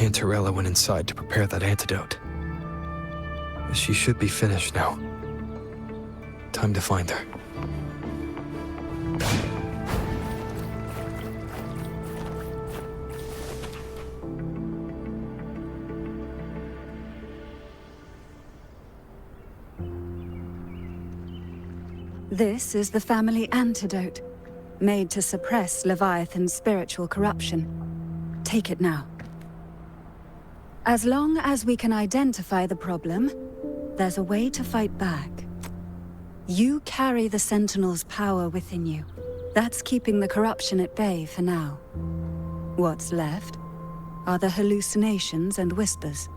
Cantarella went inside to prepare that antidote. She should be finished now. Time to find her. This is the family antidote, made to suppress Leviathan's spiritual corruption. Take it now. As long as we can identify the problem, there's a way to fight back. You carry the Sentinel's power within you. That's keeping the corruption at bay for now. What's left are the hallucinations and whispers.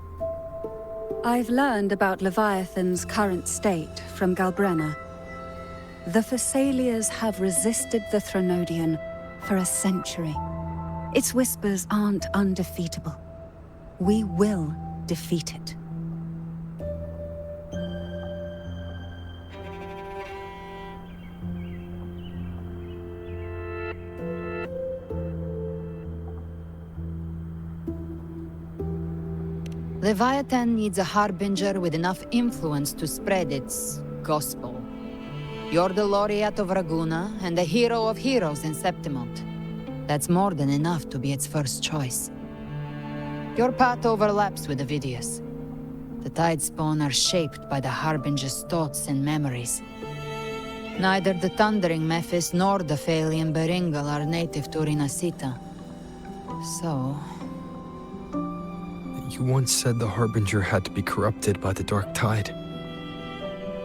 I've learned about Leviathan's current state from Galbrenna. The Thessalians have resisted the Threnodian for a century. Its whispers aren't undefeatable. We will defeat it. Leviathan needs a harbinger with enough influence to spread its gospel. You're the laureate of Raguna and the hero of heroes in Septimont. That's more than enough to be its first choice. Your path overlaps with Ovidius. The Tidespawn are shaped by the harbinger's thoughts and memories. Neither the Thundering Mephis nor the Phalian Beringal are native to Rinascita. So... You once said the Harbinger had to be corrupted by the Dark Tide.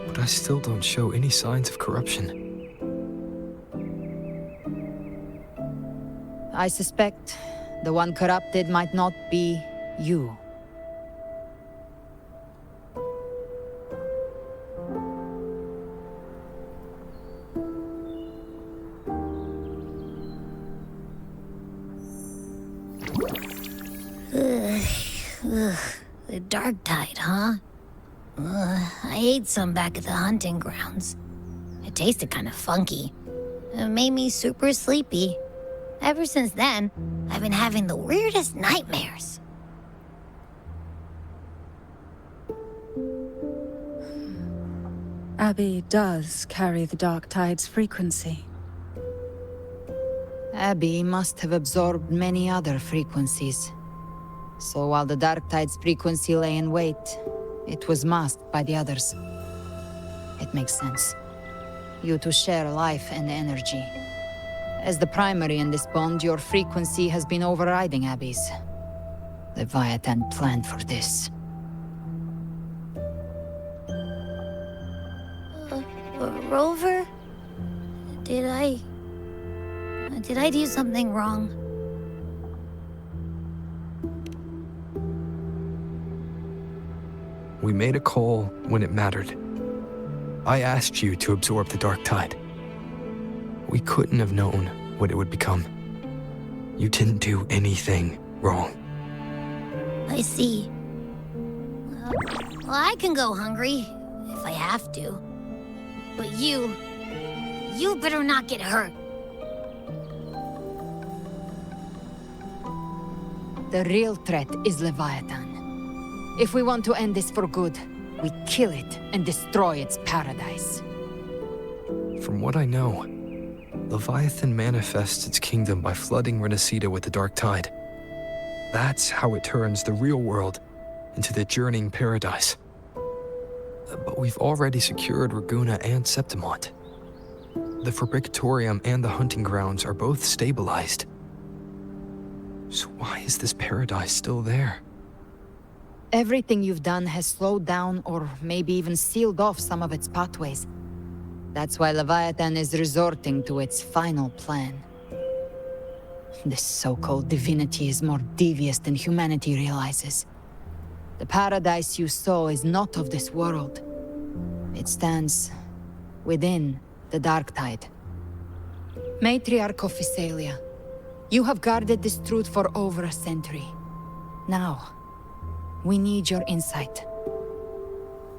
But I still don't show any signs of corruption. I suspect the one corrupted might not be you. The Dark Tide, huh? I ate some back at the hunting grounds. It tasted kind of funky. It made me super sleepy. Ever since then, I've been having the weirdest nightmares. Abby does carry the Dark Tide's frequency. Abby must have absorbed many other frequencies. So while the Dark Tide's frequency lay in wait, it was masked by the others. It makes sense. You two share life and energy. As the primary in this bond, your frequency has been overriding Abby's. Leviathan planned for this. Rover? Did I do something wrong? We made a call when it mattered. I asked you to absorb the Dark Tide. We couldn't have known what it would become. You didn't do anything wrong. I see. Well, I can go hungry, if I have to. But you better not get hurt. The real threat is Leviathan. If we want to end this for good, we kill it and destroy its paradise. From what I know, Leviathan manifests its kingdom by flooding Rinascita with the Dark Tide. That's how it turns the real world into the journeying paradise. But we've already secured Raguna and Septimont. The Fabricatorium and the hunting grounds are both stabilized. So why is this paradise still there? Everything you've done has slowed down or maybe even sealed off some of its pathways. That's why Leviathan is resorting to its final plan. This so-called divinity is more devious than humanity realizes. The paradise you saw is not of this world. It stands within the Dark Tide. Matriarch of Physalia, you have guarded this truth for over a century. Now, we need your insight.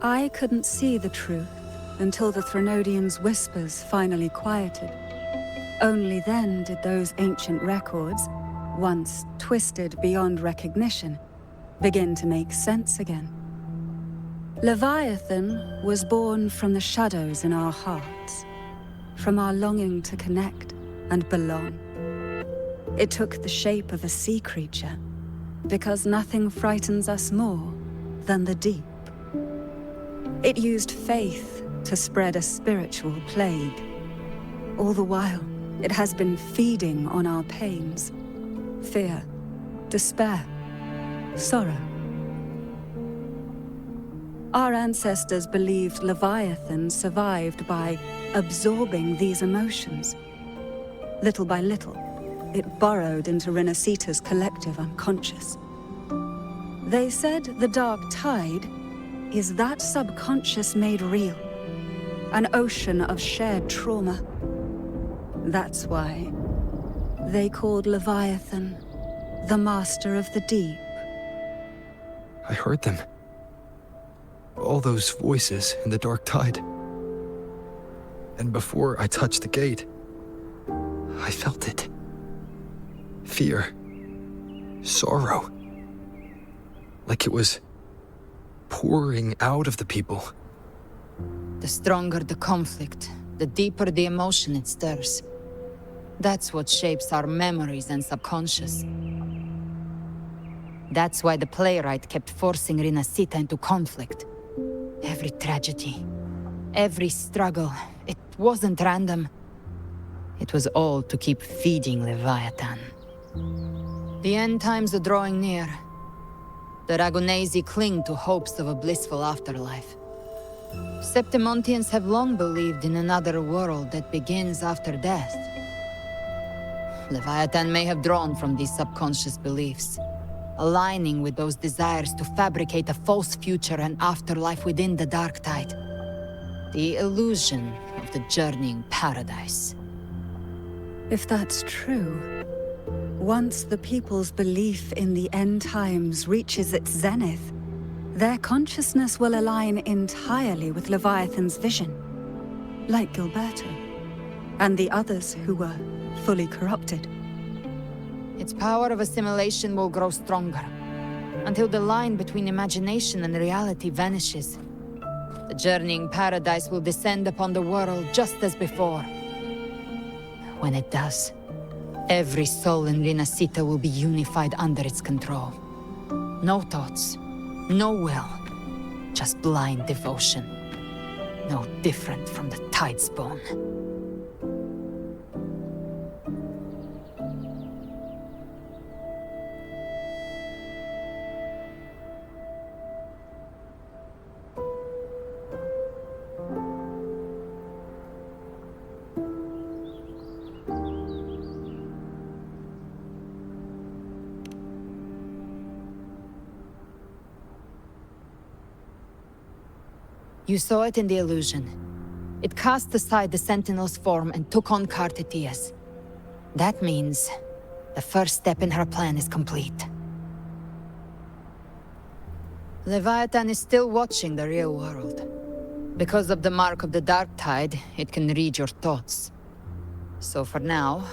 I couldn't see the truth until the Threnodian's whispers finally quieted. Only then did those ancient records, once twisted beyond recognition, begin to make sense again. Leviathan was born from the shadows in our hearts, from our longing to connect and belong. It took the shape of a sea creature, because nothing frightens us more than the deep. It used faith to spread a spiritual plague. All the while, it has been feeding on our pains, fear, despair, sorrow. Our ancestors believed Leviathan survived by absorbing these emotions. Little by little, it burrowed into Rinascita's collective unconscious. They said the dark tide is that subconscious made real, an ocean of shared trauma. That's why they called Leviathan the Master of the Deep. I heard them. All those voices in the dark tide. And before I touched the gate, I felt it. Fear. Sorrow. Like it was pouring out of the people. The stronger the conflict, the deeper the emotion it stirs. That's what shapes our memories and subconscious. That's why the playwright kept forcing Rinascita into conflict. Every tragedy, every struggle, it wasn't random. It was all to keep feeding Leviathan. The end times are drawing near. The Ragonesi cling to hopes of a blissful afterlife. Septimontians have long believed in another world that begins after death. Leviathan may have drawn from these subconscious beliefs, aligning with those desires to fabricate a false future and afterlife within the dark tide. The illusion of the journeying paradise. If that's true, once the people's belief in the end times reaches its zenith, their consciousness will align entirely with Leviathan's vision, like Gilberto, and the others who were fully corrupted. Its power of assimilation will grow stronger, until the line between imagination and reality vanishes. The journeying paradise will descend upon the world just as before. When it does, every soul in Rinascita will be unified under its control. No thoughts, no will, just blind devotion. No different from the Tidespawn. You saw it in the illusion. It cast aside the Sentinel's form and took on Cartetias. That means the first step in her plan is complete. Leviathan is still watching the real world. Because of the mark of the Dark Tide, it can read your thoughts. So for now,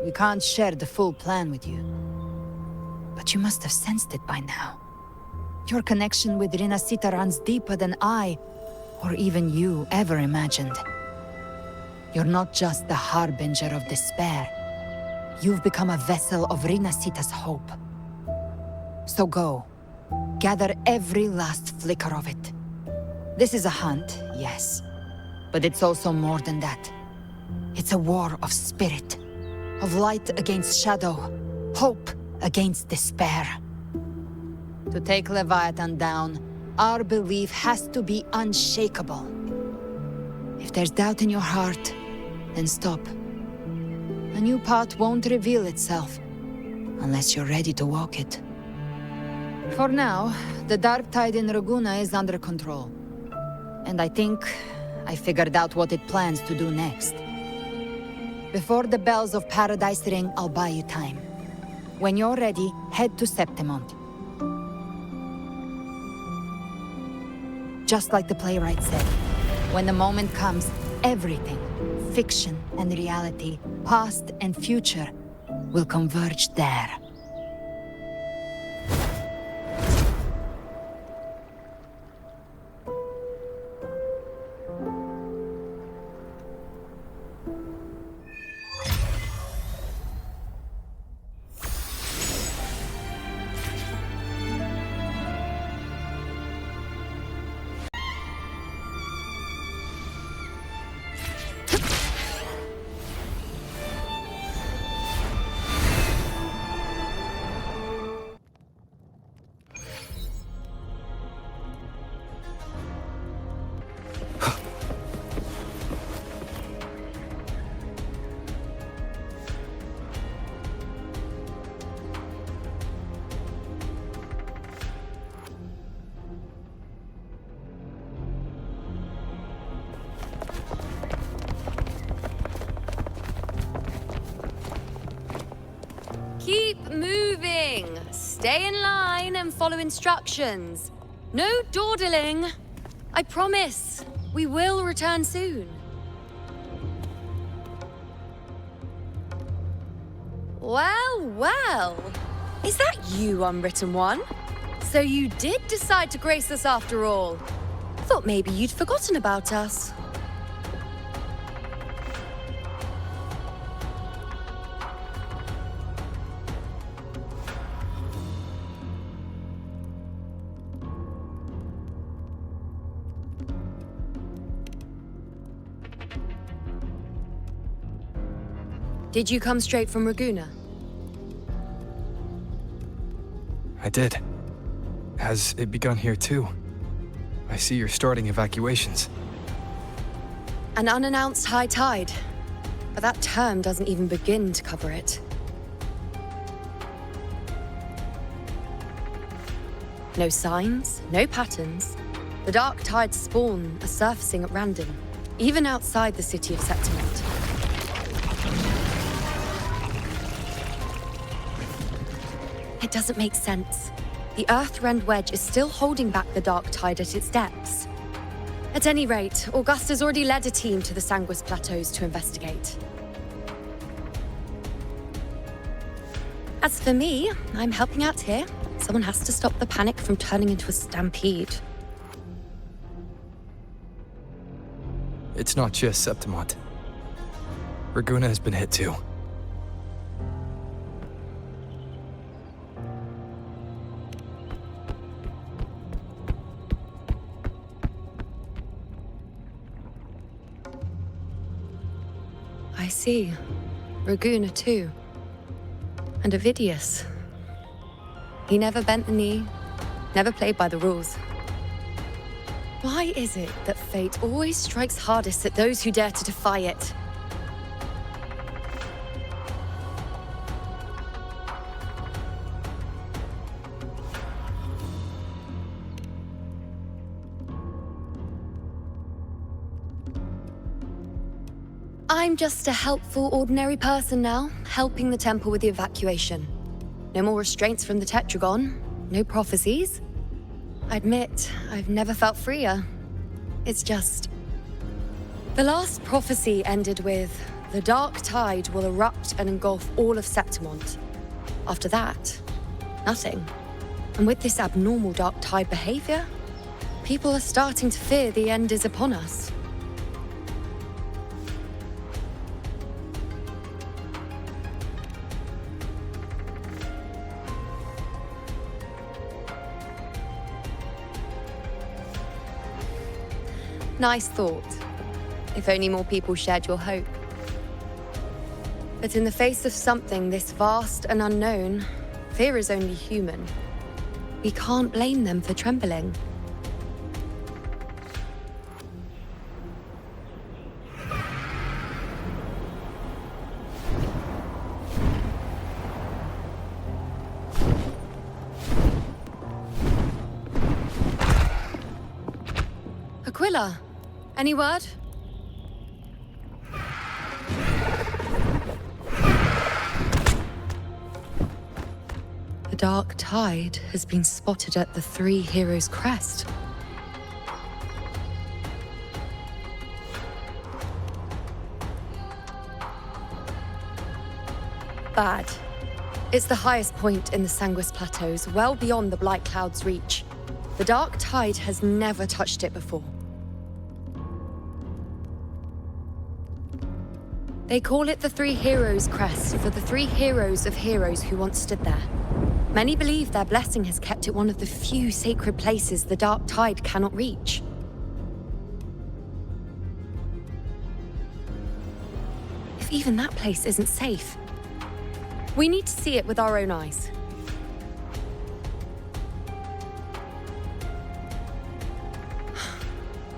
we can't share the full plan with you. But you must have sensed it by now. Your connection with Rinascita runs deeper than I, or even you, ever imagined. You're not just the harbinger of despair. You've become a vessel of Rinascita's hope. So go. Gather every last flicker of it. This is a hunt, yes. But it's also more than that. It's a war of spirit. Of light against shadow. Hope against despair. To take Leviathan down, our belief has to be unshakable. If there's doubt in your heart, then stop. A new path won't reveal itself, unless you're ready to walk it. For now, the dark tide in Raguna is under control. And I think I figured out what it plans to do next. Before the bells of Paradise ring, I'll buy you time. When you're ready, head to Septimont. Just like the playwright said, when the moment comes, everything, fiction and reality, past and future, will converge there. Stay in line and follow instructions. No dawdling. I promise, we will return soon. Well, well. Is that you, Unwritten One? So you did decide to grace us after all. Thought maybe you'd forgotten about us. Did you come straight from Raguna? I did. Has it begun here too? I see you're starting evacuations. An unannounced high tide. But that term doesn't even begin to cover it. No signs, no patterns. The dark tide's spawn are surfacing at random, even outside the city of Septimont. It doesn't make sense. The Earthrend Wedge is still holding back the dark tide at its depths. At any rate, Augusta's already led a team to the Sanguis Plateaus to investigate. As for me, I'm helping out here. Someone has to stop the panic from turning into a stampede. It's not just Septimont. Raguna has been hit too. I see. Raguna too. And Ovidius. He never bent the knee, never played by the rules. Why is it that fate always strikes hardest at those who dare to defy it? I'm just a helpful, ordinary person now, helping the temple with the evacuation. No more restraints from the Tetragon, no prophecies. I admit, I've never felt freer. It's just... The last prophecy ended with, the dark tide will erupt and engulf all of Septimont. After that, nothing. And with this abnormal dark tide behavior, people are starting to fear the end is upon us. Nice thought. If only more people shared your hope. But in the face of something this vast and unknown, fear is only human. We can't blame them for trembling. Aquila, any word? The dark tide has been spotted at the Three Heroes' crest. Bad. It's the highest point in the Sanguis Plateaus, well beyond the Blight Cloud's reach. The dark tide has never touched it before. They call it the Three Heroes' crest for the three heroes of heroes who once stood there. Many believe their blessing has kept it one of the few sacred places the dark tide cannot reach. If even that place isn't safe, we need to see it with our own eyes.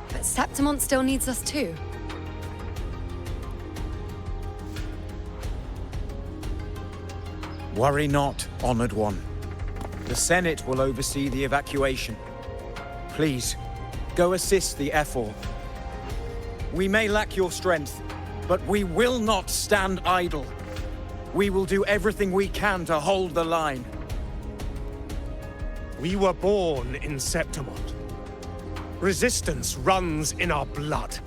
But Septimont still needs us too. Worry not, Honored One. The Senate will oversee the evacuation. Please, go assist the Ephor. We may lack your strength, but we will not stand idle. We will do everything we can to hold the line. We were born in Septimont. Resistance runs in our blood,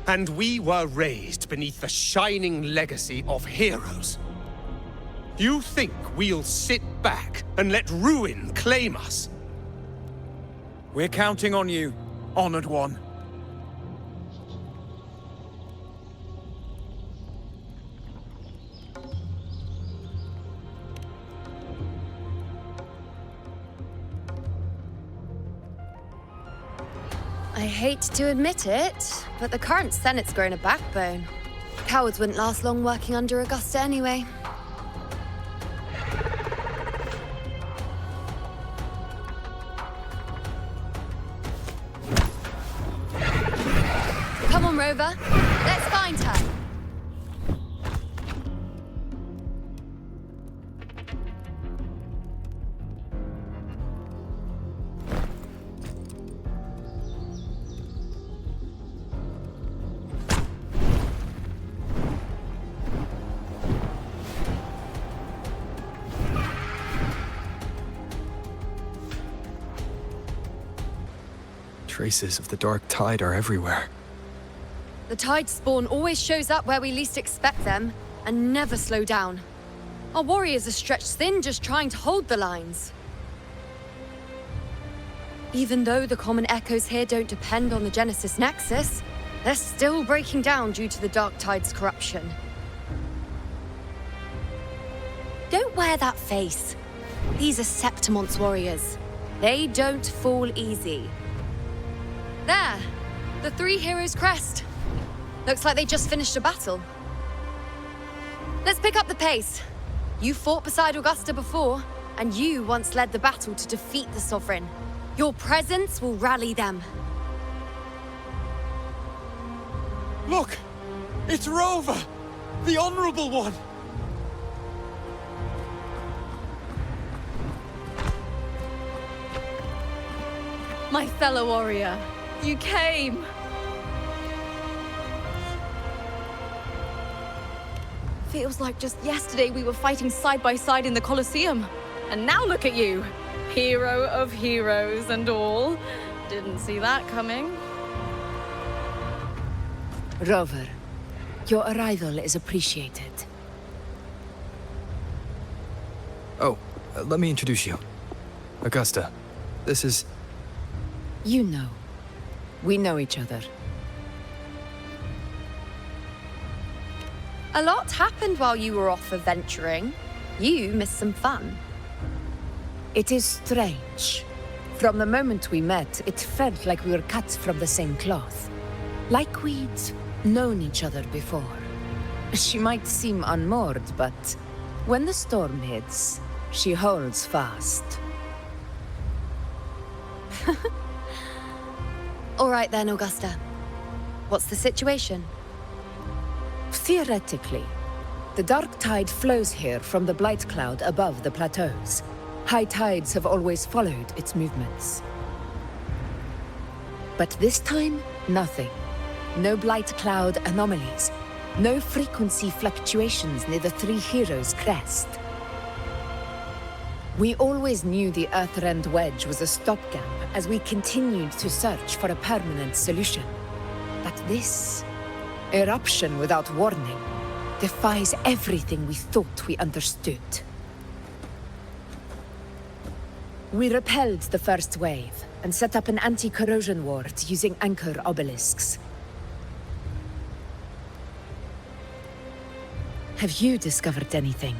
and we were raised beneath the shining legacy of heroes. You think we'll sit back and let ruin claim us? We're counting on you, Honored One. I hate to admit it, but the current Senate's grown a backbone. Cowards wouldn't last long working under Augusta anyway. Come on, Rover. Let's find her. Traces of the dark tide are everywhere. The tide spawn always shows up where we least expect them, and never slow down. Our warriors are stretched thin just trying to hold the lines. Even though the common echoes here don't depend on the Genesis Nexus, they're still breaking down due to the dark tide's corruption. Don't wear that face. These are Septimont's warriors. They don't fall easy. There! The three heroes' crest. Looks like they just finished a battle. Let's pick up the pace. You fought beside Augusta before, and you once led the battle to defeat the Sovereign. Your presence will rally them. Look! It's Rover! The Honorable One! My fellow warrior, you came! Feels like just yesterday we were fighting side by side in the Colosseum. And now look at you! Hero of heroes and all. Didn't see that coming. Rover, your arrival is appreciated. Oh, let me introduce you. Augusta, this is... You know. We know each other. A lot happened while you were off adventuring. You missed some fun. It is strange. From the moment we met, it felt like we were cut from the same cloth. Like we'd known each other before. She might seem unmoored, but when the storm hits, she holds fast. All right then, Augusta. What's the situation? Theoretically, the dark tide flows here from the blight cloud above the plateaus. High tides have always followed its movements. But this time, nothing. No blight cloud anomalies. No frequency fluctuations near the three heroes' crest. We always knew the Earthrend Wedge was a stopgap as we continued to search for a permanent solution. But this eruption without warning defies everything we thought we understood. We repelled the first wave and set up an anti-corrosion ward using anchor obelisks. Have you discovered anything?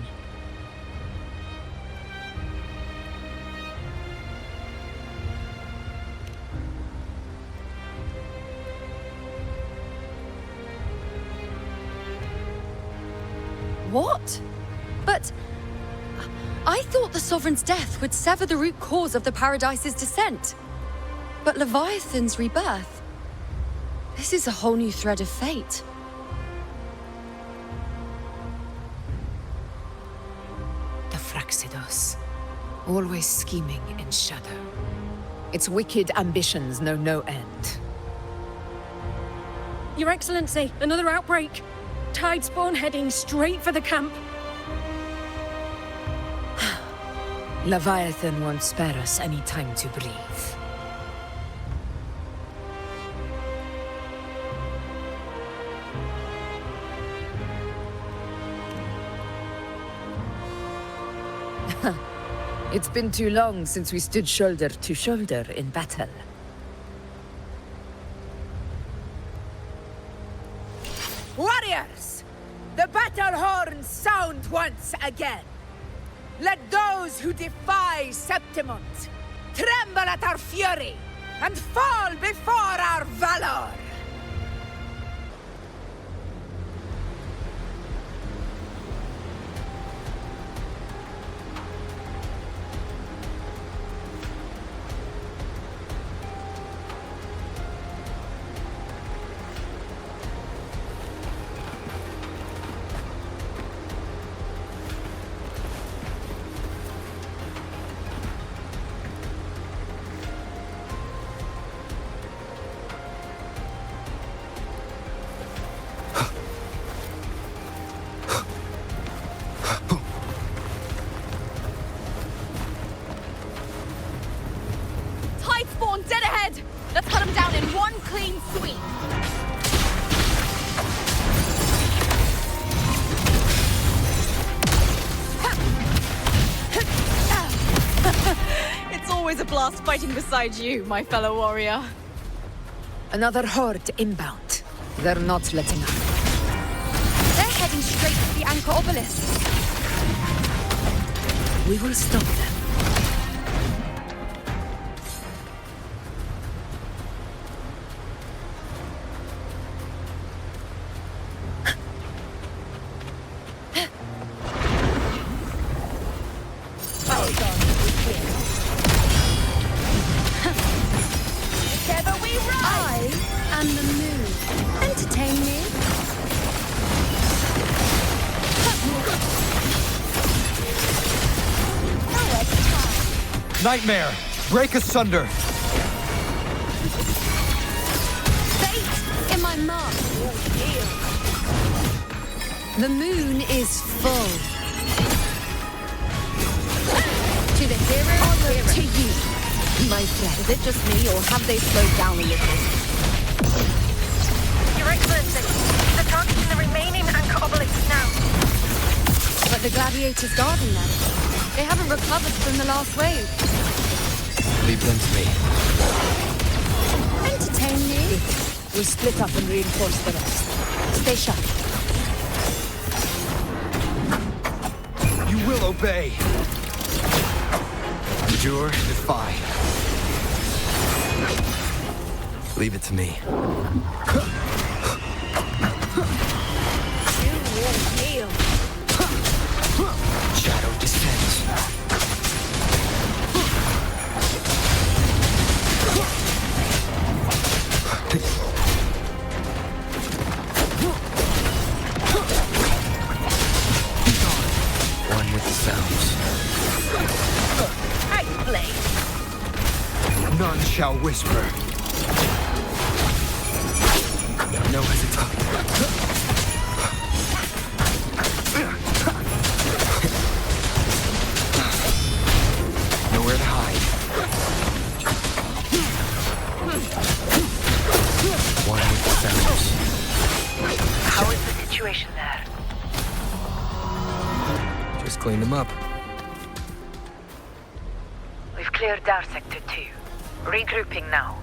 What? But... I thought the Sovereign's death would sever the root cause of the Paradise's descent. But Leviathan's rebirth... This is a whole new thread of fate. The Fraxidos. Always scheming in shadow. Its wicked ambitions know no end. Your Excellency, another outbreak. Tide spawn heading straight for the camp. Leviathan won't spare us any time to breathe. It's been too long since we stood shoulder to shoulder in battle. Warriors! The battle horns sound once again! Let those who defy Septimont tremble at our fury and fall before our valor! Dead ahead! Let's cut him down in one clean sweep! It's always a blast fighting beside you, my fellow warrior. Another horde inbound. They're not letting up. They're heading straight for the Anchor Obelisk. We will stop them. Nightmare! Break asunder! Fate in my mark. The moon is full. To the hero, to you, my friend. Is it just me, or have they slowed down a little? Your Excellency, they're targeting the remaining Anchor Obelisk now. But the gladiators guarding them. They haven't recovered from the last wave. Leave them to me. Entertain me. We'll split up and reinforce the rest. Stay sharp. You will obey. Endure, defy. Leave it to me. You will heal. Shadow descends. One with the sounds. I blade. None shall whisper. No hesitation. Nowhere to hide. One with the sounds. How is the situation there? Just clean them up. We've cleared Dar Sector 2. Regrouping now.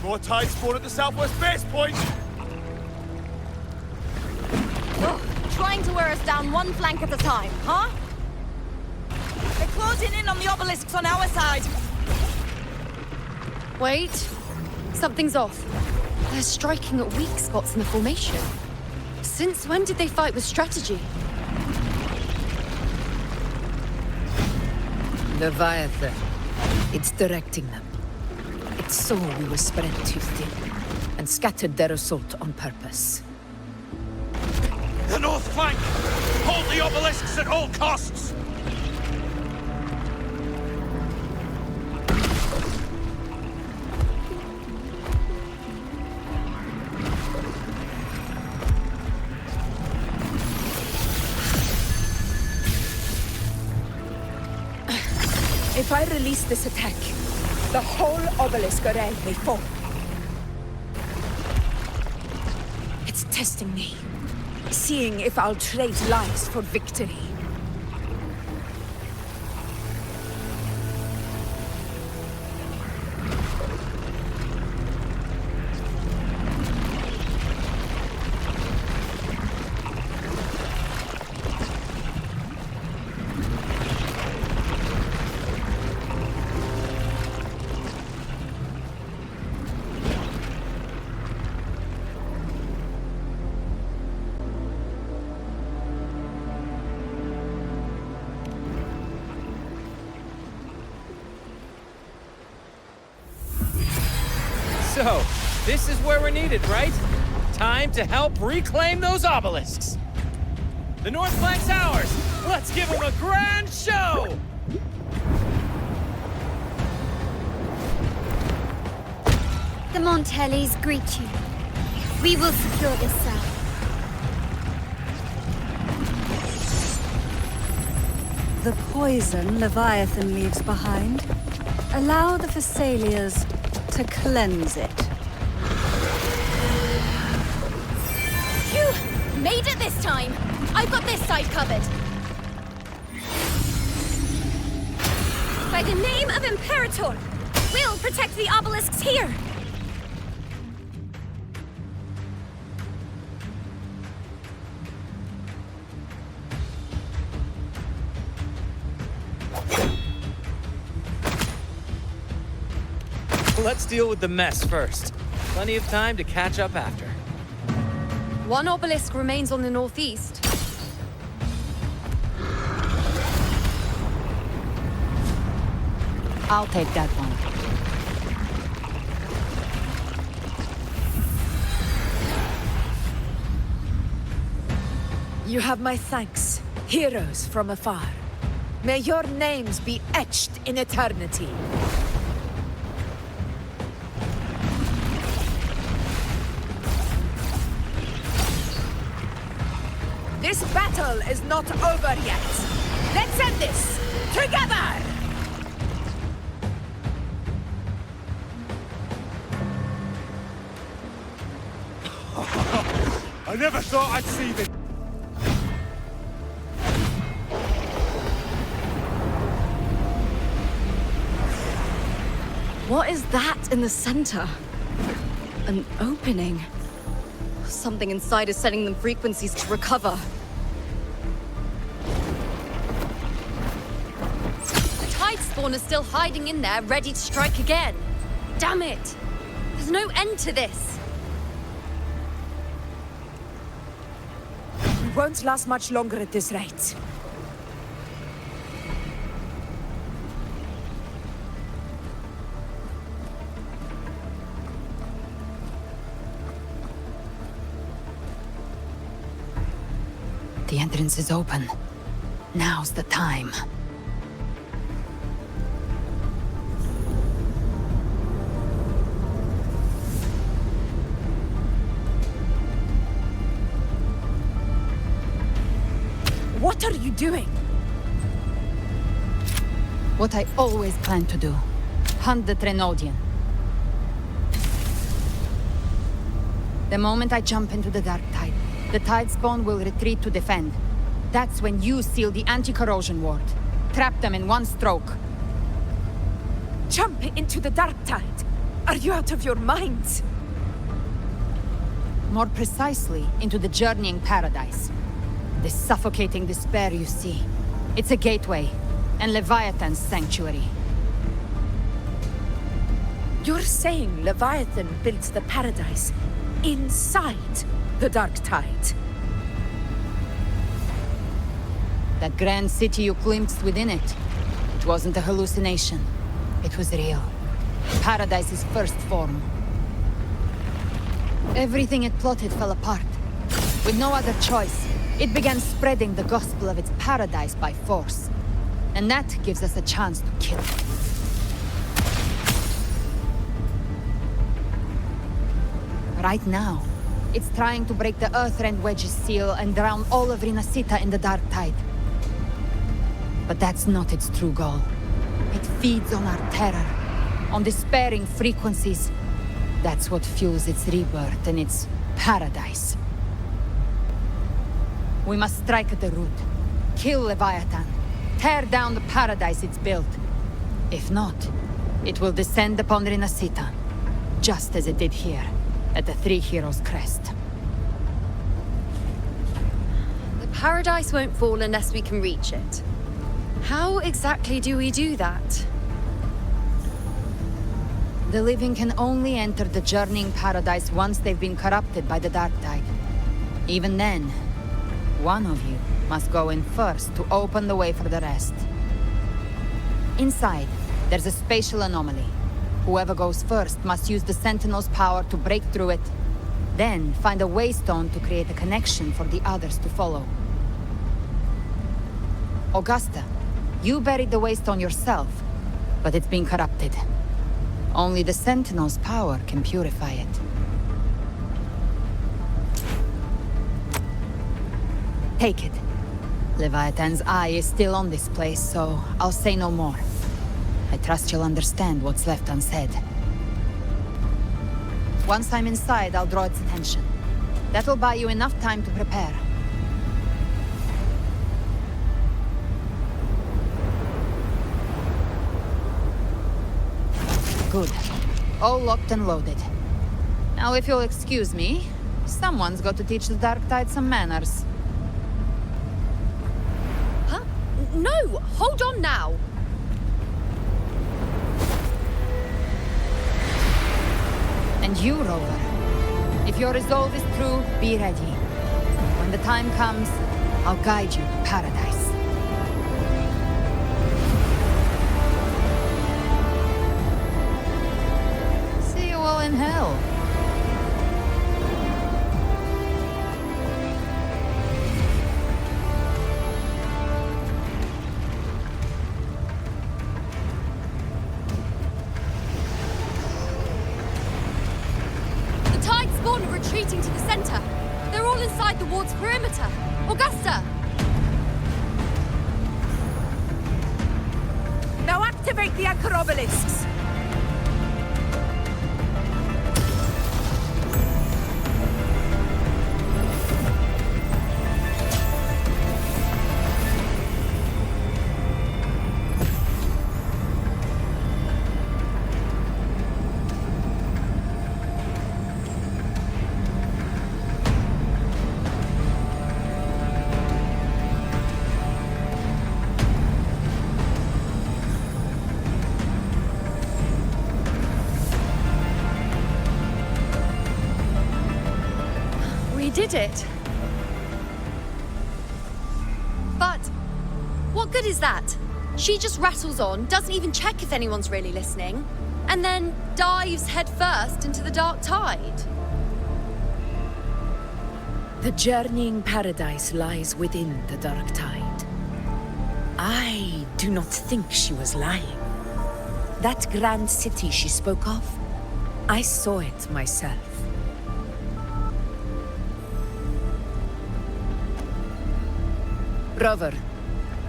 More tide spawn at the southwest base point! Trying to wear us down one flank at a time, huh? They're closing in on the obelisks on our side. Wait. Something's off. They're striking at weak spots in the formation. Since when did they fight with strategy? Leviathan. It's directing them. It saw we were spread too thin, and and scattered their assault on purpose. The north flank! Hold the obelisks at all costs! If I release this attack, the whole obelisk array may fall. It's testing me, seeing if I'll trade lives for victory. So, this is where we're needed, right? Time to help reclaim those obelisks. The north flank's ours. Let's give them a grand show! The Montellis greet you. We will secure this cell. The poison Leviathan leaves behind, allow the Thessalians to cleanse it. Phew! Made it this time! I've got this side covered. By the name of Imperator, we'll protect the obelisks here! Let's deal with the mess first. Plenty of time to catch up after. One obelisk remains on the northeast. I'll take that one. You have my thanks, heroes from afar. May your names be etched in eternity. This battle is not over yet. Let's end this together! I never thought I'd see this. What is that in the center? An opening. Something inside is sending them frequencies to recover. The Tide Spawn is still hiding in there, ready to strike again. Damn it! There's no end to this. We won't last much longer at this rate. The entrance is open. Now's the time. What are you doing? What I always planned to do. Hunt the Trenodian. The moment I jump into the Dark Tide, the Tide Spawn will retreat to defend. That's when you seal the anti-corrosion ward. Trap them in one stroke. Jump into the Dark Tide! Are you out of your mind? More precisely, into the journeying paradise. The suffocating despair you see. It's a gateway, and Leviathan's sanctuary. You're saying Leviathan built the paradise inside the Dark Tide? That grand city you glimpsed within it, it wasn't a hallucination. It was real. Paradise's first form. Everything it plotted fell apart. With no other choice, it began spreading the gospel of its paradise by force. And that gives us a chance to kill it. Right now, it's trying to break the Earthrend Wedge's seal and drown all of Rinascita in the Dark Tide. But that's not its true goal. It feeds on our terror, on despairing frequencies. That's what fuels its rebirth and its paradise. We must strike at the root, kill Leviathan, tear down the paradise it's built. If not, it will descend upon Rinascita, just as it did here, at the Three Heroes' Crest. The paradise won't fall unless we can reach it. How exactly do we do that? The living can only enter the journeying paradise once they've been corrupted by the Dark Tide. Even then, one of you must go in first to open the way for the rest. Inside, there's a spatial anomaly. Whoever goes first must use the Sentinel's power to break through it, then find a waystone to create a connection for the others to follow. Augusta, you buried the waystone yourself, but it's been corrupted. Only the Sentinel's power can purify it. Take it. Leviathan's eye is still on this place, so I'll say no more. I trust you'll understand what's left unsaid. Once I'm inside, I'll draw its attention. That'll buy you enough time to prepare. Good. All locked and loaded. Now, if you'll excuse me, someone's got to teach the Dark Tide some manners. Huh? No! Hold on now! And you, Rover. If your resolve is true, be ready. When the time comes, I'll guide you to paradise. See you all in hell. Retreating to the center. They're all inside the ward's perimeter. Augusta! Now activate the anchor obelisks! Did it. But what good is that? She just rattles on, doesn't even check if anyone's really listening, and then dives headfirst into the Dark Tide. The journeying paradise lies within the Dark Tide. I do not think she was lying. That grand city she spoke of, I saw it myself. Rover,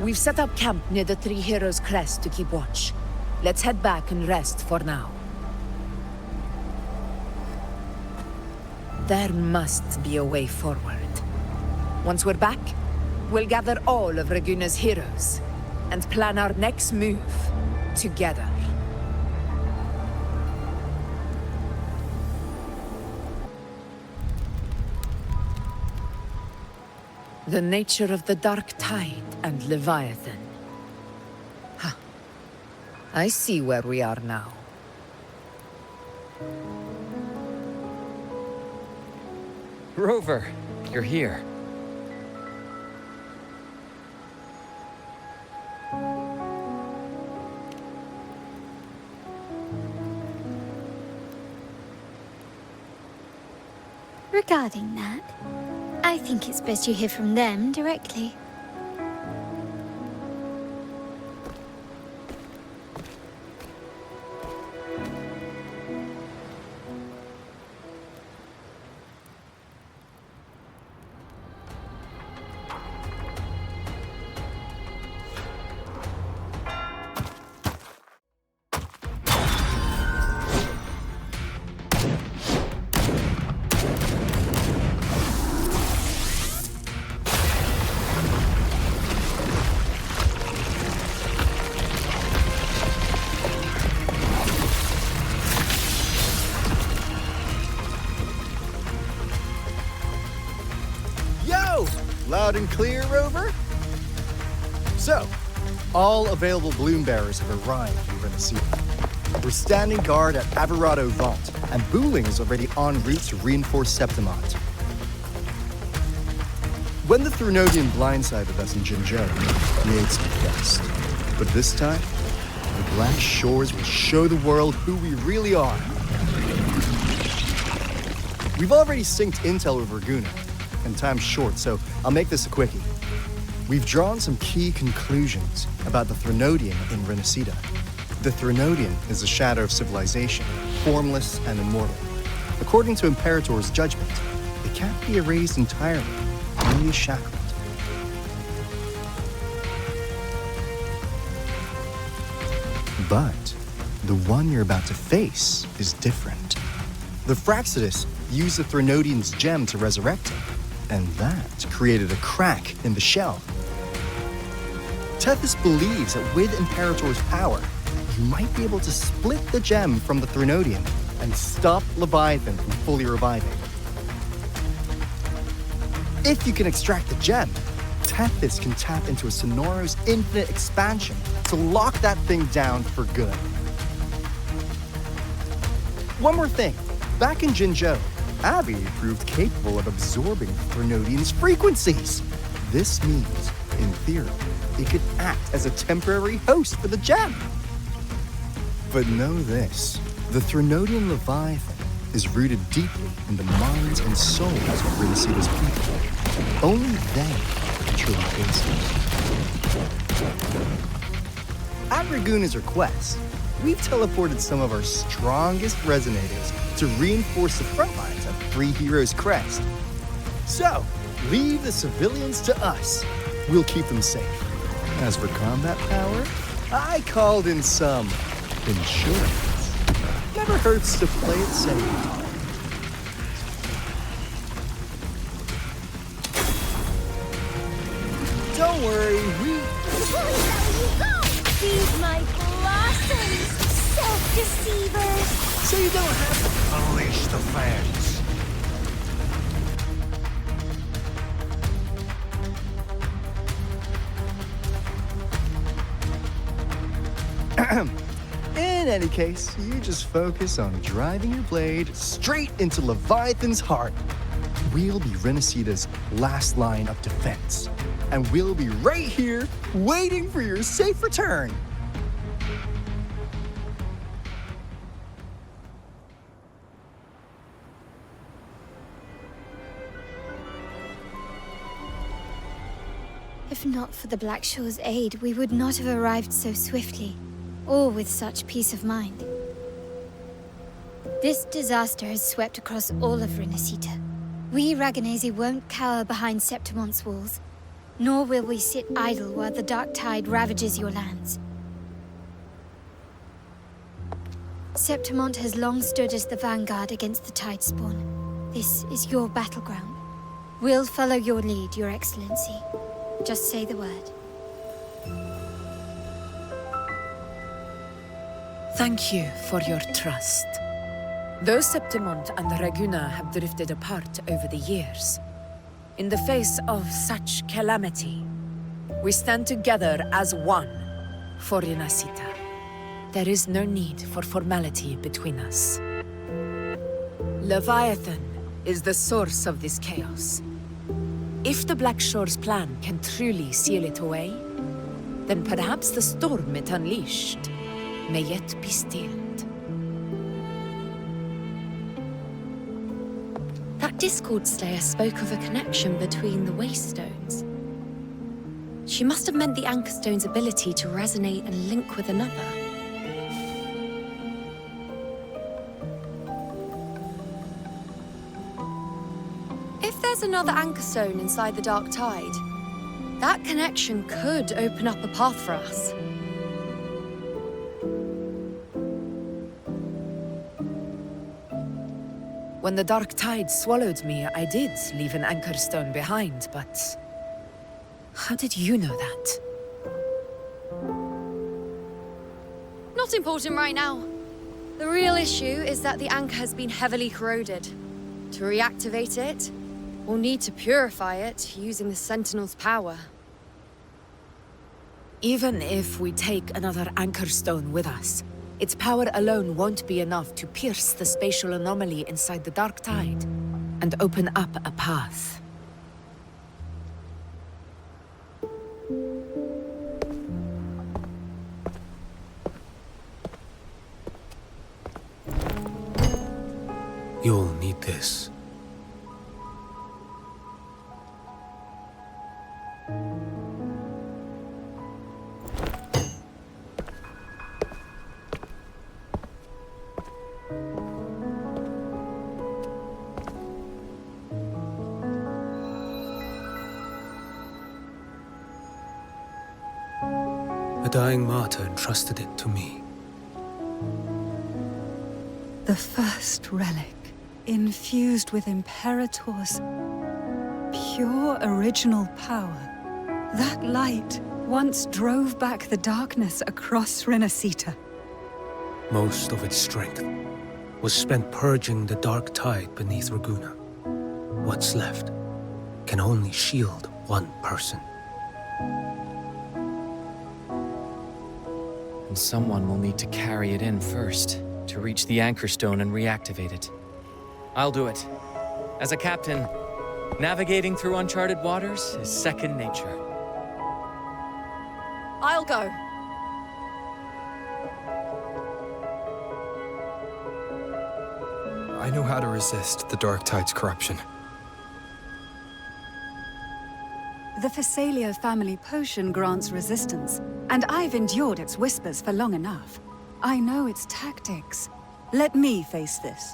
we've set up camp near the Three Heroes' Crest to keep watch. Let's head back and rest for now. There must be a way forward. Once we're back, we'll gather all of Raguna's heroes and plan our next move together. The nature of the Dark Tide and Leviathan. Ha! I see where we are now. Rover, you're here. Regarding that, I think it's best you hear from them directly. Loud and clear, Rover? So, all available bloom bearers have arrived in Rinascita. We're standing guard at Averado Vault, and Booling is already en route to reinforce Septimont. When the Threnodian blindsided us in Jinzhou, we ate some dust. But this time, the Black Shores will show the world who we really are. We've already synced intel with Raguna, and time's short, so I'll make this a quickie. We've drawn some key conclusions about the Threnodian in Rinascita. The Threnodian is a shadow of civilization, formless and immortal. According to Imperator's judgment, it can't be erased entirely, only shackled. But the one you're about to face is different. The Abraxas used the Threnodian's gem to resurrect him, and that created a crack in the shell. Tethys believes that with Imperator's power, you might be able to split the gem from the Threnodian and stop Leviathan from fully reviving. If you can extract the gem, Tethys can tap into a Sonoro's infinite expansion to lock that thing down for good. One more thing. Back in Jinzhou, Abby proved capable of absorbing Threnodian's frequencies. This means, in theory, it could act as a temporary host for the gem. But know this, the Threnodian Leviathan is rooted deeply in the minds and souls of Rinascita's people. Only they can truly face it. At Raguna's request, we've teleported some of our strongest resonators to reinforce the front lines of Three Heroes Crest. So, leave the civilians to us. We'll keep them safe. As for combat power, I called in some insurance. Never hurts to play it safe. Don't worry, Please let you go! Feed my blossoms, self-deceivers! So you don't have to unleash the fans. In any case, you just focus on driving your blade straight into Leviathan's heart. We'll be Rinascita's last line of defense, and we'll be right here waiting for your safe return. If not for the Black Shore's aid, we would not have arrived so swiftly, or with such peace of mind. This disaster has swept across all of Rinascita. We Raganese won't cower behind Septimont's walls, nor will we sit idle while the dark tide ravages your lands. Septimont has long stood as the vanguard against the Tidespawn. This is your battleground. We'll follow your lead, Your Excellency. Just say the word. Thank you for your trust. Though Septimont and Raguna have drifted apart over the years, in the face of such calamity, we stand together as one for Rinascita. There is no need for formality between us. Leviathan is the source of this chaos. If the Black Shore's plan can truly seal it away, then perhaps the storm it unleashed may yet be stilled. That Discord Slayer spoke of a connection between the Wastestones. She must have meant the Anchor Stone's ability to resonate and link with another. If there's another Anchor Stone inside the Dark Tide, that connection could open up a path for us. When the Dark Tide swallowed me, I did leave an Anchor Stone behind, but... how did you know that? Not important right now. The real issue is that the anchor has been heavily corroded. To reactivate it, we'll need to purify it using the Sentinel's power. Even if we take another Anchor Stone with us, its power alone won't be enough to pierce the spatial anomaly inside the Dark Tide and open up a path. You'll need this. A dying martyr entrusted it to me. The first relic, infused with Imperator's pure original power. That light once drove back the darkness across Rinascita. Most of its strength was spent purging the dark tide beneath Raguna. What's left can only shield one person. And someone will need to carry it in first, to reach the Anchor Stone and reactivate it. I'll do it. As a captain, navigating through uncharted waters is second nature. I'll go. I know how to resist the Dark Tide's corruption. The Phasalia family potion grants resistance, and I've endured its whispers for long enough. I know its tactics. Let me face this.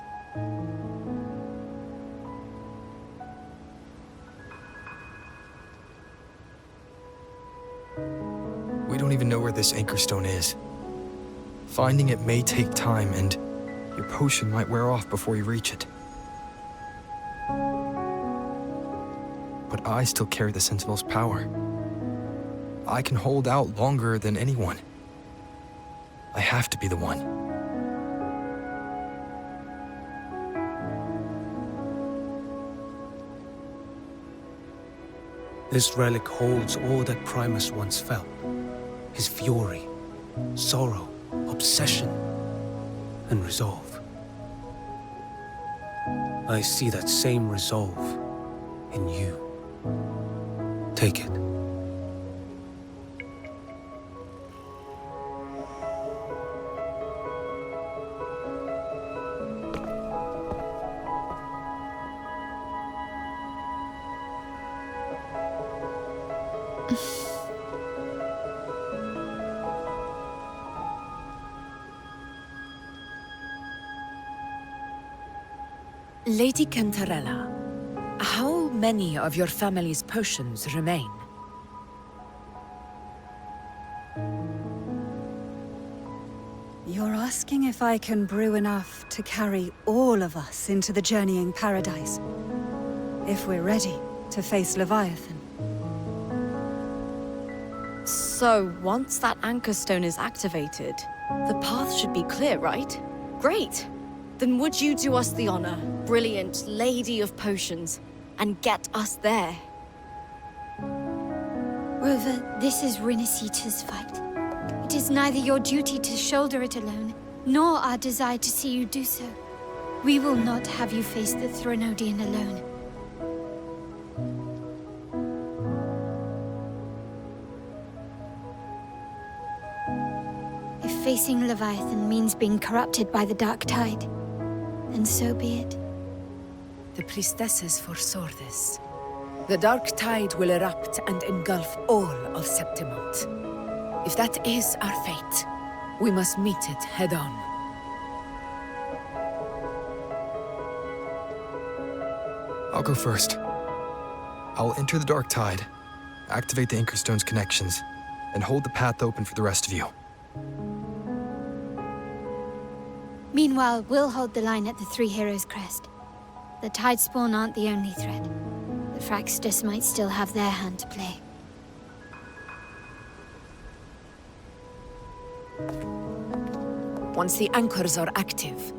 We don't even know where this Anchor Stone is. Finding it may take time, and your potion might wear off before you reach it. But I still carry the Sentinel's power. I can hold out longer than anyone. I have to be the one. This relic holds all that Primus once felt. His fury, sorrow, obsession, and resolve. I see that same resolve in you. Take it. Lady Cantarella, how many of your family's potions remain? You're asking if I can brew enough to carry all of us into the journeying paradise. If we're ready to face Leviathan. So, once that Anchor Stone is activated, the path should be clear, right? Great! Then would you do us the honor, brilliant Lady of Potions, and get us there? Rover, this is Rinascita's fight. It is neither your duty to shoulder it alone, nor our desire to see you do so. We will not have you face the Thronodian alone. If facing Leviathan means being corrupted by the Dark Tide, then so be it. The priestesses foresaw this. The dark tide will erupt and engulf all of Septimont. If that is our fate, we must meet it head-on. I'll go first. I'll enter the dark tide, activate the Anchorstone's connections, and hold the path open for the rest of you. Meanwhile, we'll hold the line at the Three Heroes Crest. The Tidespawn aren't the only threat. The Fraxtus might still have their hand to play. Once the anchors are active,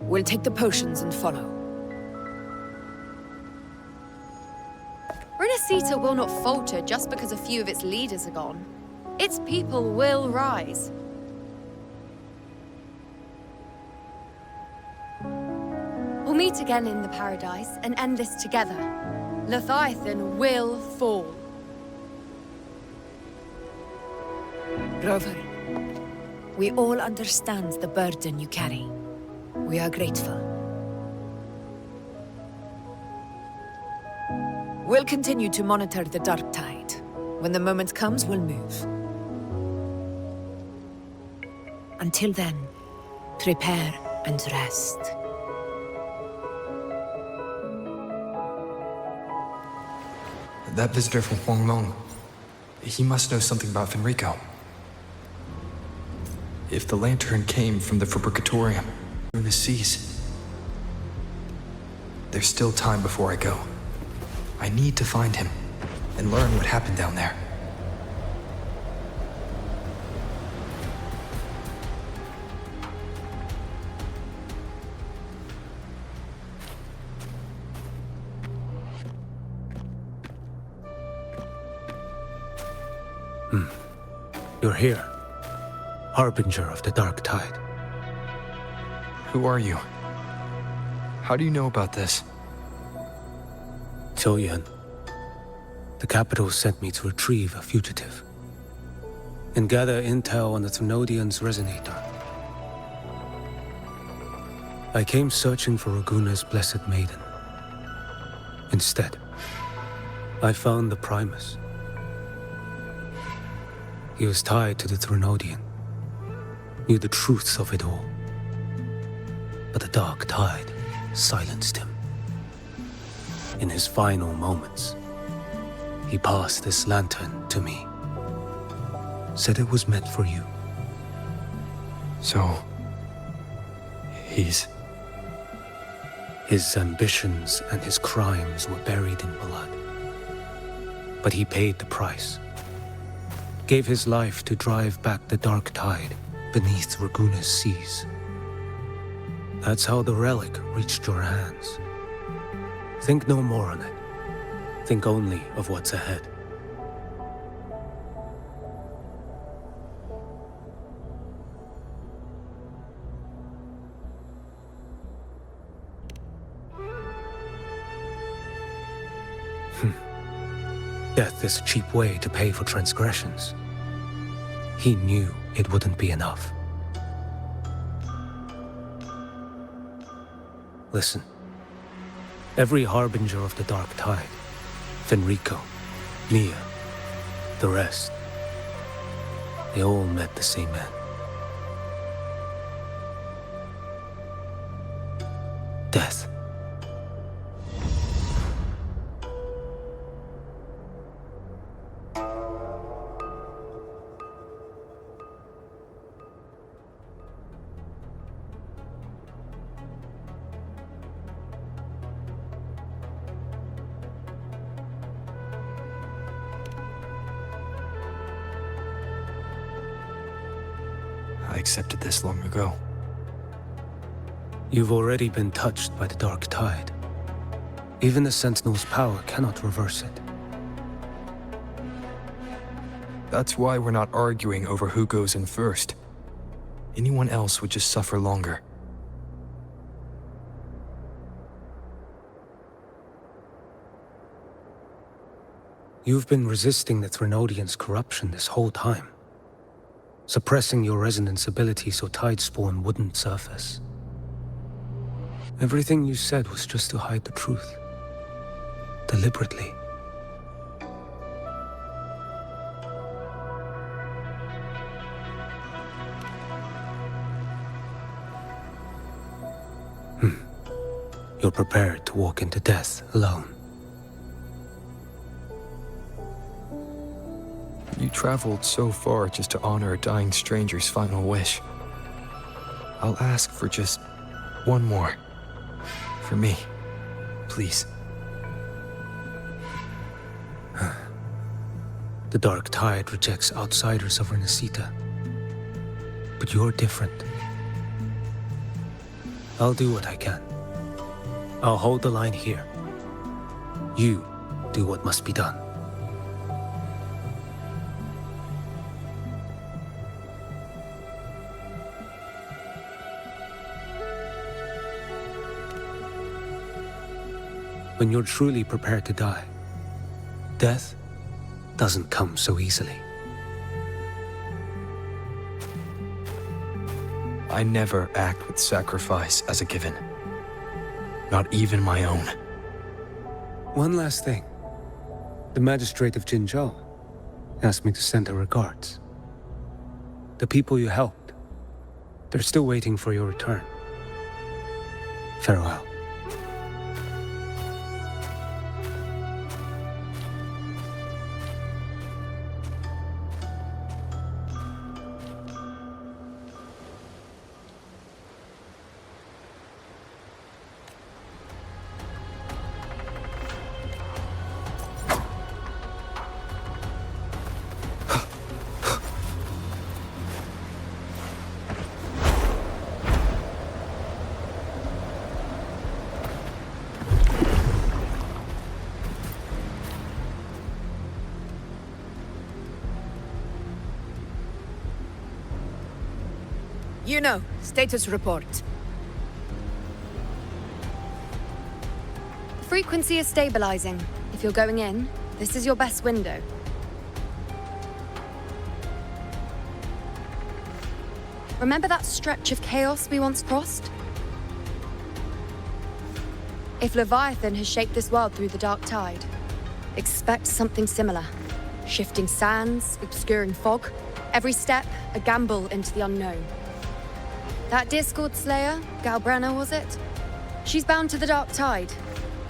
we'll take the potions and follow. Rinascita will not falter just because a few of its leaders are gone. Its people will rise. We'll meet again in the Paradise and end this together. Leviathan will fall. Rover, we all understand the burden you carry. We are grateful. We'll continue to monitor the dark tide. When the moment comes, we'll move. Until then, prepare and rest. That visitor from Huangmeng, he must know something about Fenrico. If the lantern came from the Fabricatorium through the seas, there's still time before I go. I need to find him and learn what happened down there. You're here, Harbinger of the Dark Tide. Who are you? How do you know about this? Choyan. The capital sent me to retrieve a fugitive and gather intel on the Thrunodian's resonator. I came searching for Raguna's Blessed Maiden. Instead, I found the Primus. He was tied to the Thrunodian, knew the truths of it all. But the Dark Tide silenced him. In his final moments, he passed this lantern to me. Said it was meant for you. So, he's... His ambitions and his crimes were buried in blood. But he paid the price. Gave his life to drive back the dark tide beneath Raguna's seas. That's how the relic reached your hands. Think no more on it. Think only of what's ahead. Death is a cheap way to pay for transgressions. He knew it wouldn't be enough. Listen. Every harbinger of the dark tide, Fenrico, Mia, the rest, they all met the same end. Death. I accepted this long ago. You've already been touched by the dark tide. Even the Sentinel's power cannot reverse it. That's why we're not arguing over who goes in first. Anyone else would just suffer longer. You've been resisting the Thrunodian's corruption this whole time. Suppressing your resonance ability so Tidespawn wouldn't surface. Everything you said was just to hide the truth. Deliberately. You're prepared to walk into death alone. You traveled so far just to honor a dying stranger's final wish. I'll ask for just one more. For me. Please. The Dark Tide rejects outsiders of Rinascita. But you're different. I'll do what I can. I'll hold the line here. You do what must be done. When you're truly prepared to die, death doesn't come so easily. I never act with sacrifice as a given. Not even my own. One last thing. The magistrate of Jinzhou asked me to send her regards. The people you helped, they're still waiting for your return. Farewell. You know, status report. The frequency is stabilizing. If you're going in, this is your best window. Remember that stretch of chaos we once crossed? If Leviathan has shaped this world through the Dark Tide, expect something similar. Shifting sands, obscuring fog, every step a gamble into the unknown. That Discord Slayer, Galbrenna was it? She's bound to the Dark Tide.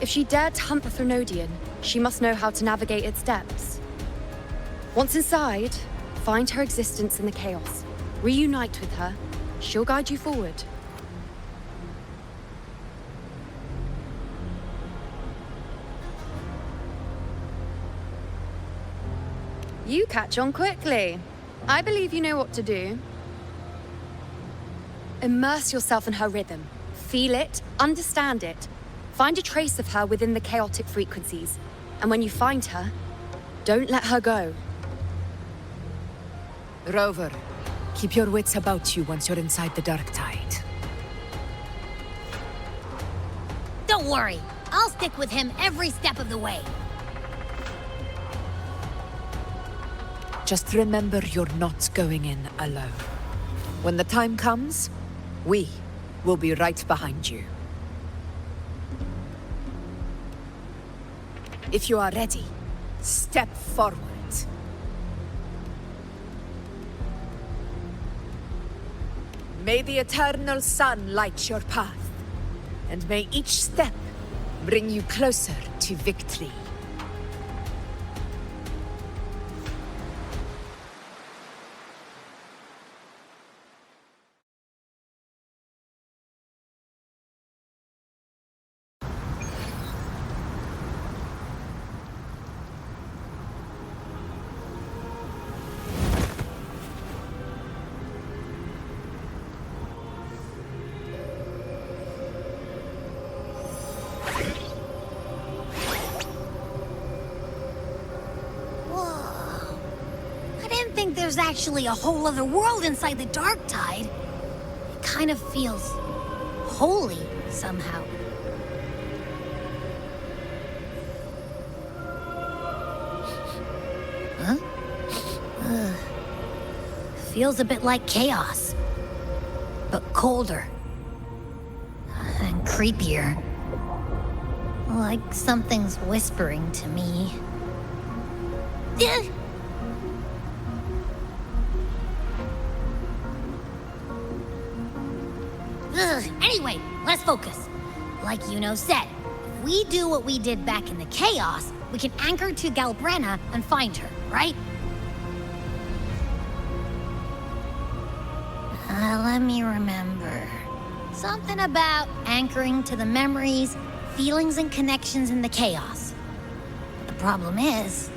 If she dared to hunt the Threnodian, she must know how to navigate its depths. Once inside, find her existence in the chaos. Reunite with her. She'll guide you forward. You catch on quickly. I believe you know what to do. Immerse yourself in her rhythm. Feel it, understand it. Find a trace of her within the chaotic frequencies. And when you find her, don't let her go. Rover, keep your wits about you once you're inside the Dark Tide. Don't worry, I'll stick with him every step of the way. Just remember you're not going in alone. When the time comes, we will be right behind you. If you are ready, step forward. May the eternal sun light your path, and may each step bring you closer to victory. There's actually a whole other world inside the Dark Tide. It kind of feels holy somehow. Huh? Feels a bit like chaos, but colder and creepier. Like something's whispering to me. Anyway, let's focus. Like Yuno said, if we do what we did back in the Chaos, we can anchor to Galbrenna and find her, right? Let me remember. Something about anchoring to the memories, feelings, and connections in the Chaos. But the problem is...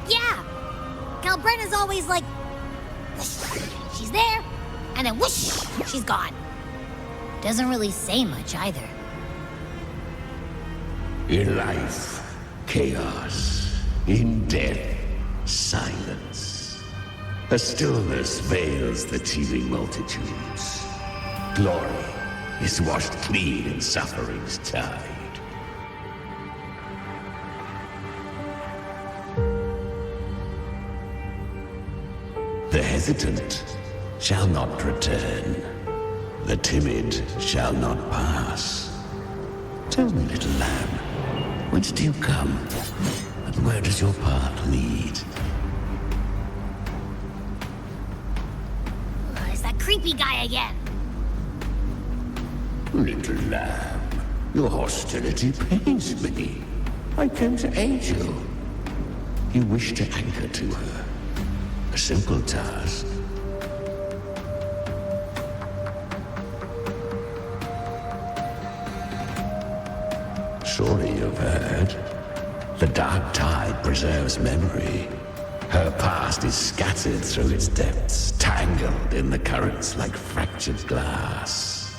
yeah! Galbrenna's always like... whoosh, she's there, and then whoosh, she's gone. Doesn't really say much either. In life, chaos. In death, silence. A stillness veils the teeming multitudes. Glory is washed clean in suffering's tide. The hesitant shall not return. The timid shall not pass. Tell me, little lamb, whence do you come? And where does your path lead? It's that creepy guy again. Little lamb, your hostility pains me. I came to aid you. You wish to anchor to her. A simple task. Surely you've heard. The dark tide preserves memory. Her past is scattered through its depths, tangled in the currents like fractured glass.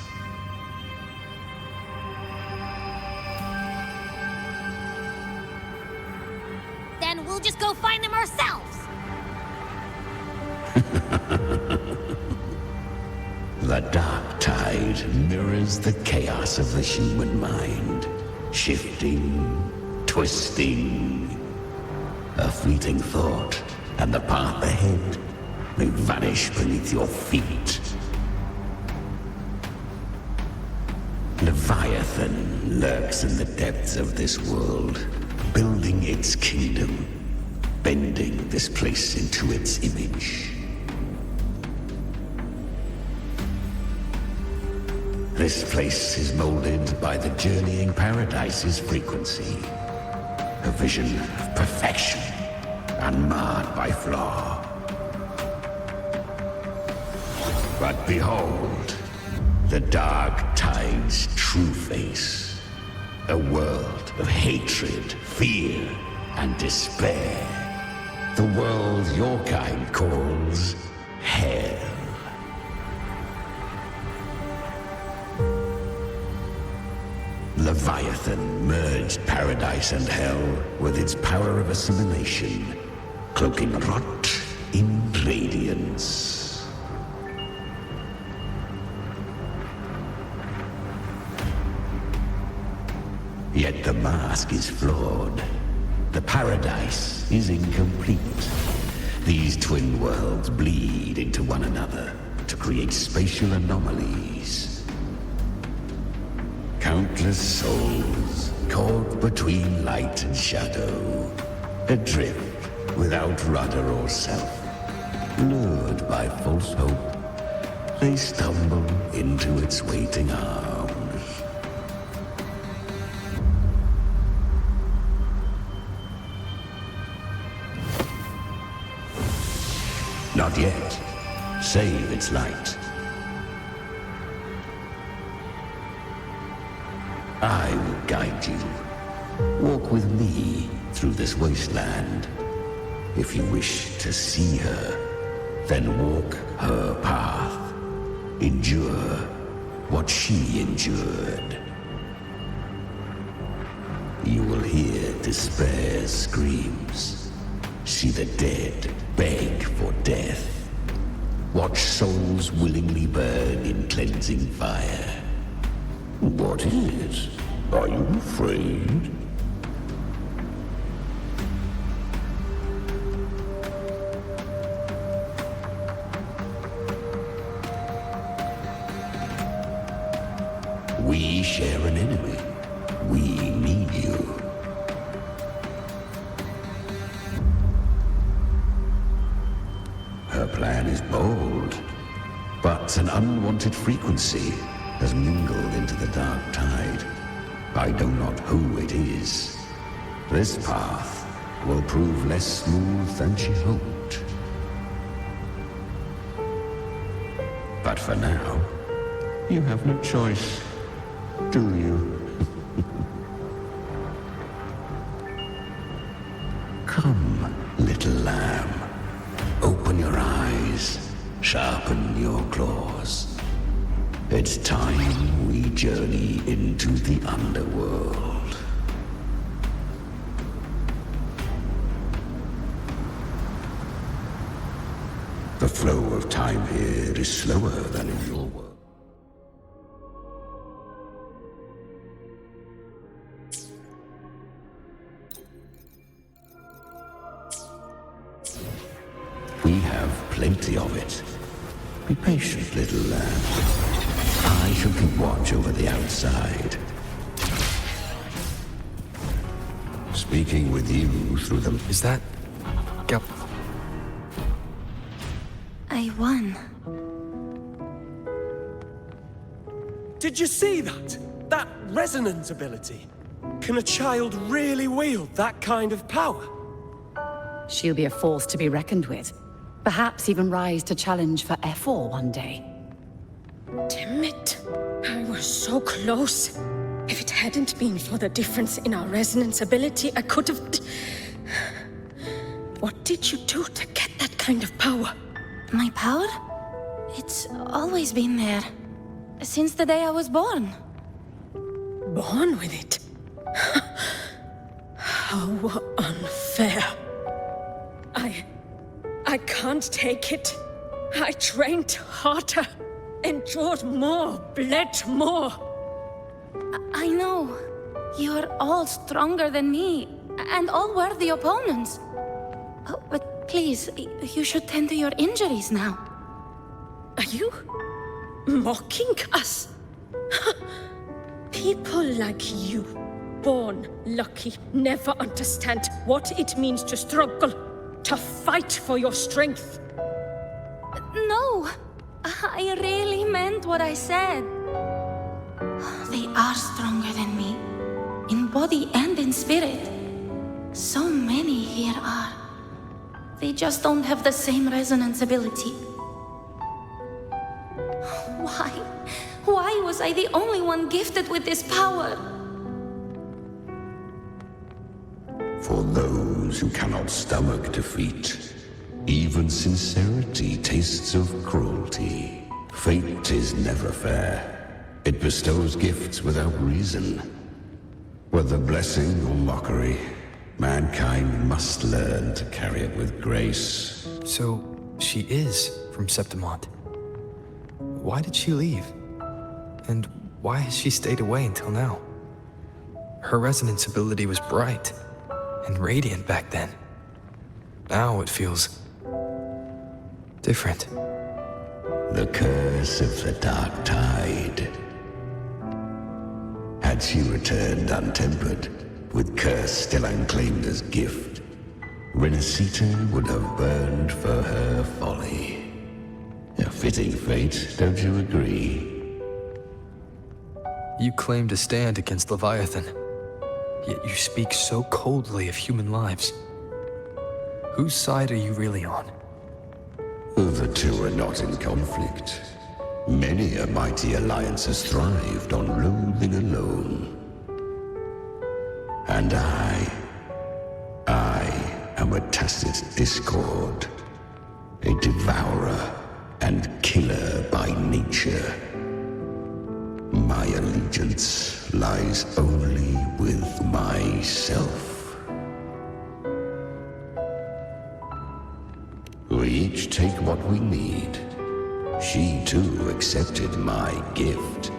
Then we'll just go find them ourselves. The dark tide mirrors the chaos of the human mind. Shifting, twisting. A fleeting thought, and the path ahead may vanish beneath your feet. Leviathan lurks in the depths of this world, building its kingdom, bending this place into its image. This place is molded by the journeying paradise's frequency. A vision of perfection, unmarred by flaw. But behold, the dark tide's true face. A world of hatred, fear, and despair. The world your kind calls hell. Leviathan merged paradise and hell with its power of assimilation, cloaking rot in radiance. Yet the mask is flawed. The paradise is incomplete. These twin worlds bleed into one another to create spatial anomalies. Countless souls caught between light and shadow, adrift without rudder or self, lured by false hope, they stumble into its waiting arms. Not yet. Save its light. I will guide you. Walk with me through this wasteland. If you wish to see her, then walk her path. Endure what she endured. You will hear despair's screams. See the dead beg for death. Watch souls willingly burn in cleansing fire. What is it? Are you afraid? We share an enemy. We need you. Her plan is bold, but an unwanted frequency has mingled into the dark tide. I know not who it is. This path will prove less smooth than she hoped. But for now, you have no choice, do you? Come, little lamb. Open your eyes, sharpen your claws. It's time we journey into the underworld. The flow of time here is slower than in your world. We have plenty of it. Be patient, little lamb. I shall keep watch over the outside. Speaking with you through the... Is that... Yep. I won. Did you see that? That resonance ability? Can a child really wield that kind of power? She'll be a force to be reckoned with. Perhaps even rise to challenge for F4 one day. Damn it. I was so close. If it hadn't been for the difference in our resonance ability, I could have... What did you do to get that kind of power? My power? It's always been there. Since the day I was born. Born with it? How unfair. I can't take it. I trained harder, endured more, bled more. I know. You're all stronger than me, and all worthy opponents. Oh, but please, you should tend to your injuries now. Are you mocking us? People like you, born lucky, never understand what it means to struggle, to fight for your strength. No, I really meant what I said. They are stronger than me, in body and in spirit. So many here are. They just don't have the same resonance ability. Why? Why was I the only one gifted with this power? For those who cannot stomach defeat, even sincerity tastes of cruelty. Fate is never fair. It bestows gifts without reason. Whether blessing or mockery, mankind must learn to carry it with grace. So, she is from Septimont. Why did she leave? And why has she stayed away until now? Her resonance ability was bright and radiant back then. Now it feels... different. The curse of the dark tide. Had she returned untempered, with curse still unclaimed as gift, Rinascita would have burned for her folly. A fitting fate, don't you agree? You claim to stand against Leviathan, yet you speak so coldly of human lives. Whose side are you really on? The two are not in conflict. Many a mighty alliance has thrived on loathing alone. And I am a tacit discord, a devourer and killer by nature. My allegiance lies only with myself. We each take what we need. She too accepted my gift.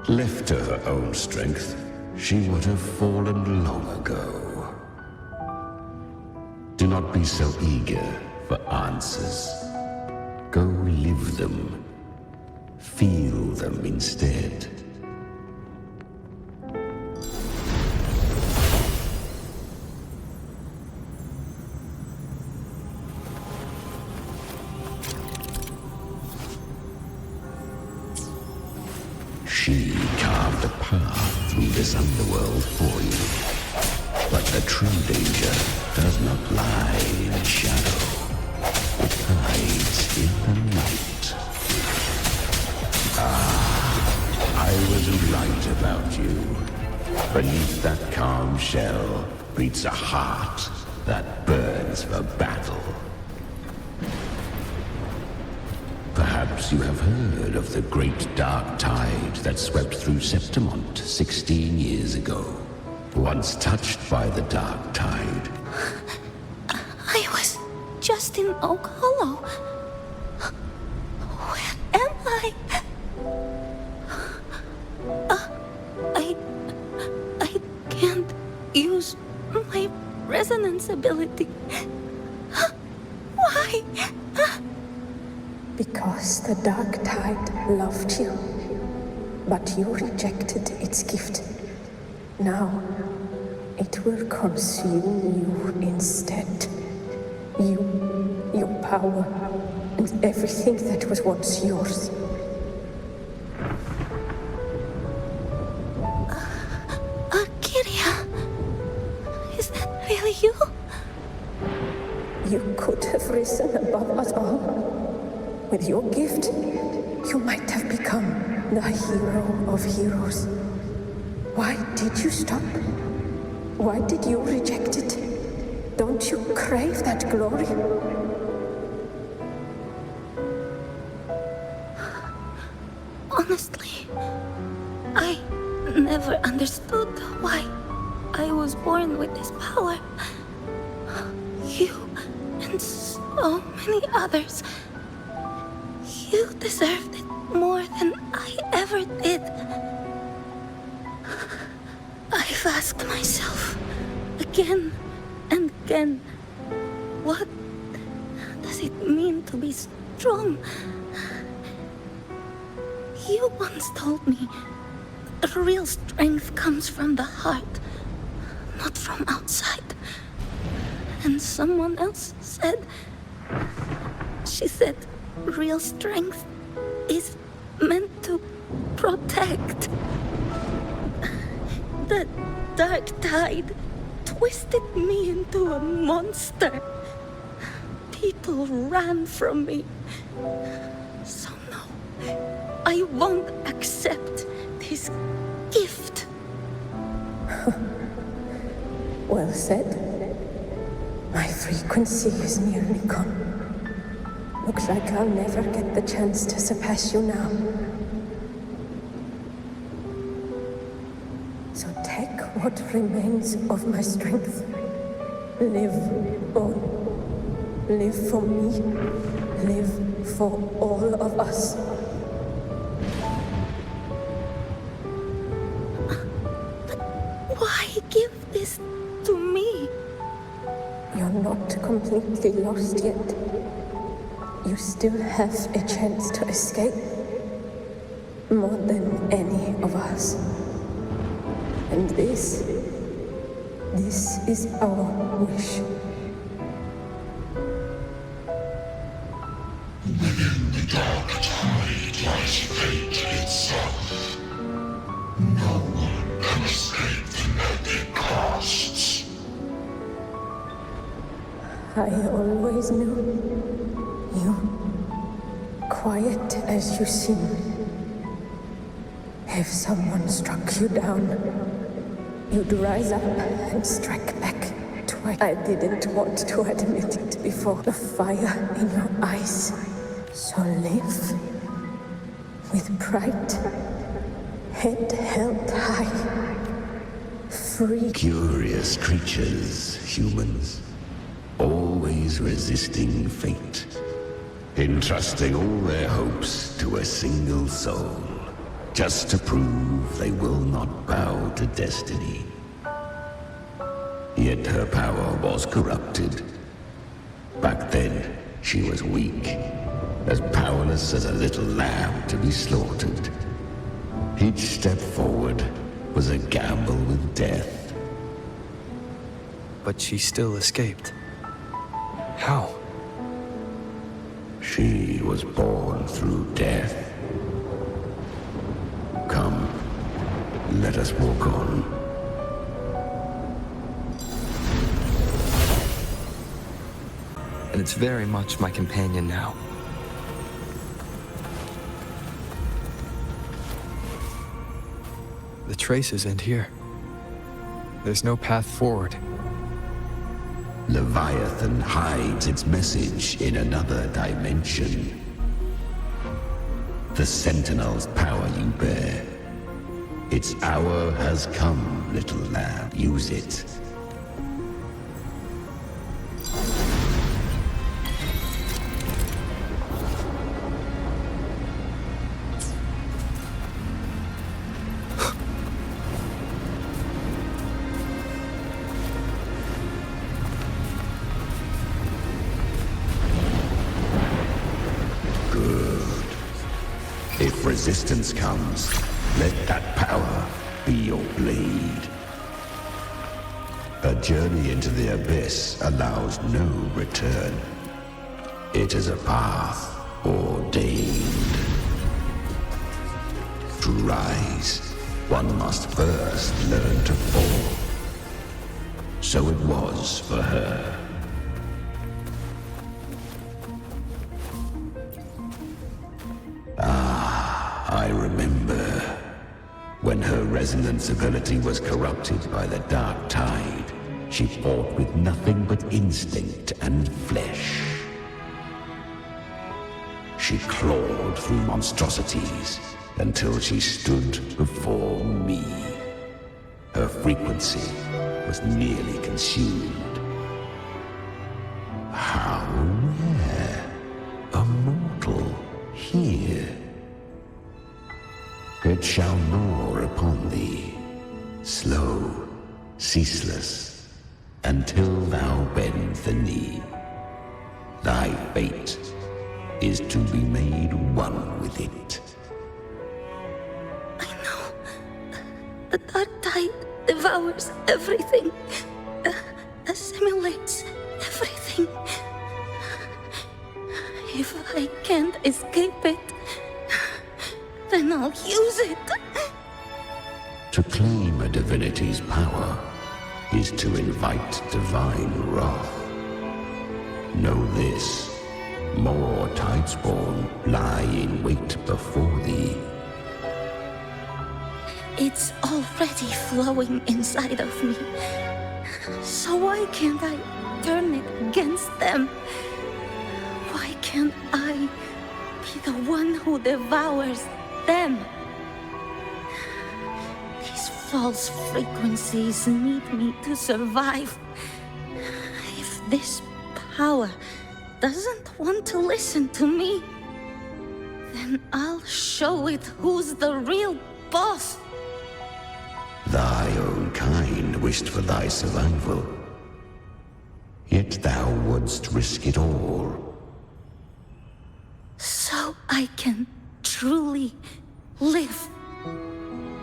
Left to her own strength, she would have fallen long ago. Do not be so eager for answers. Go live them. Feel them instead. She carved a path through this underworld for you. But the true danger does not lie in shadow. It hides in the night. Ah, I was right about you. Beneath that calm shell beats a heart that burns for battle. Perhaps you have heard of the great dark tide that swept through Septimont 16 years ago. Once touched by the dark tide. I was just in Oak Hollow. Where am I? I can't use my resonance ability. Why? Because the dark tide loved you, but you rejected its gift. Now, it will consume you instead. You, your power, and everything that was once yours. Kyria, is that really you? You could have risen above us all. With your gift, you might have become the hero of heroes. Why did you stop? Why did you reject it? Don't you crave that glory? Honestly, I never understood why I was born with this power. You and so many others. You deserved it more than I ever did. I've asked myself again and again, what does it mean to be strong? You once told me real strength comes from the heart, not from outside. And someone else said, she said, real strength is meant to protect. The dark tide twisted me into a monster. People ran from me. So no, I won't accept this gift. Well said. My frequency is nearly gone. Looks like I'll never get the chance to surpass you now. So take what remains of my strength. Live on. Live for me. Live for all of us. But why give this to me? You're not completely lost yet. You still have a chance to escape. More than any of us. And this is our wish. Within the dark tide lies fate itself. No one can escape the net it casts. I always knew. You, quiet as you seem. If someone struck you down, you'd rise up and strike back. I didn't want to admit it before. The fire in your eyes. So live with pride, head held high, free. Curious creatures, humans. Always resisting fate. Entrusting all their hopes to a single soul. just to prove they will not bow to destiny. Yet her power was corrupted. Back then, she was weak, as powerless as a little lamb to be slaughtered. Each step forward was a gamble with death. But she still escaped. How? She was born through death. Come, let us walk on. And it's very much my companion now. The traces end here. There's no path forward. Leviathan hides its message in another dimension. The Sentinel's power you bear. Its hour has come, little lamb. Use it. If resistance comes, let that power be your blade. A journey into the abyss allows no return. It is a path ordained. To rise, one must first learn to fall. So it was for her. I remember when her resonance ability was corrupted by the dark tide. She fought with nothing but instinct and flesh. She clawed through monstrosities until she stood before me. Her frequency was nearly consumed. How rare! A mortal here. It shall gnaw upon thee, slow, ceaseless, until thou bend the knee. Thy fate is to be made one with it. I know. The dark tide devours everything, assimilates everything. If I can't escape it, then I'll use it. To claim a divinity's power is to invite divine wrath. Know this, more Tidespawn lie in wait before thee. It's already flowing inside of me. So why can't I turn it against them? Why can't I be the one who devours them? These false frequencies need me to survive. If this power doesn't want to listen to me, then I'll show it who's the real boss. Thy own kind wished for thy survival, yet thou wouldst risk it all. So I can truly live.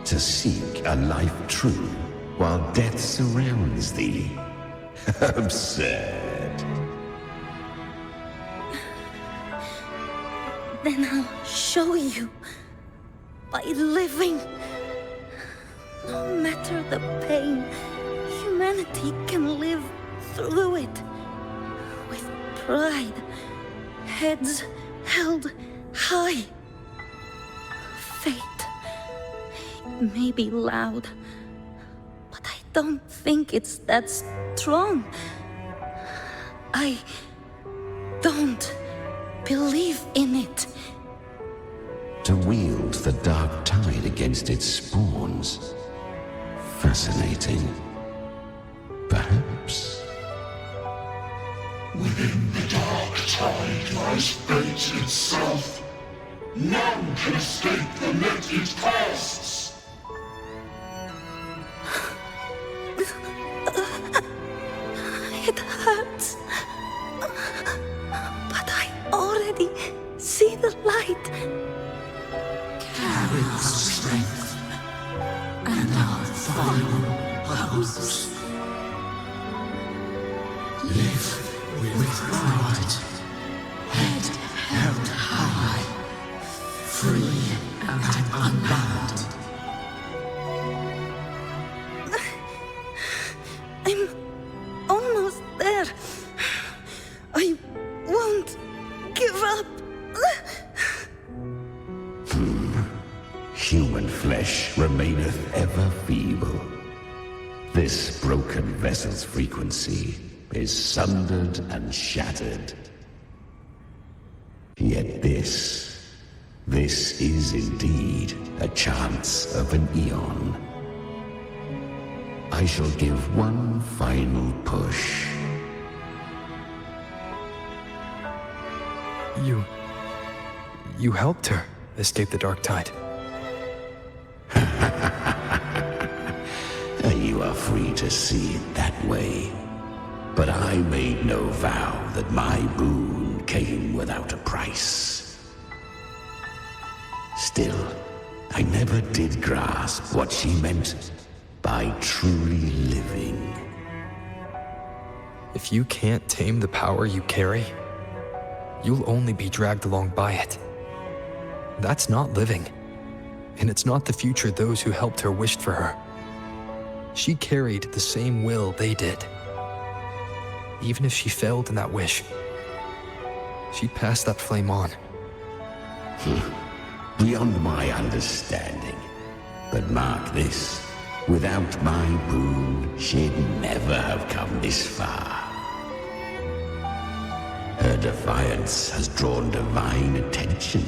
To seek a life true while death surrounds thee. Absurd. Then I'll show you by living. No matter the pain, humanity can live through it with pride, heads held high. Fate, it may be loud, but I don't think it's that strong. I don't believe in it. To wield the dark tide against its spawns. Fascinating. Perhaps. Within the dark tide lies fate itself. None can escape the net it casts! It hurts. But I already see the light. Carry our strength and our final hopes. Live with pride, head held high, free and unbound. I'm almost there. I won't give up. Human flesh remaineth ever feeble. This broken vessel's frequency is sundered and shattered. Yet this is indeed a chance of an eon. I shall give one final push. You helped her escape the dark tide. You are free to see it that way. But I made no vow that my boon came without a price. Still, I never did grasp what she meant by truly living. If you can't tame the power you carry, you'll only be dragged along by it. That's not living. And it's not the future those who helped her wished for her. She carried the same will they did. Even if she failed in that wish, she'd pass that flame on. Beyond my understanding. But mark this, without my boon, she'd never have come this far. Her defiance has drawn divine attention.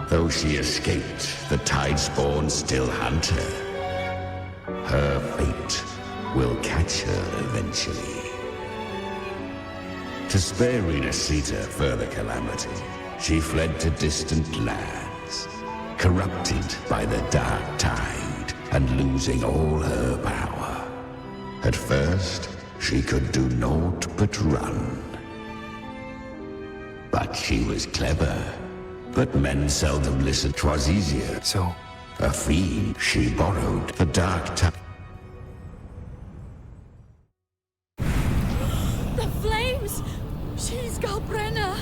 Though she escaped, the Tidespawn still hunt her. Her fate will catch her eventually. To spare Rinascita further calamity, she fled to distant lands, corrupted by the dark tide and losing all her power. At first, she could do naught but run. But she was clever. But men seldom listened. 'Twas easier. So, a fiend, she borrowed the dark tide. The flames! She's Galbrenna!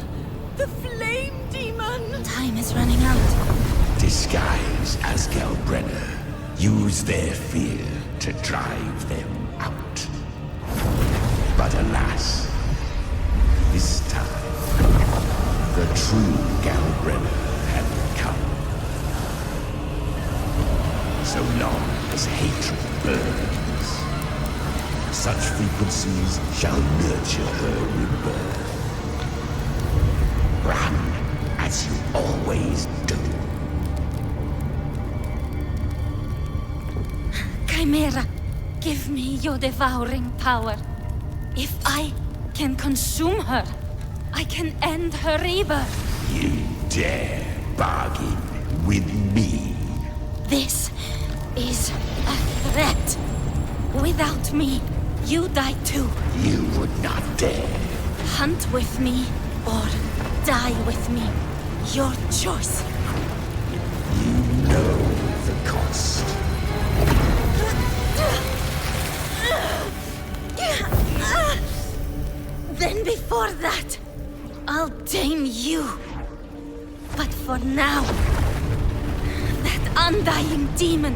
The flame demon! Time is running out. Disguise as Galbrenna. Use their fear to drive them out. But alas, this time, the true Galbrenna had come. So long as hatred burns, such frequencies shall nurture her rebirth. Run as you always do. Chimera, give me your devouring power. If I can consume her, I can end her rebirth. You dare bargain with me? This is a threat. Without me, you die too. You would not dare. Hunt with me or die with me. Your choice. You know the cost. Then before that, I'll tame you. But for now, that undying demon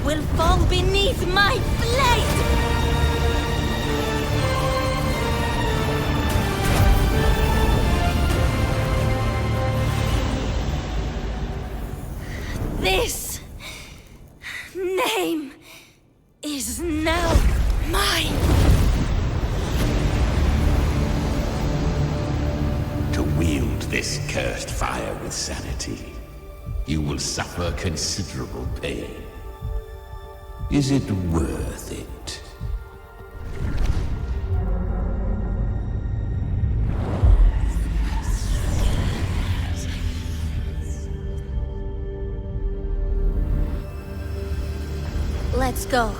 will fall beneath my blade! This name is now mine. To wield this cursed fire with sanity, you will suffer considerable pain. Is it worth it? Let's go.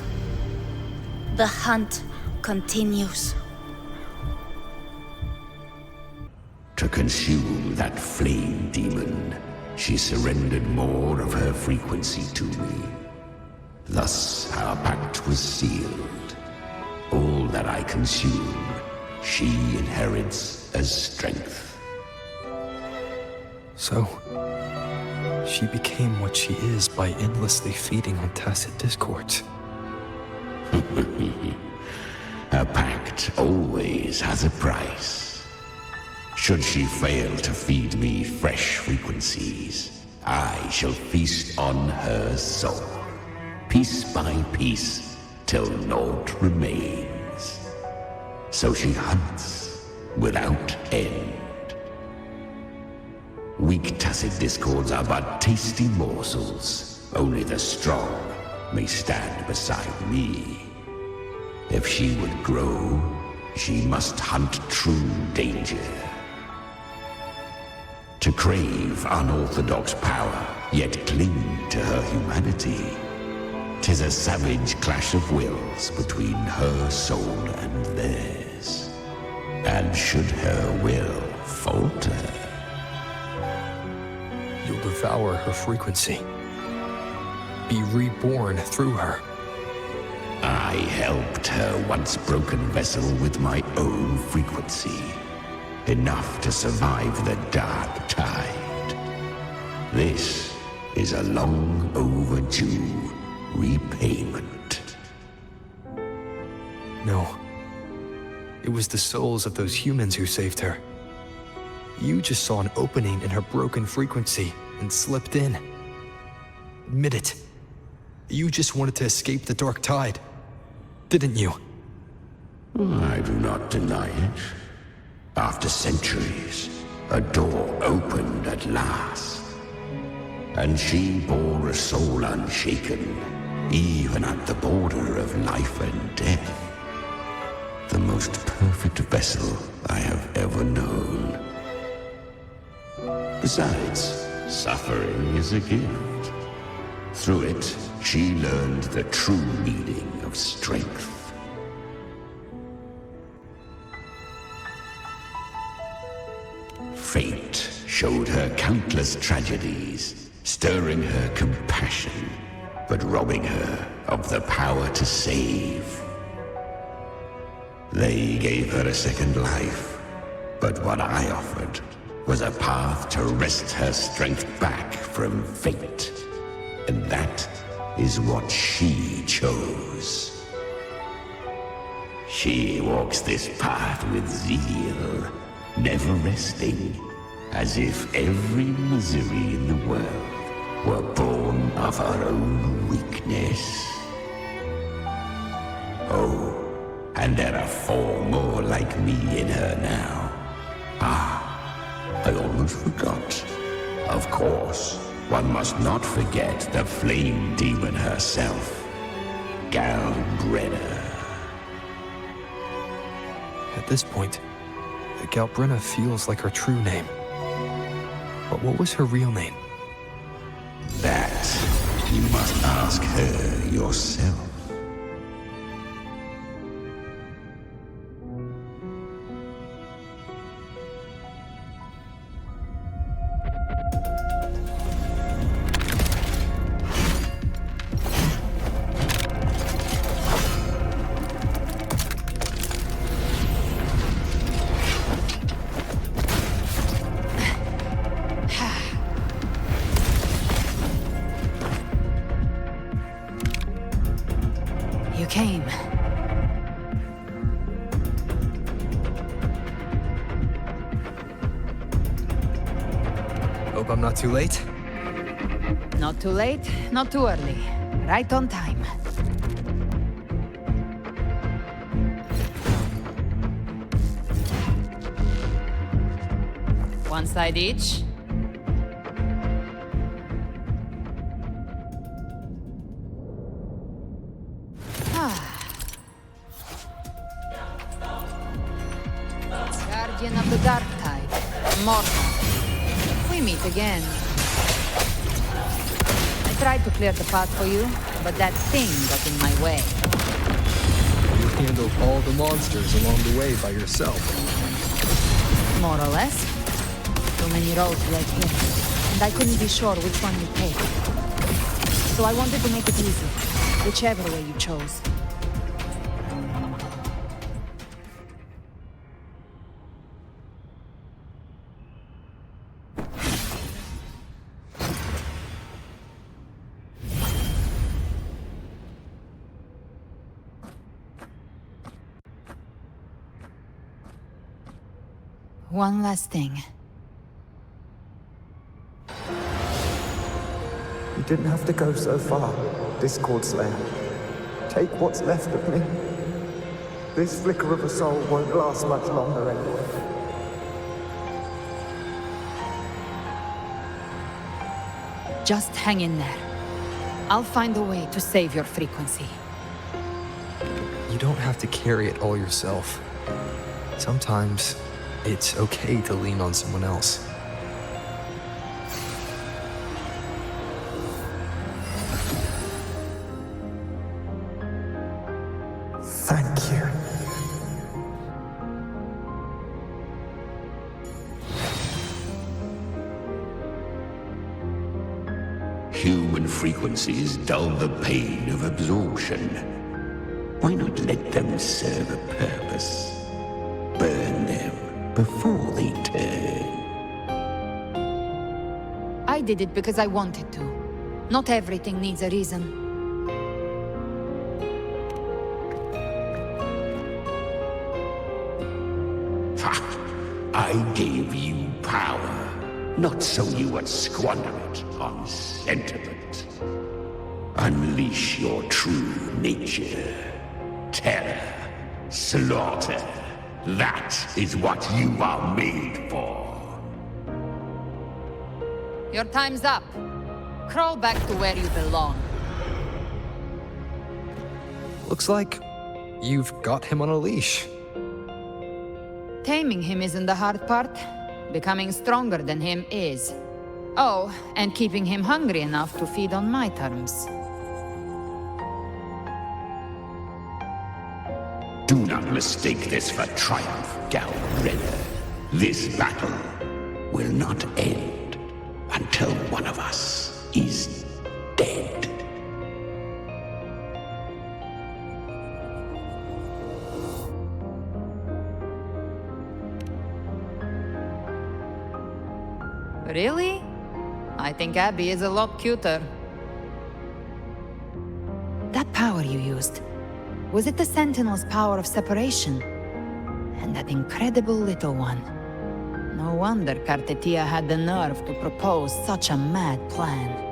The hunt continues. To consume that flame demon, she surrendered more of her frequency to me. Thus, our pact was sealed. All that I consume, she inherits as strength. So, she became what she is by endlessly feeding on tacit discords. A pact always has a price. Should she fail to feed me fresh frequencies, I shall feast on her soul, piece by piece, till naught remains. So she hunts without end. Weak tacit discords are but tasty morsels. Only the strong may stand beside me. If she would grow, she must hunt true danger. To crave unorthodox power, yet cling to her humanity. 'Tis a savage clash of wills between her soul and theirs. And should her will falter, you'll devour her frequency. Be reborn through her. I helped her once broken vessel with my own frequency. Enough to survive the dark tide. This is a long overdue repayment. No. It was the souls of those humans who saved her. You just saw an opening in her broken frequency and slipped in. Admit it. You just wanted to escape the dark tide, didn't you? I do not deny it. After centuries, a door opened at last. And she bore a soul unshaken, even at the border of life and death. The most perfect vessel I have ever known. Besides, suffering is a gift. Through it, she learned the true meaning of strength. Fate showed her countless tragedies, stirring her compassion, but robbing her of the power to save. They gave her a second life, but what I offered was a path to wrest her strength back from fate. And that is what she chose. She walks this path with zeal, never resting, as if every misery in the world were born of her own weakness. Oh, and there are 4 more like me in her now. I almost forgot. Of course, one must not forget the flame demon herself, Galbrenna. At this point, Galbrenna feels like her true name. But what was her real name? That you must ask her yourself. You came. Hope I'm not too late. Not too late, not too early. Right on time. One side each. Guardian of the Dark Tide, Mortal. We meet again. I tried to clear the path for you, but that thing got in my way. You handled all the monsters along the way by yourself. More or less. Too many roads led here, and I couldn't be sure which one we'd take. So I wanted to make it easy, whichever way you chose. One last thing. You didn't have to go so far, Discord Slayer. Take what's left of me. This flicker of a soul won't last much longer anyway. Just hang in there. I'll find a way to save your frequency. You don't have to carry it all yourself. Sometimes it's okay to lean on someone else. Thank you. Human frequencies dull the pain of absorption. Why not let them serve a purpose? Burn them before they turn. I did it because I wanted to. Not everything needs a reason. Ha! I gave you power, not so you would squander it on sentiment. Unleash your true nature. Terror, slaughter. That is what you are made for. Your time's up. Crawl back to where you belong. Looks like you've got him on a leash. Taming him isn't the hard part. Becoming stronger than him is. Oh, and keeping him hungry enough to feed on my terms. Do not mistake this for triumph, Gal Redder. This battle will not end until one of us is dead. Really? I think Abby is a lot cuter. That power you used, was it the Sentinel's power of separation? And that incredible little one. No wonder Cartetia had the nerve to propose such a mad plan.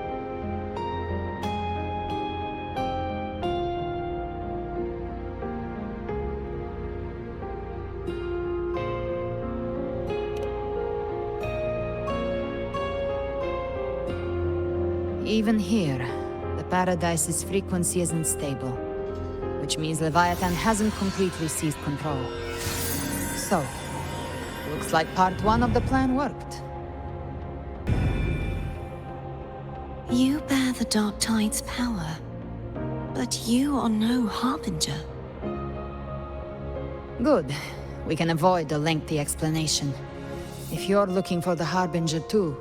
Even here, the Paradise's frequency isn't stable, which means Leviathan hasn't completely seized control. So, looks like part one of the plan worked. You bear the Dark Tide's power, but you are no Harbinger. Good. We can avoid a lengthy explanation. If you're looking for the Harbinger too,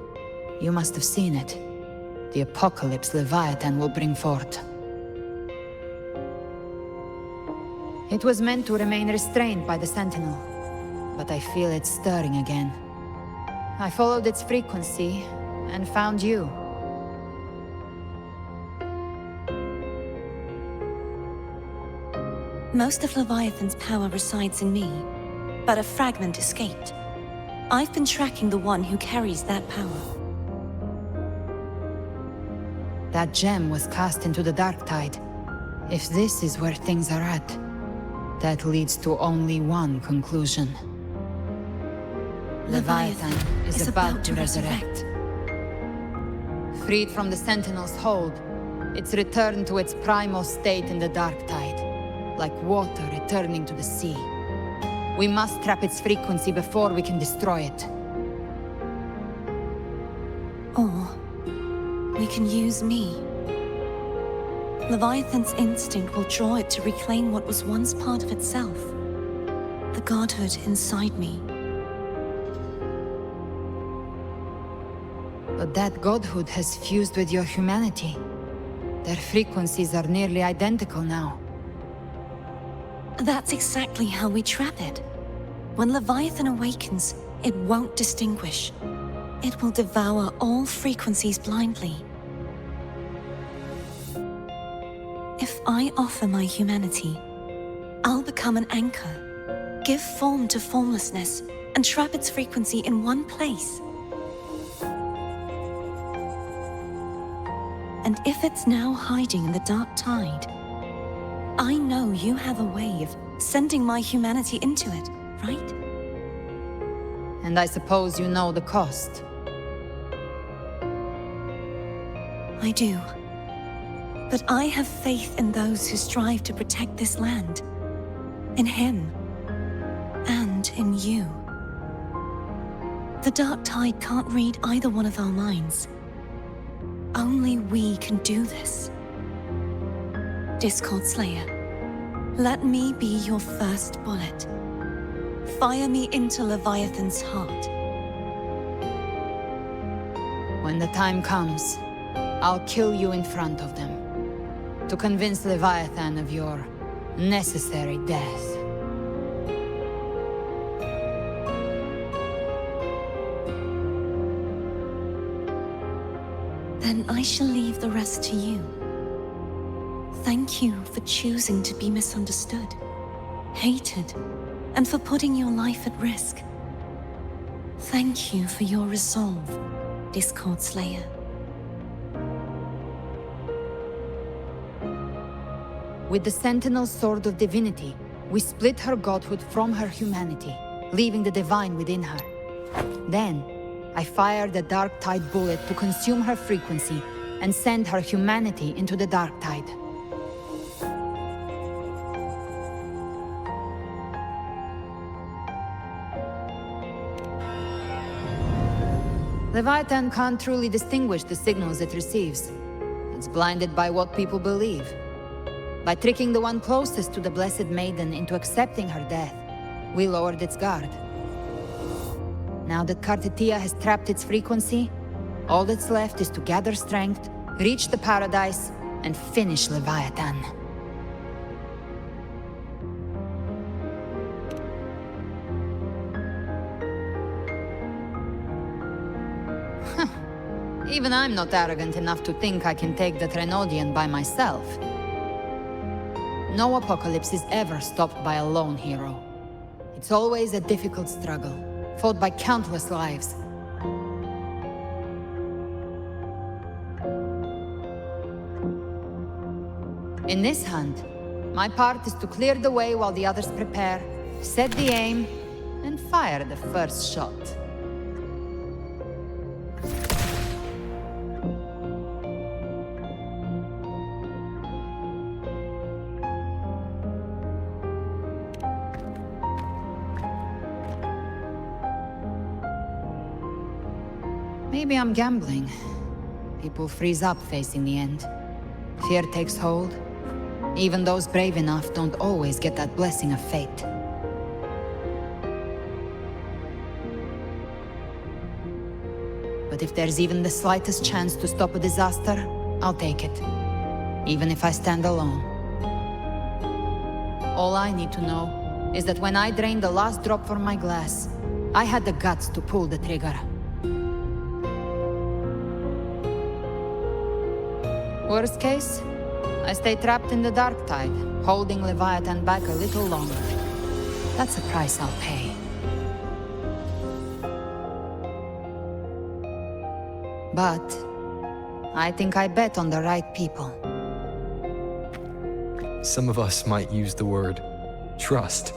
you must have seen it. The apocalypse Leviathan will bring forth. It was meant to remain restrained by the Sentinel, but I feel it stirring again. I followed its frequency and found you. Most of Leviathan's power resides in me, but a fragment escaped. I've been tracking the one who carries that power. That gem was cast into the Dark Tide. If this is where things are at, that leads to only one conclusion. Leviathan is about to resurrect. Freed from the Sentinel's hold, it's returned to its primal state in the Dark Tide, like water returning to the sea. We must trap its frequency before we can destroy it. Or we can use me. Leviathan's instinct will draw it to reclaim what was once part of itself. The godhood inside me. But that godhood has fused with your humanity. Their frequencies are nearly identical now. That's exactly how we trap it. When Leviathan awakens, it won't distinguish. It will devour all frequencies blindly. If I offer my humanity, I'll become an anchor, give form to formlessness, and trap its frequency in one place. And if it's now hiding in the dark tide, I know you have a way of sending my humanity into it, right? And I suppose you know the cost. I do. But I have faith in those who strive to protect this land. In him. And in you. The dark tide can't read either one of our minds. Only we can do this. Discord Slayer, let me be your first bullet. Fire me into Leviathan's heart. When the time comes, I'll kill you in front of them. To convince Leviathan of your necessary death. Then I shall leave the rest to you. Thank you for choosing to be misunderstood, hated, and for putting your life at risk. Thank you for your resolve, Discord Slayer. With the Sentinel Sword of Divinity, we split her godhood from her humanity, leaving the divine within her. Then, I fired the Dark Tide bullet to consume her frequency and send her humanity into the Dark Tide. Leviathan can't truly distinguish the signals it receives. It's blinded by what people believe. By tricking the one closest to the Blessed Maiden into accepting her death, we lowered its guard. Now that Kartetia has trapped its frequency, all that's left is to gather strength, reach the paradise, and finish Leviathan. Even I'm not arrogant enough to think I can take the Trenodian by myself. No apocalypse is ever stopped by a lone hero. It's always a difficult struggle, fought by countless lives. In this hunt, my part is to clear the way while the others prepare, set the aim, and fire the first shot. Maybe I'm gambling. People freeze up facing the end. Fear takes hold. Even those brave enough don't always get that blessing of fate. But if there's even the slightest chance to stop a disaster, I'll take it. Even if I stand alone. All I need to know is that when I drained the last drop from my glass, I had the guts to pull the trigger. Worst case, I stay trapped in the Dark Tide, holding Leviathan back a little longer. That's a price I'll pay. But I think I bet on the right people. Some of us might use the word trust.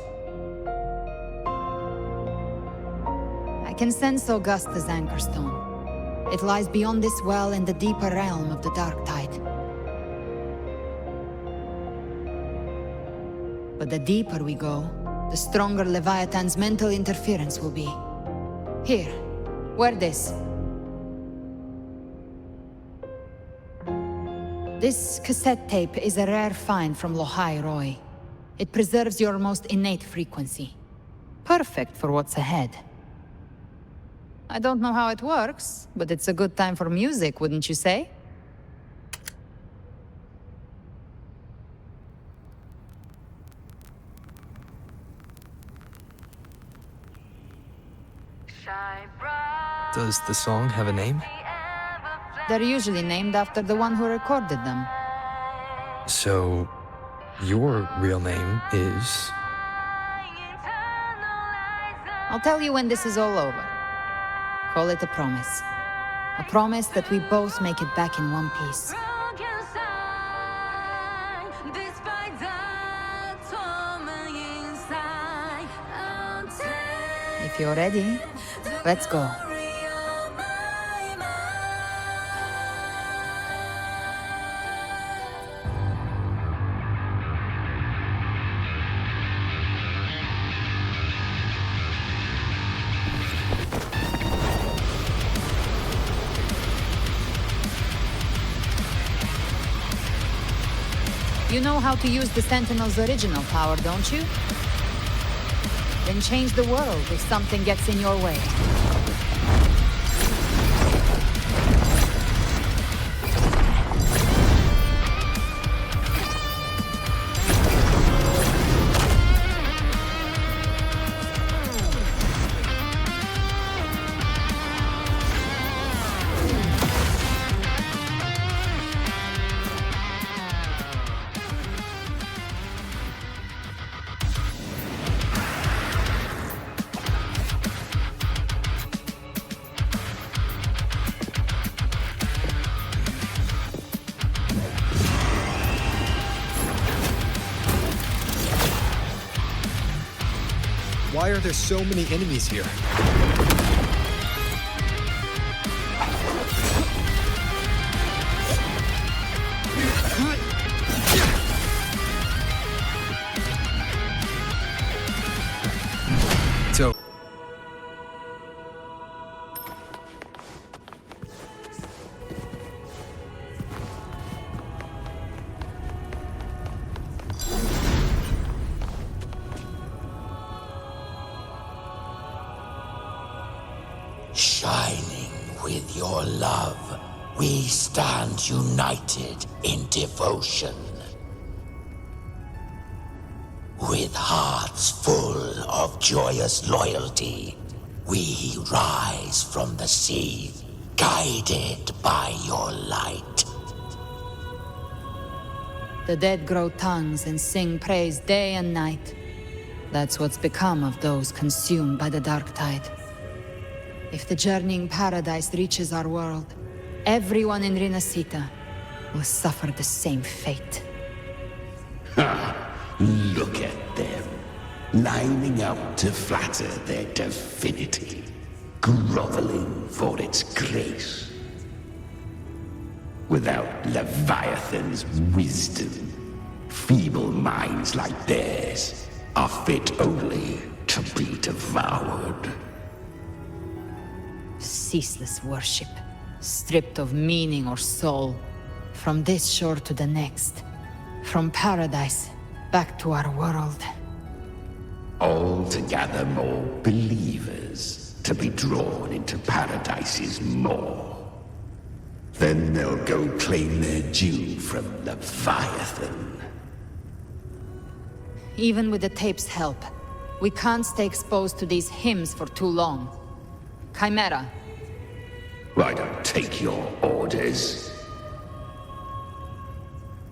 I can sense Augusta's Anchorstone. It lies beyond this well in the deeper realm of the Dark Tide. But the deeper we go, the stronger Leviathan's mental interference will be. Here, wear this. This cassette tape is a rare find from Lohai Roy. It preserves your most innate frequency. Perfect for what's ahead. I don't know how it works, but it's a good time for music, wouldn't you say? Does the song have a name? They're usually named after the one who recorded them. So, your real name is... I'll tell you when this is all over. Call it a promise. A promise that we both make it back in one piece. If you're ready, let's go. You know how to use the Sentinel's original power, don't you? Then change the world if something gets in your way. Why are there so many enemies here? So... Shining with your love, we stand united in devotion. With hearts full of joyous loyalty, we rise from the sea, guided by your light. The dead grow tongues and sing praise day and night. That's what's become of those consumed by the dark tide. If the journeying paradise reaches our world, everyone in Rinascita will suffer the same fate. Ha! Look at them, lining up to flatter their divinity, groveling for its grace. Without Leviathan's wisdom, feeble minds like theirs are fit only to be devoured. Ceaseless worship, stripped of meaning or soul, from this shore to the next, from paradise back to our world. All to gather more believers to be drawn into Paradise's maw. Then they'll go claim their due from Leviathan. Even with the tape's help, we can't stay exposed to these hymns for too long. Chimera. I don't take your orders.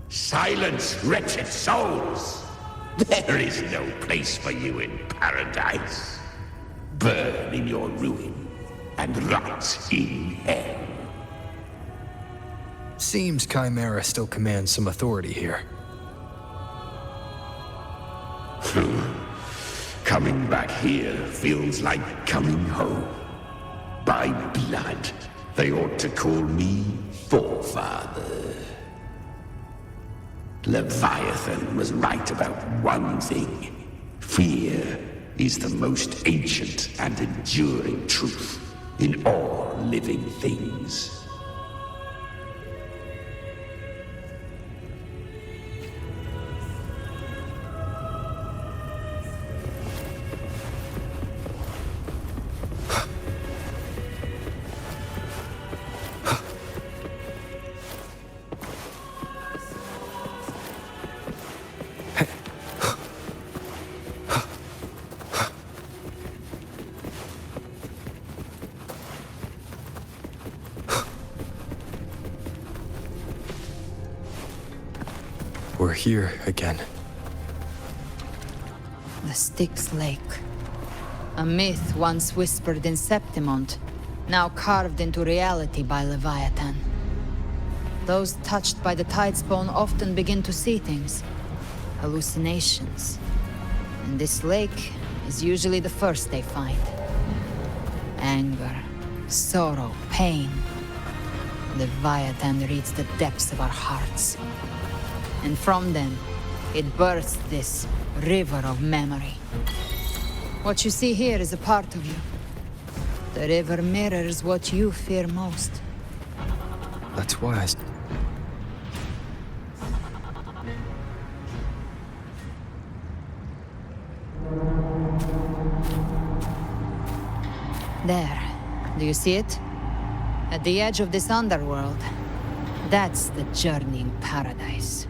Silence, wretched souls! There is no place for you in paradise. Burn in your ruin and rot in hell. Seems Chimera still commands some authority here. Coming back here feels like coming home. By blood, they ought to call me Forefather. Leviathan was right about one thing. Fear is the most ancient and enduring truth in all living things. we're here again. The Styx Lake. A myth once whispered in Septimont, now carved into reality by Leviathan. Those touched by the Tidespawn often begin to see things. Hallucinations. And this lake is usually the first they find. Anger, sorrow, pain. Leviathan reads the depths of our hearts. And from them, it births this river of memory. What you see here is a part of you. The river mirrors what you fear most. That's why There. Do you see it? At the edge of this underworld. That's the journeying paradise.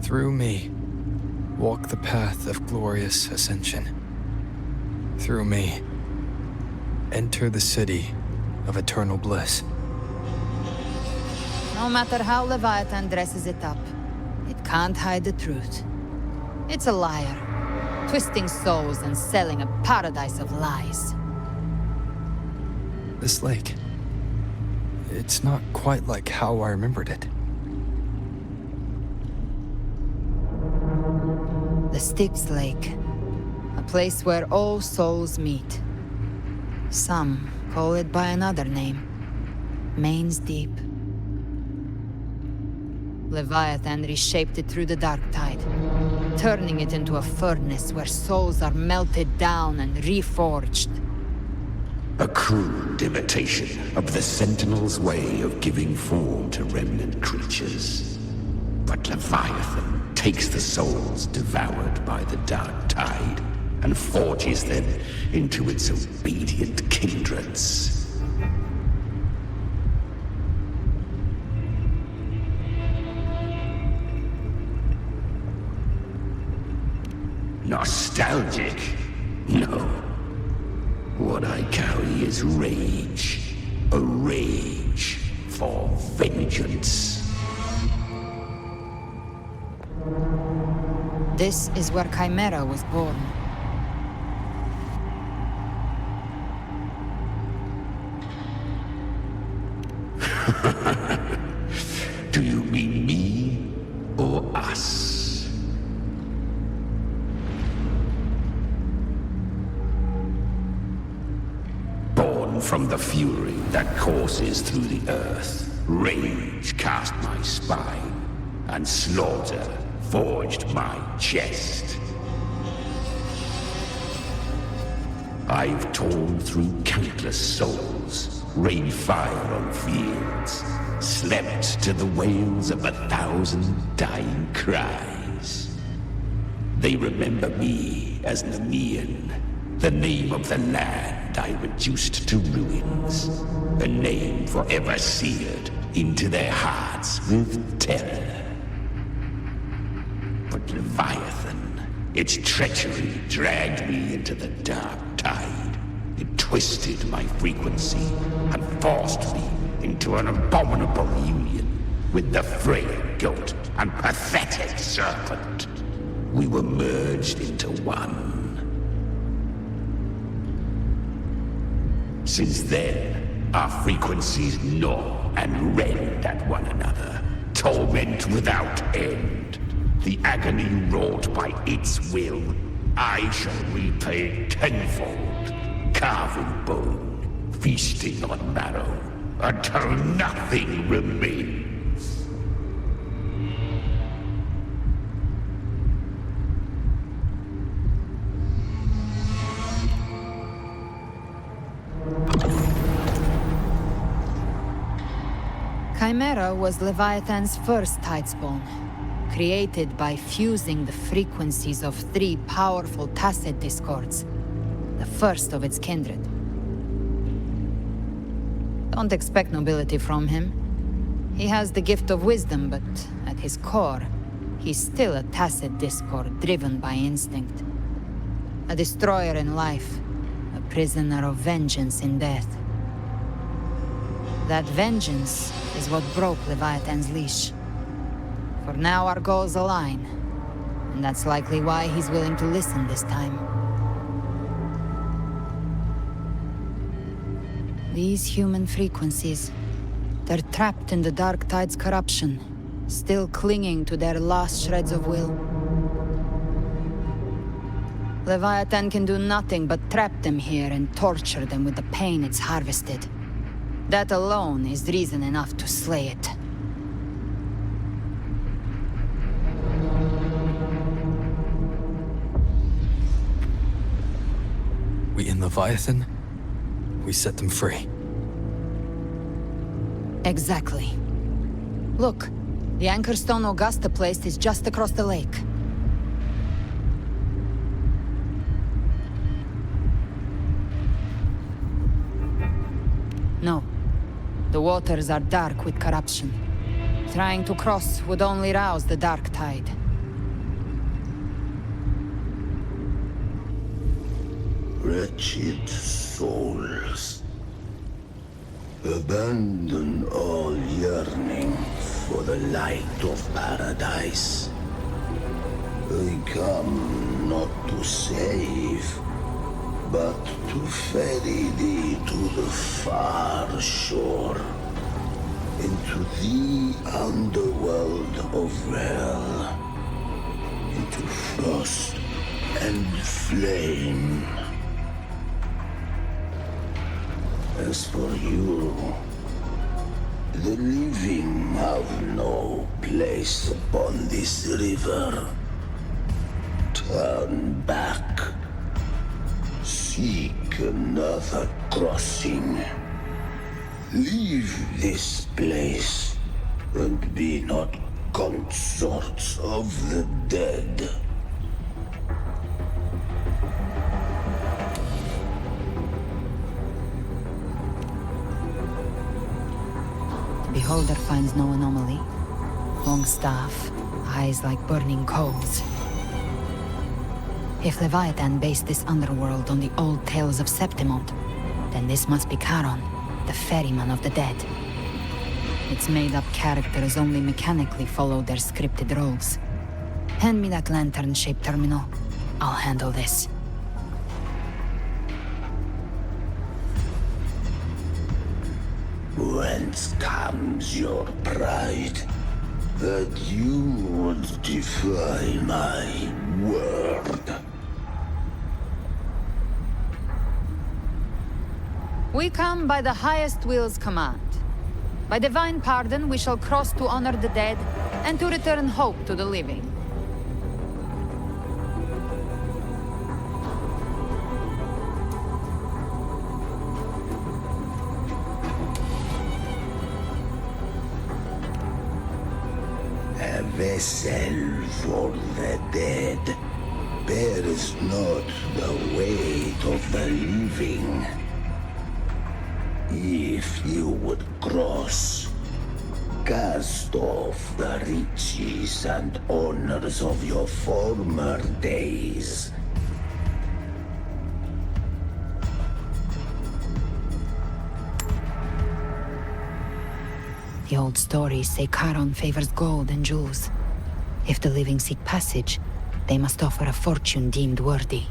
Through me, walk the path of glorious ascension. Through me, enter the city of eternal bliss. No matter how Leviathan dresses it up, it can't hide the truth. It's a liar, twisting souls and selling a paradise of lies. This lake, it's not quite like how I remembered it. The Styx Lake, a place where all souls meet. Some call it by another name, Main's Deep. Leviathan reshaped it through the dark tide, turning it into a furnace where souls are melted down and reforged. A crude imitation of the Sentinel's way of giving form to remnant creatures. But Leviathan takes the souls devoured by the dark tide and forges them into its obedient kindreds. Nostalgic? No. What I carry is rage. A rage for vengeance. This is where Chimera was born. Do you mean me or us? Born from the fury that courses through the earth, rage cast my spine, and slaughter forged my chest. I've torn through countless souls, rained fire on fields, slept to the wails of 1,000 dying cries. They remember me as Nemean, the name of the land I reduced to ruins, a name forever seared into their hearts with terror. But Leviathan, its treachery dragged me into the dark tide. It twisted my frequency and forced me into an abominable union with the frail goat and pathetic serpent. We were merged into one. Since then, our frequencies gnaw and rend at one another, torment without end. The agony wrought by its will, I shall repay tenfold, carving bone, feasting on marrow, until nothing remains. Chimera was Leviathan's first Tidespawn, created by fusing the frequencies of 3 powerful tacet discords, the first of its kindred. Don't expect nobility from him. He has the gift of wisdom, but at his core, he's still a tacet discord driven by instinct. A destroyer in life, a prisoner of vengeance in death. That vengeance is what broke Leviathan's leash. For now our goals align, and that's likely why he's willing to listen this time. These human frequencies, they're trapped in the Dark Tide's corruption, still clinging to their last shreds of will. Leviathan can do nothing but trap them here and torture them with the pain it's harvested. That alone is reason enough to slay it. We end Leviathan, we set them free. Exactly. Look, the anchor stone Augusta placed is just across the lake. No. The waters are dark with corruption. Trying to cross would only rouse the Dark Tide. Wretched souls, abandon all yearning for the light of paradise. I come not to save, but to ferry thee to the far shore, into the underworld of hell, into frost and flame. As for you, the living have no place upon this river. Turn back. Seek another crossing. Leave this place, and be not consorts of the dead. The beholder finds no anomaly. Long staff, eyes like burning coals. If Leviathan based this underworld on the old tales of Septimont, then this must be Charon, the ferryman of the dead. Its made-up characters only mechanically follow their scripted roles. Hand me that lantern-shaped terminal. I'll handle this. Whence comes your pride? That you would defy my word? We come by the highest will's command. By divine pardon, we shall cross to honor the dead, and to return hope to the living. A vessel for the dead bears not the weight of the living. If you would cross, cast off the riches and honors of your former days. The old stories say Charon favors gold and jewels. If the living seek passage, they must offer a fortune deemed worthy.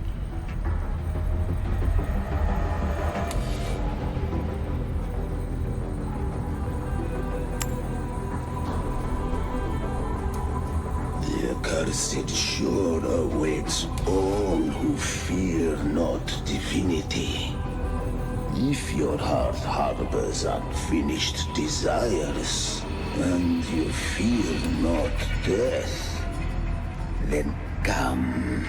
The accursed shore awaits all who fear not divinity. If your heart harbors unfinished desires, and you fear not death, then come,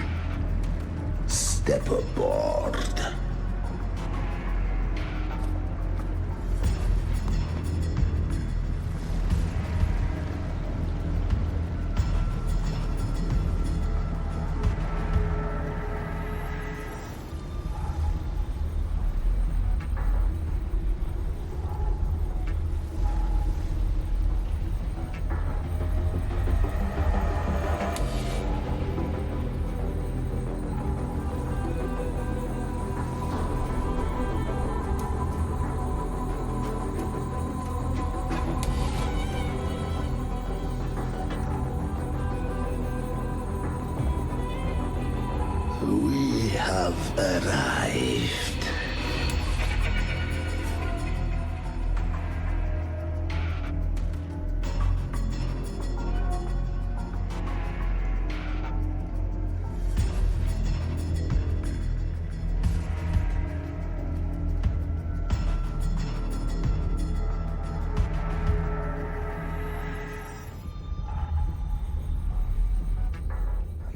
step aboard. arrived.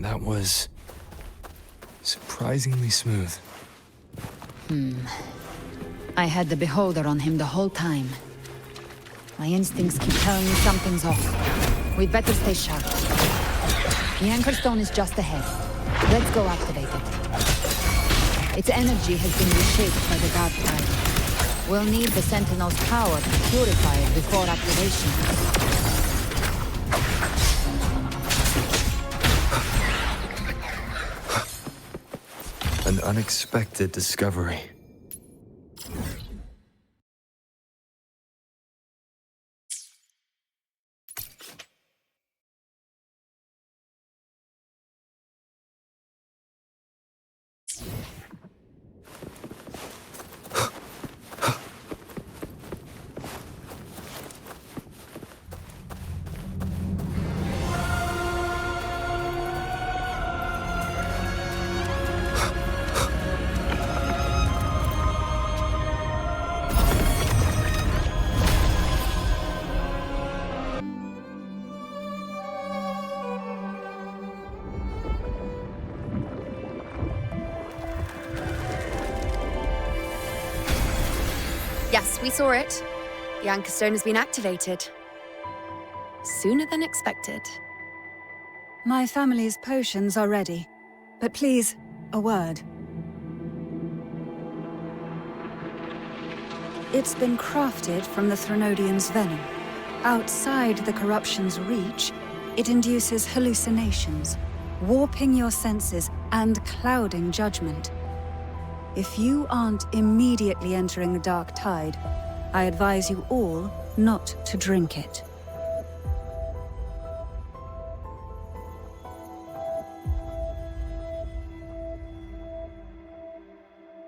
That was surprisingly smooth. I had the beholder on him the whole time. My instincts keep telling me something's off. We'd better stay sharp. The anchor stone is just ahead. Let's go activate it. Its energy has been reshaped by the dark tide. We'll need the Sentinel's power to purify it before activation. An unexpected discovery. Yes, we saw it. The anchor stone has been activated. Sooner than expected. My family's potions are ready. But please, a word. It's been crafted from the Threnodian's venom. Outside the corruption's reach, it induces hallucinations, warping your senses and clouding judgment. If you aren't immediately entering the dark tide, I advise you all not to drink it.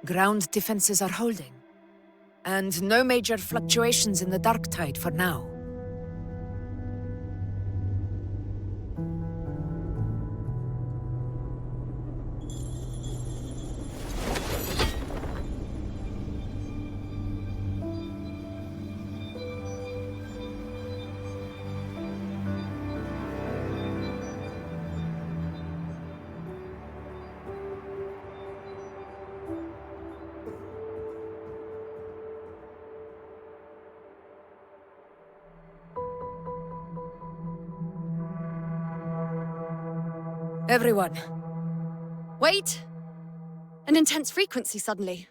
Ground defenses are holding. And no major fluctuations in the dark tide for now. Everyone. Wait! An intense frequency suddenly.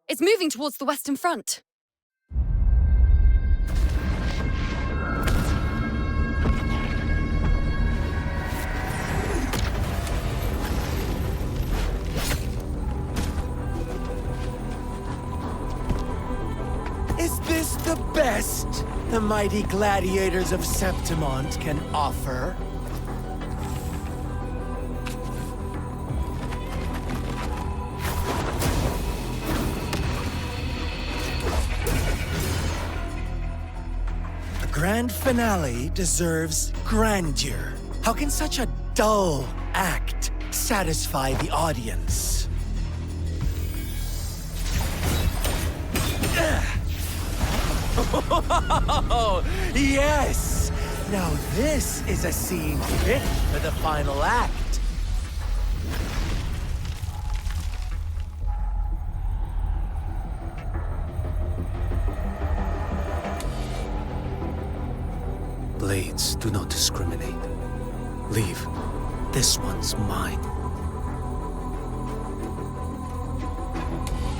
It's moving towards the Western Front. Is this the best the mighty gladiators of Septimont can offer? Grand finale deserves grandeur. How can such a dull act satisfy the audience? Oh, yes! Now this is a scene fit for the final act. Blades do not discriminate. Leave. This one's mine.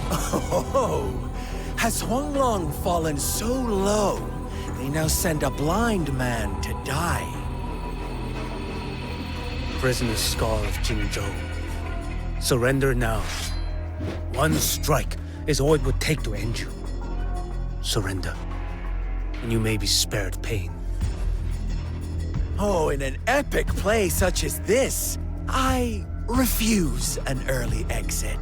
Oh, has Huanglong fallen so low, they now send a blind man to die? Prisoner Scar of Jinzhou. Surrender now. One strike is all it would take to end you. Surrender, and you may be spared pain. Oh, in an epic play such as this, I refuse an early exit.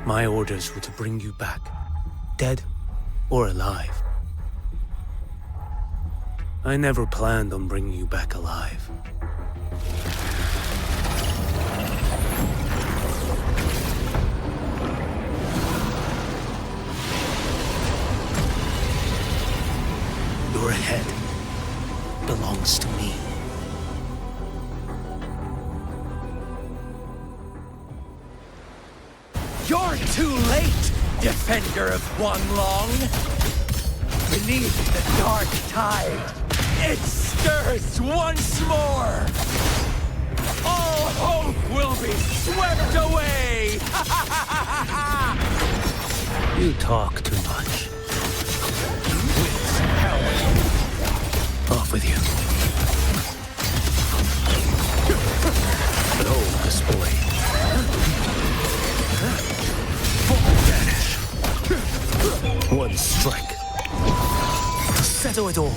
My orders were to bring you back, dead or alive. I never planned on bringing you back alive. Your head belongs to me. You're too late, defender of Wanlong! Beneath the dark tide, it stirs once more! All hope will be swept away! You talk too much. Off with you. Behold this boy. Vanish. One strike. To settle it all.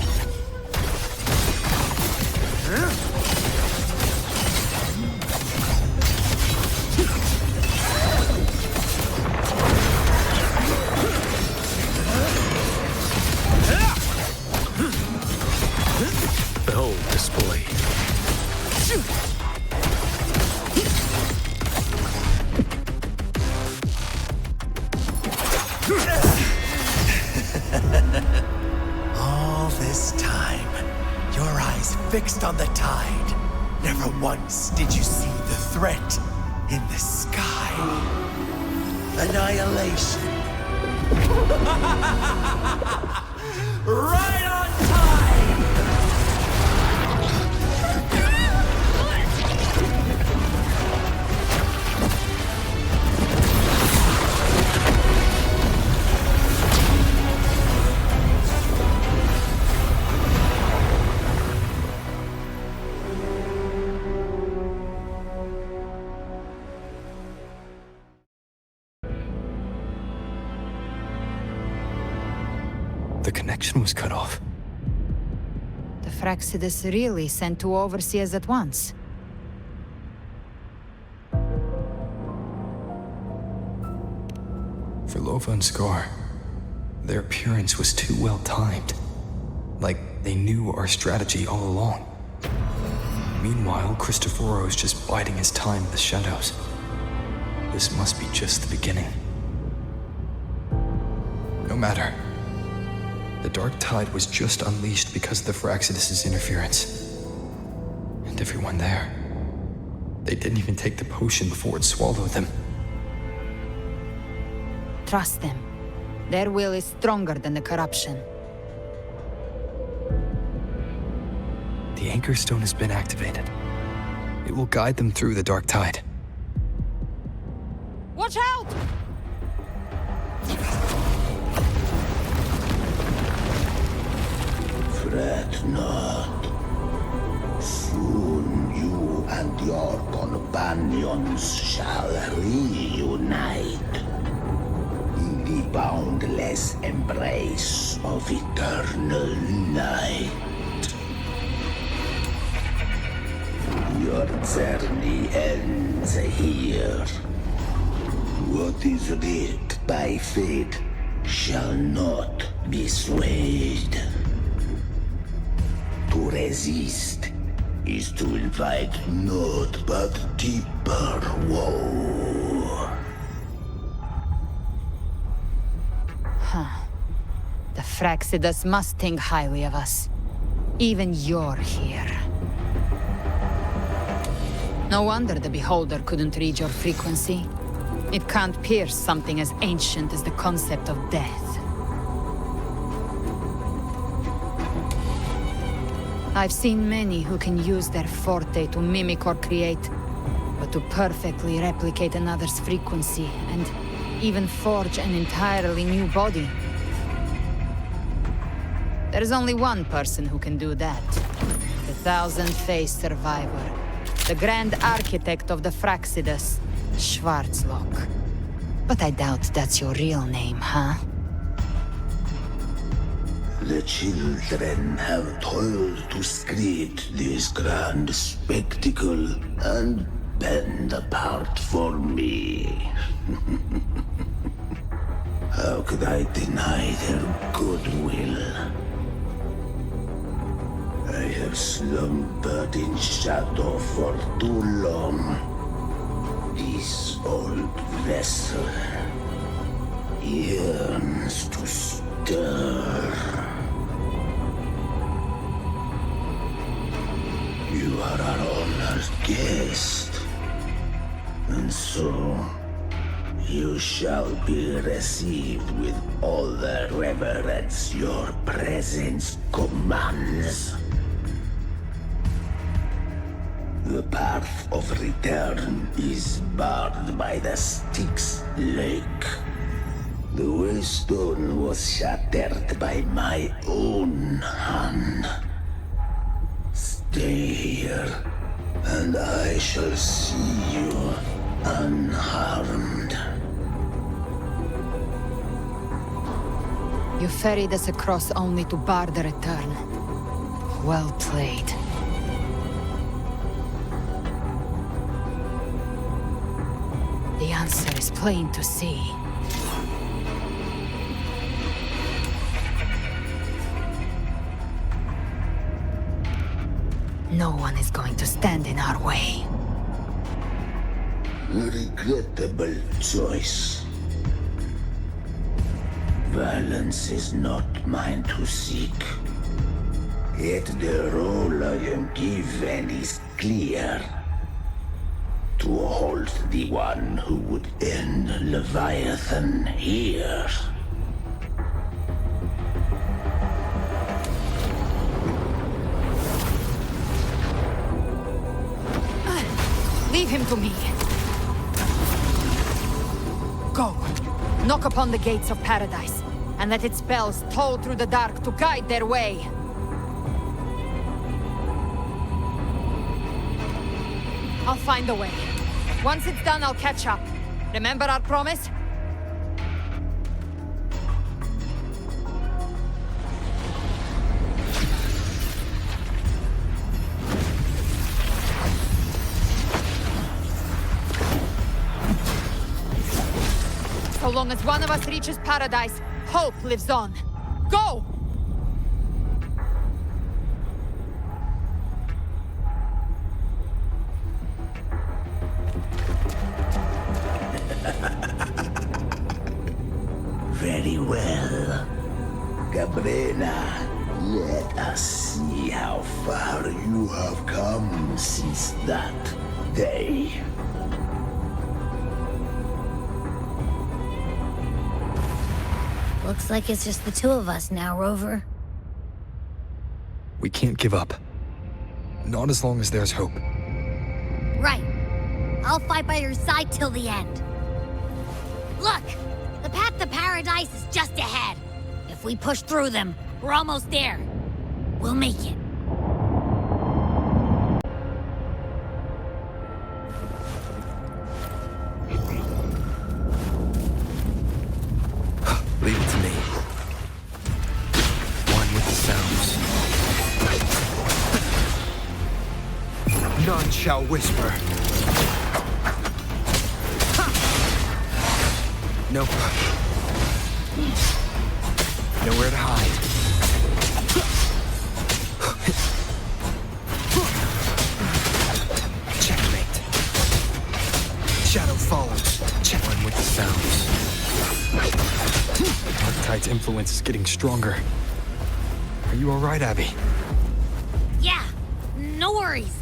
Behold this boy. All this time, your eyes fixed on the tide. Never once did you see the threat in the sky. Annihilation. Right on time! The connection was cut off. The Abraxas really sent two overseers at once. For Lova and Scar, their appearance was too well timed. Like they knew our strategy all along. Meanwhile, Cristoforo's just biding his time in the shadows. This must be just the beginning. No matter. The dark tide was just unleashed because of the Abraxas' interference. And everyone there. They didn't even take the potion before it swallowed them. Trust them. Their will is stronger than the corruption. The Anchor Stone has been activated. It will guide them through the dark tide. Watch out! Fret not. Soon you and your companions shall reunite in the boundless embrace of eternal night. Your journey ends here. What is writ by fate shall not be swayed. To resist is to invite naught but deeper woe. Huh. The Abraxas must think highly of us. Even you're here. No wonder the Beholder couldn't read your frequency. It can't pierce something as ancient as the concept of death. I've seen many who can use their forte to mimic or create, but to perfectly replicate another's frequency and even forge an entirely new body. There's only one person who can do that. The thousand-faced survivor. The Grand Architect of the Abraxas, Schwarzlock. But I doubt that's your real name, huh? The children have toiled to create this grand spectacle and bend apart for me. How could I deny their goodwill? I have slumbered in shadow for too long. This old vessel yearns to stir. You are our honored guest, and so you shall be received with all the reverence your presence commands. The path of return is barred by the Styx Lake. The waystone was shattered by my own hand. Stay here, and I shall see you unharmed. You ferried us across only to bar the return. Well played. The answer is plain to see. No one is going to stand in our way. A regrettable choice. Violence is not mine to seek. Yet the role I am given is clear. To halt the one who would end Leviathan here. Leave him to me. Go. Knock upon the gates of paradise, and let its spells toll through the dark to guide their way. I'll find a way. Once it's done, I'll catch up. Remember our promise? So long as one of us reaches paradise, hope lives on. Go! Very well. Cabrera, let us see how far you have come since that day. Looks like it's just the two of us now, Rover. We can't give up. Not as long as there's hope. Right. I'll fight by your side till the end. Look! The path to paradise is just ahead. If we push through them, we're almost there. We'll make it. Leave it to me. One with the sounds. None shall whisper. Nope. Nowhere to hide. Checkmate. Shadow follows. Check one with the sounds. Archetype's influence is getting stronger. Are you alright, Abby? Yeah, no worries.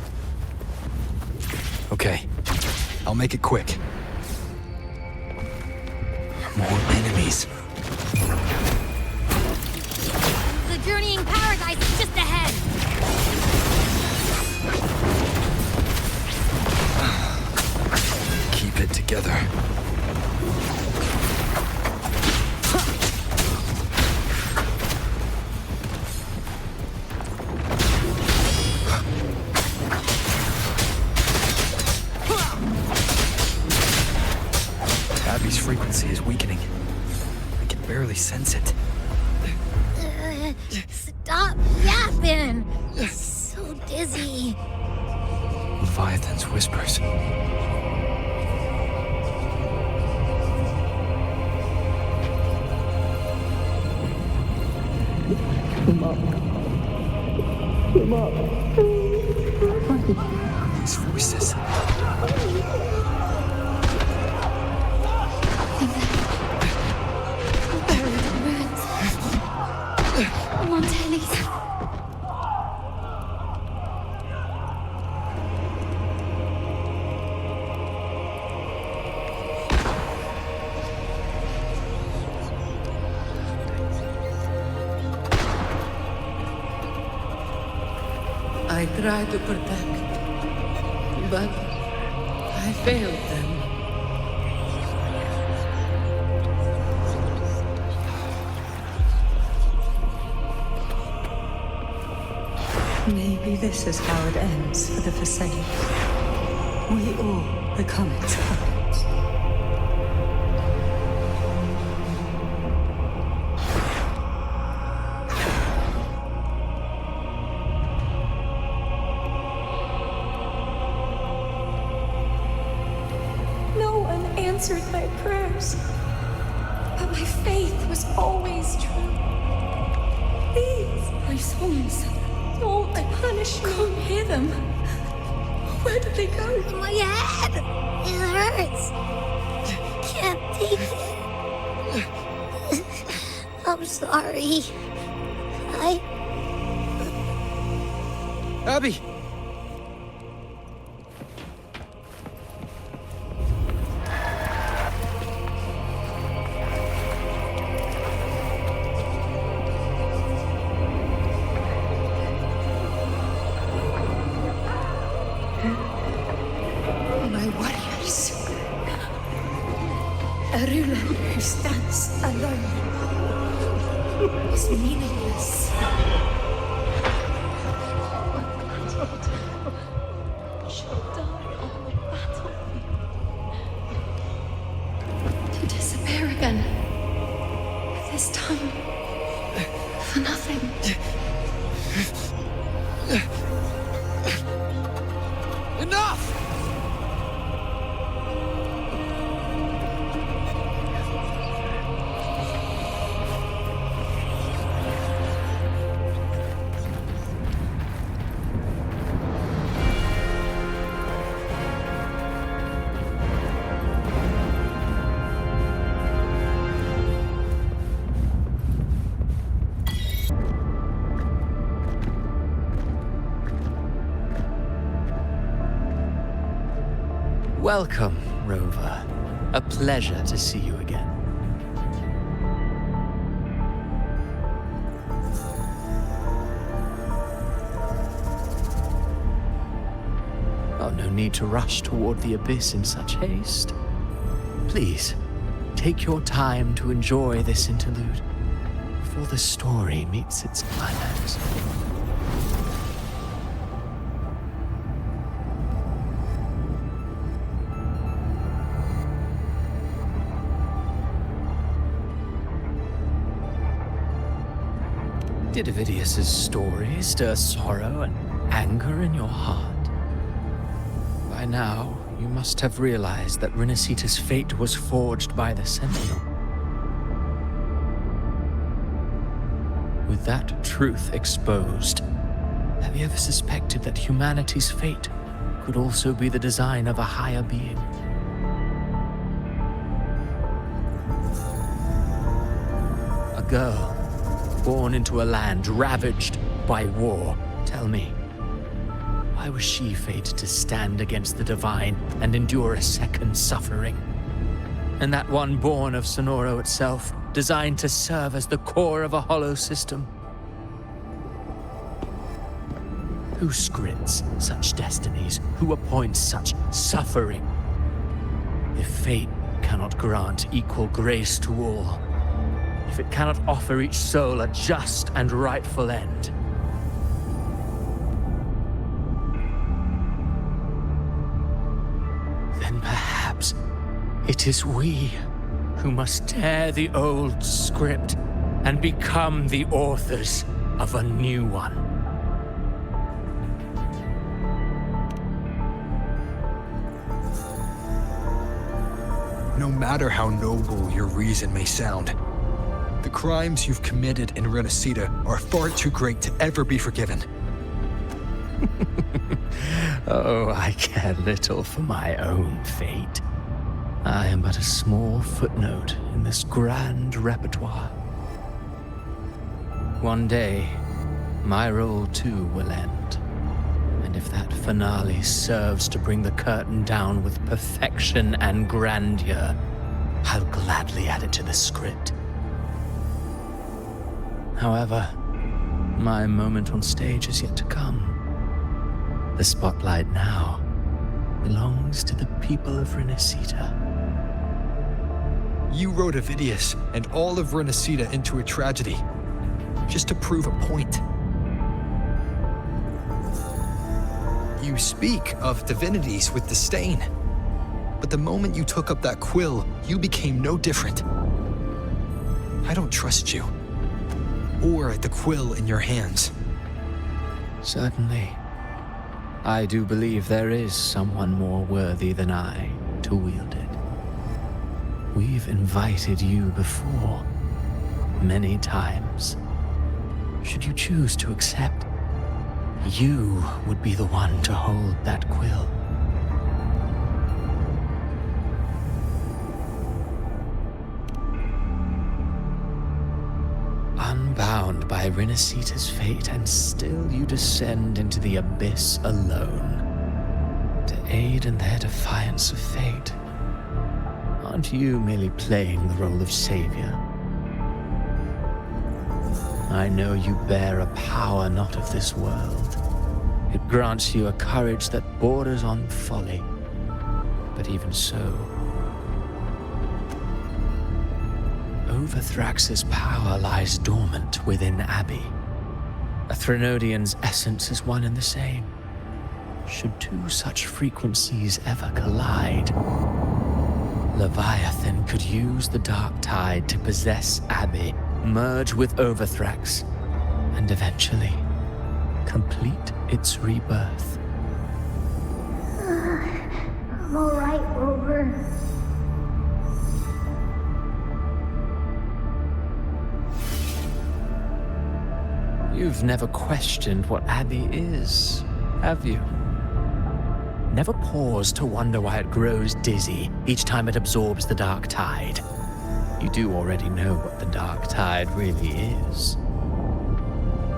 Okay. I'll make it quick. More enemies. The journeying paradise is just ahead. Keep it together. Abby's frequency is weakening. I can barely sense it. Stop yapping. It's so dizzy. Leviathan's whispers. Come up. Come up. These voices. Buried in ruins. Montelli's. I tried to protect, but I failed them. Maybe this is how it ends for the Forsaken. We all become its puppets. No one answered my prayers, but my faith was always true. Please, my souls, don't punish me. Can't hear them. Where did they go? My head! It hurts! Can't take it. I'm sorry. Abby! My warriors. A ruler who stands alone is meaningless. Should die on the battlefield. To disappear again. This time, for nothing. Enough! Welcome, Rover. A pleasure to see you again. Oh, no need to rush toward the abyss in such haste. Please, take your time to enjoy this interlude before the story meets its climax. Did Avidius's story stir sorrow and anger in your heart? By now, you must have realized that Rinascita's fate was forged by the Sentinel. With that truth exposed, have you ever suspected that humanity's fate could also be the design of a higher being? A girl born into a land ravaged by war. Tell me, why was she fated to stand against the divine and endure a second suffering? And that one born of Sonoro itself, designed to serve as the core of a hollow system? Who scripts such destinies? Who appoints such suffering? If fate cannot grant equal grace to all, if it cannot offer each soul a just and rightful end, then perhaps it is we who must tear the old script and become the authors of a new one. No matter how noble your reason may sound, The crimes you've committed in Rinascita are far too great to ever be forgiven. Oh, I care little for my own fate. I am but a small footnote in this grand repertoire. One day, my role too will end. And if that finale serves to bring the curtain down with perfection and grandeur, I'll gladly add it to the script. However, my moment on stage is yet to come. The spotlight now belongs to the people of Rinascita. You wrote Avidius and all of Rinascita into a tragedy, just to prove a point. You speak of divinities with disdain, but the moment you took up that quill, you became no different. I don't trust you, or the quill in your hands. Certainly. I do believe there is someone more worthy than I to wield it. We've invited you before, many times. Should you choose to accept, you would be the one to hold that quill. Unbound by Rinascita's fate, and still you descend into the abyss alone, to aid in their defiance of fate. Aren't you merely playing the role of savior? I know you bear a power not of this world. It grants you a courage that borders on folly. But even so, Overthrax's power lies dormant within Abbey. A Threnodian's essence is one and the same. Should two such frequencies ever collide, Leviathan could use the dark tide to possess Abbey, merge with Overthrax, and eventually complete its rebirth. I'm alright, Rover. You've never questioned what Abbey is, have you? Never paused to wonder why it grows dizzy each time it absorbs the dark tide. You do already know what the dark tide really is.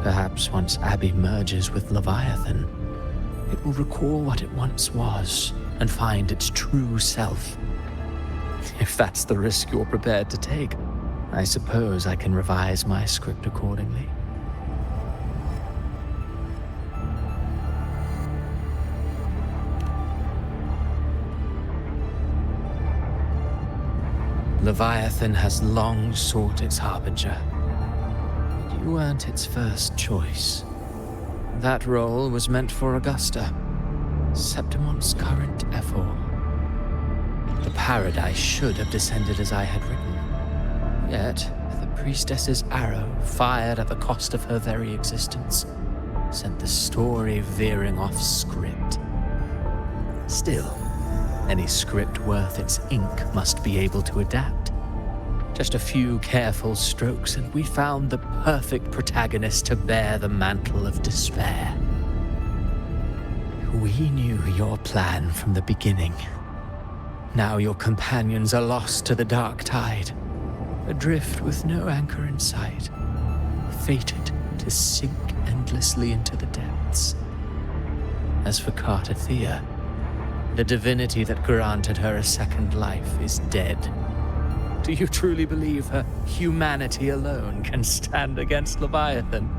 Perhaps once Abbey merges with Leviathan, it will recall what it once was and find its true self. If that's the risk you're prepared to take, I suppose I can revise my script accordingly. Leviathan has long sought its harbinger, but you weren't its first choice. That role was meant for Augusta, Septimon's current Ephor. The paradise should have descended as I had written. Yet, the priestess's arrow, fired at the cost of her very existence, sent the story veering off script. Still, any script worth its ink must be able to adapt. Just a few careful strokes and we found the perfect protagonist to bear the mantle of despair. We knew your plan from the beginning. Now your companions are lost to the dark tide, adrift with no anchor in sight, fated to sink endlessly into the depths. As for Cartathea, the divinity that granted her a second life is dead. Do you truly believe her humanity alone can stand against Leviathan?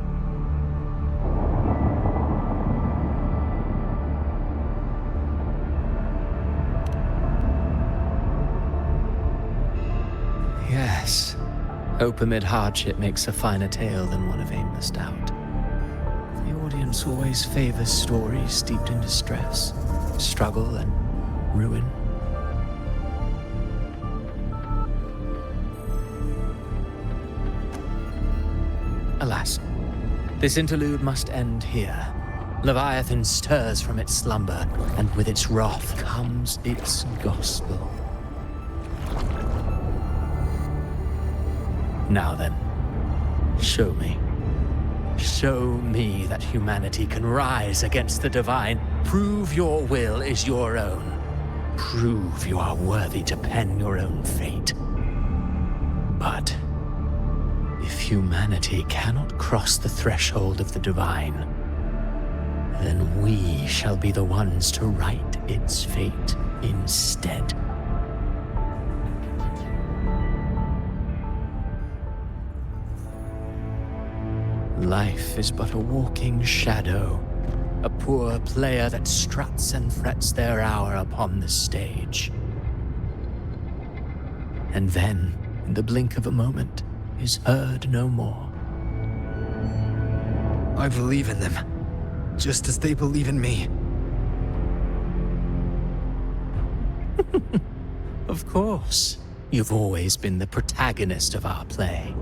Yes, hope amid hardship makes a finer tale than one of aimless doubt. The audience always favors stories steeped in distress, struggle, and ruin. Alas, this interlude must end here. Leviathan stirs from its slumber, and with its wrath comes its gospel. Now then, Show me. Show me that humanity can rise against the divine. Prove your will is your own. Prove you are worthy to pen your own fate. But if humanity cannot cross the threshold of the divine, then we shall be the ones to write its fate instead. Life is but a walking shadow, a poor player that struts and frets their hour upon the stage. And then, in the blink of a moment, is heard no more. I believe in them, just as they believe in me. Of course. You've always been the protagonist of our play.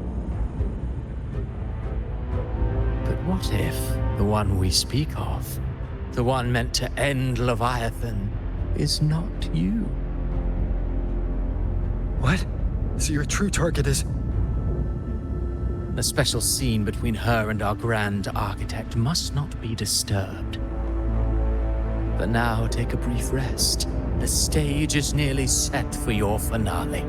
But what if the one we speak of, the one meant to end Leviathan, is not you? What? So your true target is... A special scene between her and our Grand Architect must not be disturbed. But now take a brief rest. The stage is nearly set for your finale.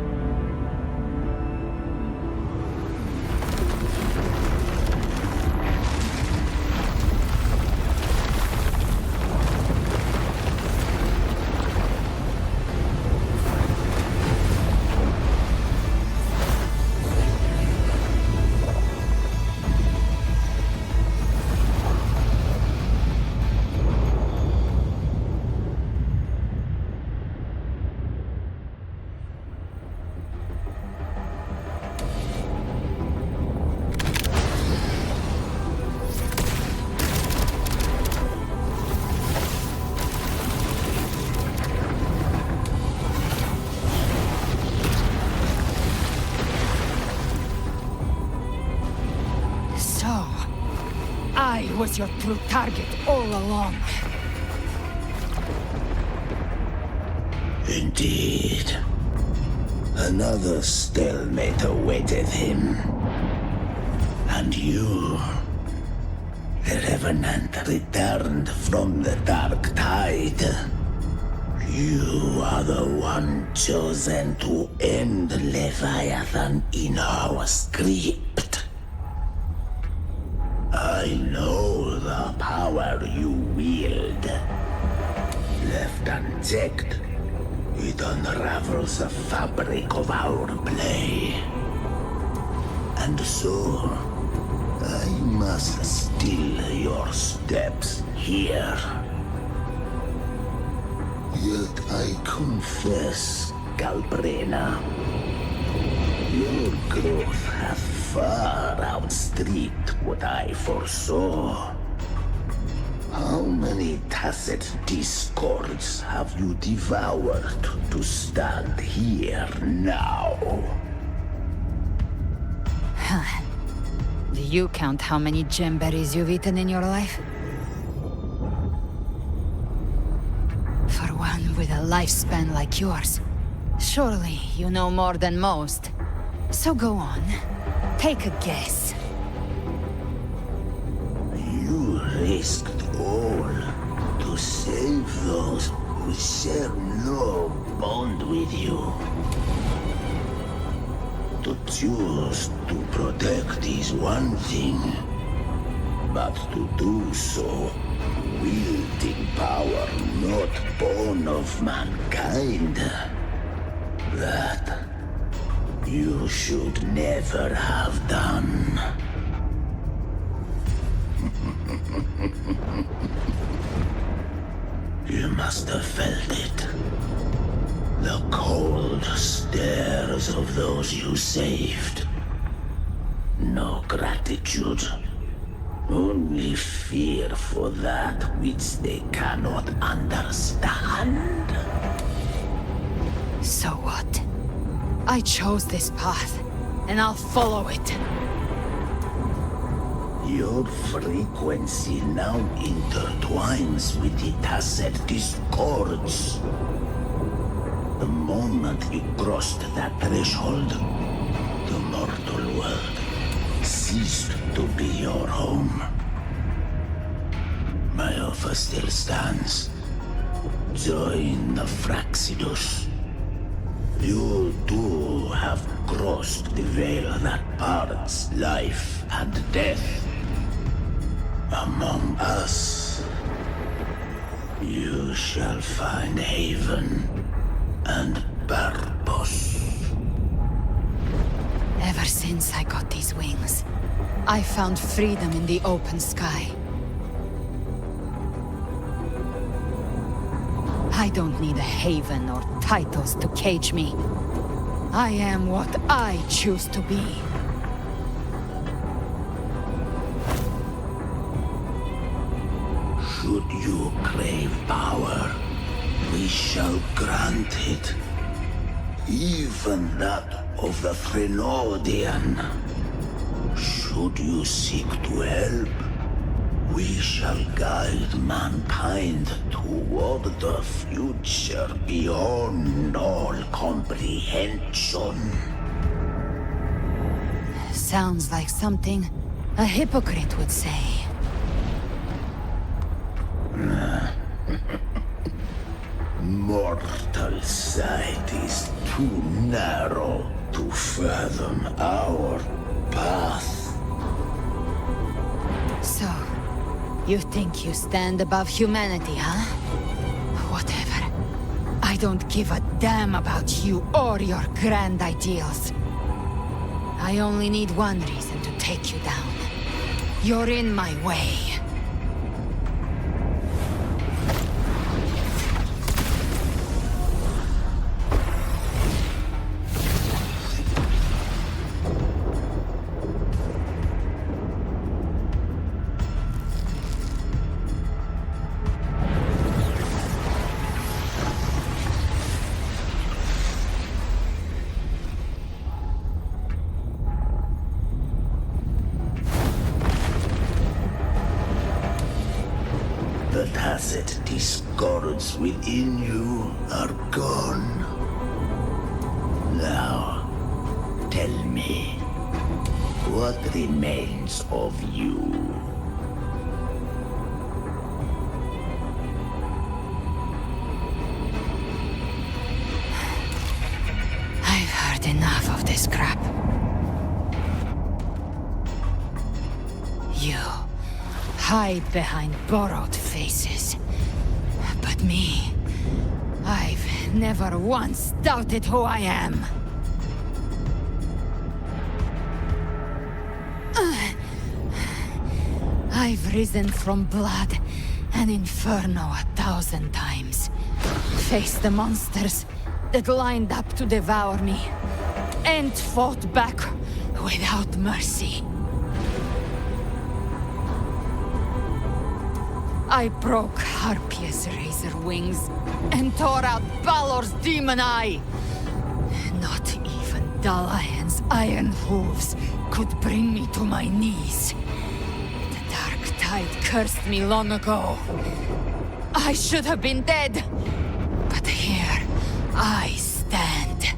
I was your true target all along. Indeed. Another stalemate awaited him. And you, the Revenant, returned from the Dark Tide. You are the one chosen to end Leviathan in our script. I know the power you wield. Left unchecked, it unravels the fabric of our play. And so, I must still your steps here. Yet I confess, Galbrena, your growth hath far outstripped what I foresaw. How many tacit discords have you devoured to stand here now? Do you count how many gemberries you've eaten in your life? For one with a lifespan like yours, surely you know more than most. So go on, take a guess. You risked all to save those who share no bond with you. To choose to protect is one thing, but to do so wielding power not born of mankind, that you should never have done. You must have felt it. The cold stares of those you saved. No gratitude. Only fear for that which they cannot understand. So what? I chose this path, and I'll follow it. Your frequency now intertwines with the tacit discords. The moment you crossed that threshold, the mortal world ceased to be your home. My offer still stands. Join the Fraxidus. You too have crossed the veil that parts life and death. Among us, you shall find haven and purpose. Ever since I got these wings, I found freedom in the open sky. I don't need a haven or titles to cage me. I am what I choose to be. Should you crave power, we shall grant it. Even that of the Trinodian. Should you seek to help, we shall guide mankind toward the future beyond all comprehension. Sounds like something a hypocrite would say. Mortal sight is too narrow to fathom our path. So, you think you stand above humanity, huh? Whatever. I don't give a damn about you or your grand ideals. I only need one reason to take you down. You're in my way. The tacit discords within you are gone. Now, tell me, what remains of you? I've heard enough of this crap. You hide behind borrowed faces. But me, I've never once doubted who I am. I've risen from blood and inferno 1,000 times. Faced the monsters that lined up to devour me, and fought back without mercy. I broke Harpia's razor wings and tore out Balor's demon eye. Not even Dalahan's iron hooves could bring me to my knees. The dark tide cursed me long ago. I should have been dead, but here I stand.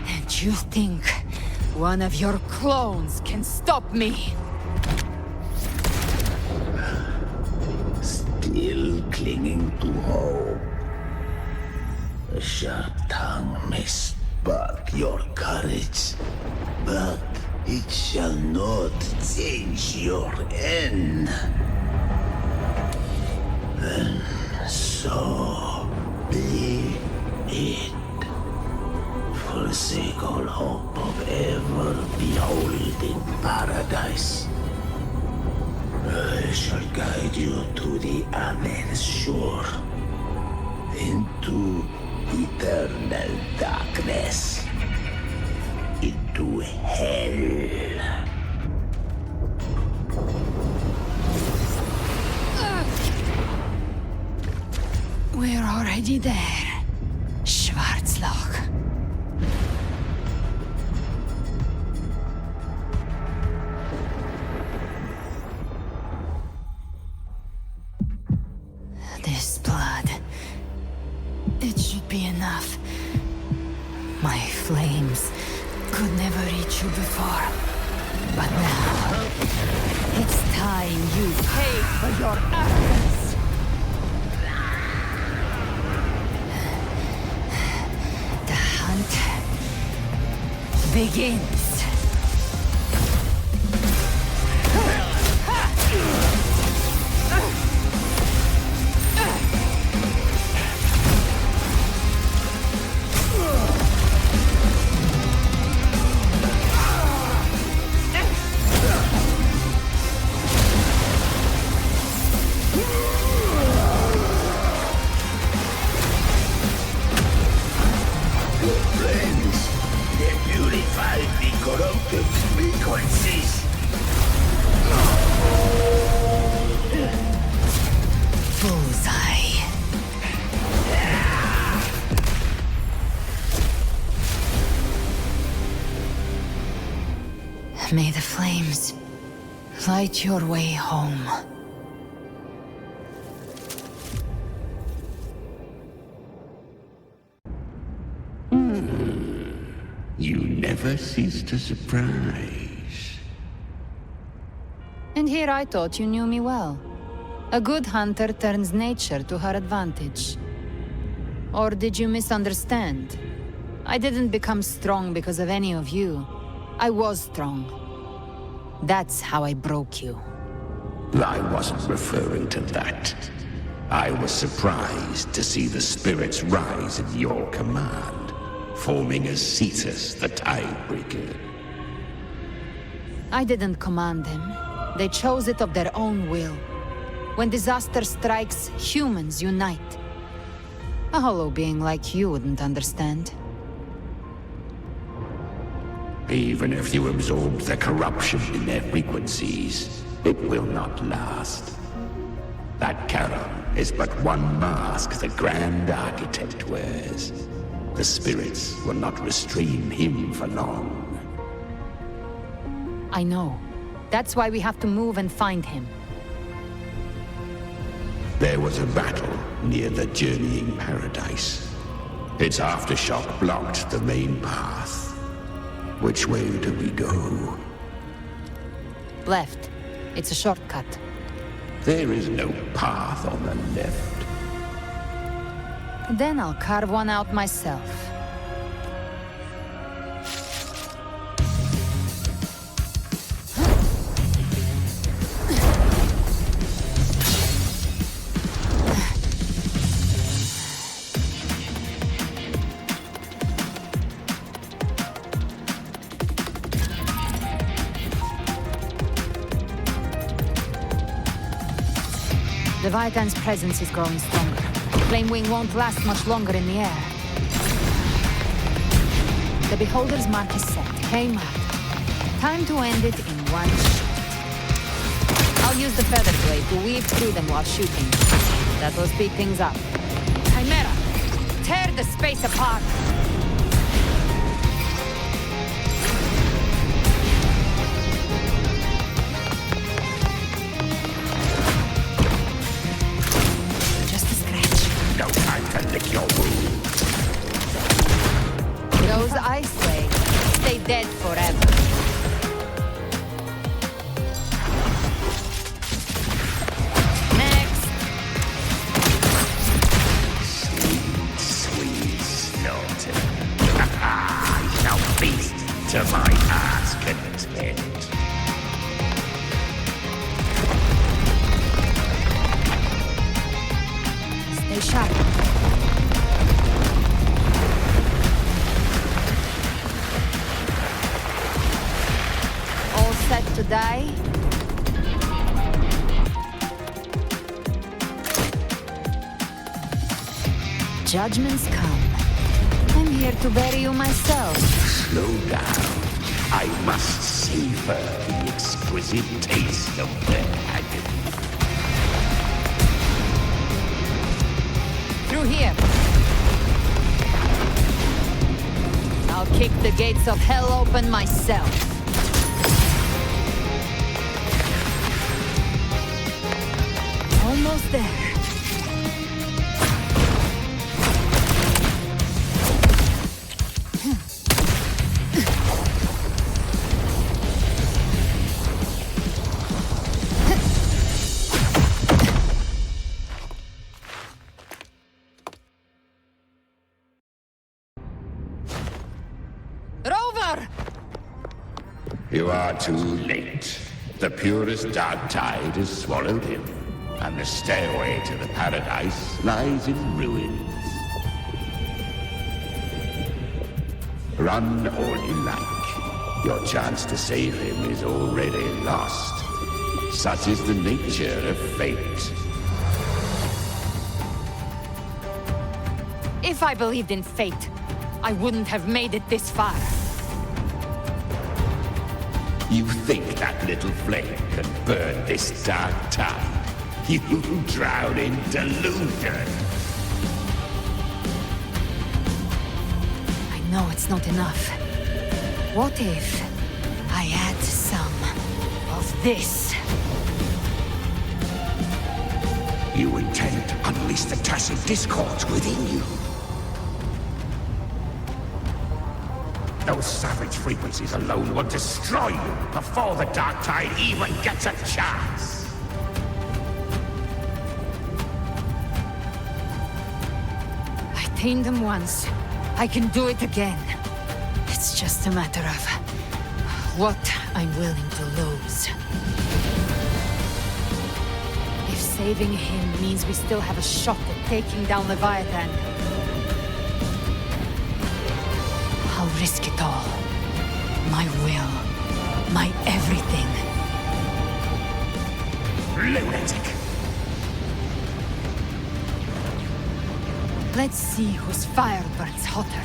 And you think one of your clones can stop me? Still clinging to hope. A sharp tongue may spark your courage, but it shall not change your end. And so be it. Forsake all hope of ever beholding paradise. I shall guide you to the other shore, into eternal darkness, into hell. We're already there, Schwarzloch. This blood, it should be enough. My flames could never reach you before. But now, it's time you paid for your arrogance. The hunt begins. May the flames light your way home. You never cease to surprise. And here I thought you knew me well. A good hunter turns nature to her advantage. Or did you misunderstand? I didn't become strong because of any of you. I was strong. That's how I broke you. I wasn't referring to that. I was surprised to see the spirits rise at your command, forming as Cetus the Tidebreaker. I didn't command them. They chose it of their own will. When disaster strikes, humans unite. A hollow being like you wouldn't understand. Even if you absorb the corruption in their frequencies, it will not last. That Charon is but one mask the Grand Architect wears. The spirits will not restrain him for long. I know. That's why we have to move and find him. There was a battle near the Journeying Paradise. Its aftershock blocked the main path. Which way do we go? Left. It's a shortcut. There is no path on the left. Then I'll carve one out myself. Leviathan's presence is growing stronger. Flamewing won't last much longer in the air. The Beholder's mark is set. Hey, Mark. Time to end it in one shot. I'll use the feather blade to weave through them while shooting. That will speed things up. Chimera! Tear the space apart! Those ice waves stay dead forever. Next! Sweet slaughter. I shall feast to my heart's content. Stay sharp. Set to die? Judgments come. I'm here to bury you myself. Slow down. I must savor the exquisite taste of their agony. Through here. I'll kick the gates of hell open myself. Almost there. You are too late. The purest dark tide has swallowed him, and the stairway to the paradise lies in ruins. Run all you like. Your chance to save him is already lost. Such is the nature of fate. If I believed in fate, I wouldn't have made it this far. You think that little flame can burn this dark tide? You drown in delusion. I know it's not enough. What if I add some of this? You intend to unleash the tacit discords within you. Those savage frequencies alone will destroy you before the dark tide even gets a chance. I tamed them once. I can do it again. It's just a matter of what I'm willing to lose. If saving him means we still have a shot at taking down Leviathan, I'll risk it all. My will. My everything. Lunatic! Let's see whose fire burns hotter.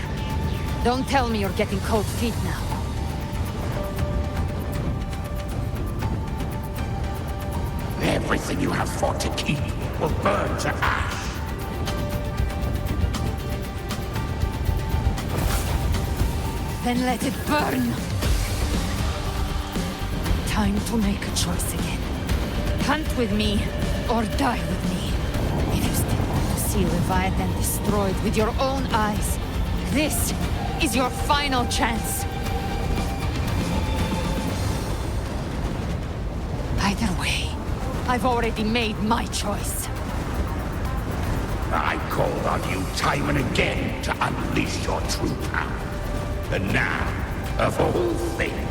Don't tell me you're getting cold feet now. Everything you have fought to keep will burn to ash. Then let it burn! Time to make a choice again. Hunt with me, or die with me. If you still want to see Leviathan destroyed with your own eyes, this is your final chance. Either way, I've already made my choice. I called on you time and again to unleash your true power. And now, of all things,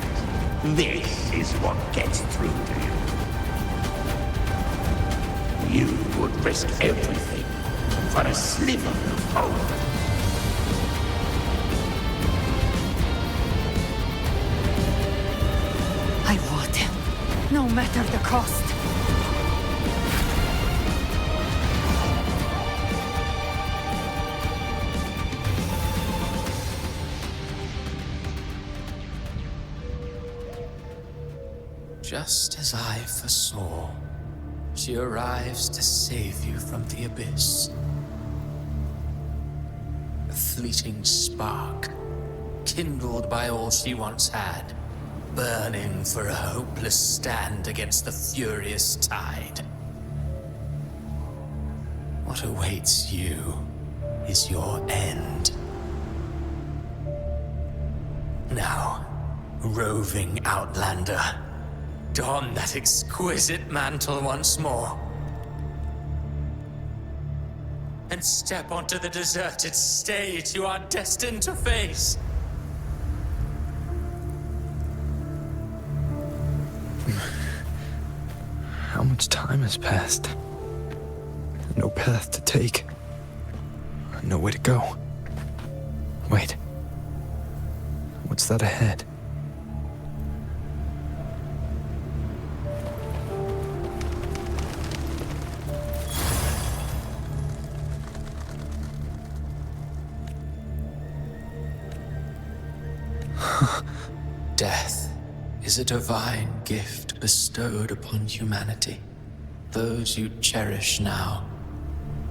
this is what gets through to you. You would risk everything for a sliver of hope. I would, no matter the cost. Just as I foresaw, she arrives to save you from the abyss. A fleeting spark, kindled by all she once had, burning for a hopeless stand against the furious tide. What awaits you is your end. Now, roving outlander, don that exquisite mantle once more. And step onto the deserted stage you are destined to face. How much time has passed? No path to take. No way to go. Wait. What's that ahead? Death is a divine gift bestowed upon humanity. Those you cherish now,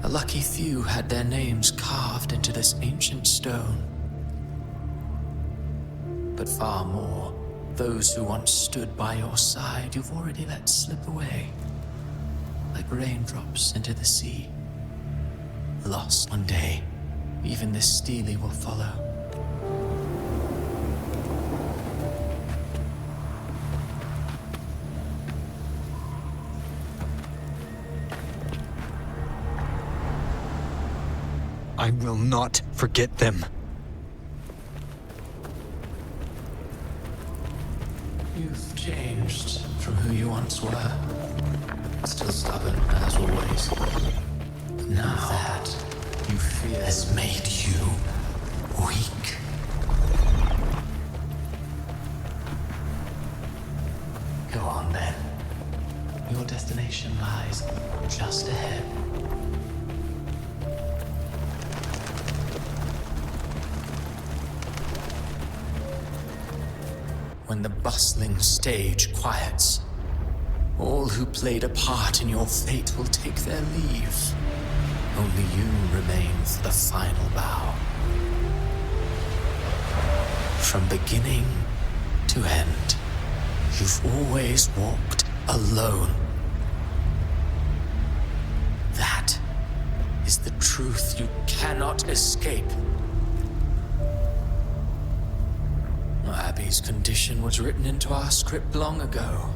a lucky few had their names carved into this ancient stone. But far more, those who once stood by your side you've already let slip away, like raindrops into the sea. Lost one day, even this stele will follow. I will not forget them. You changed from who you once were. Still stubborn, as always. But now that you fear has made you weak. Go on then. Your destination lies just ahead. When the bustling stage quiets, all who played a part in your fate will take their leave. Only you remain for the final bow. From beginning to end, you've always walked alone. That is the truth you cannot escape. Abby's condition was written into our script long ago.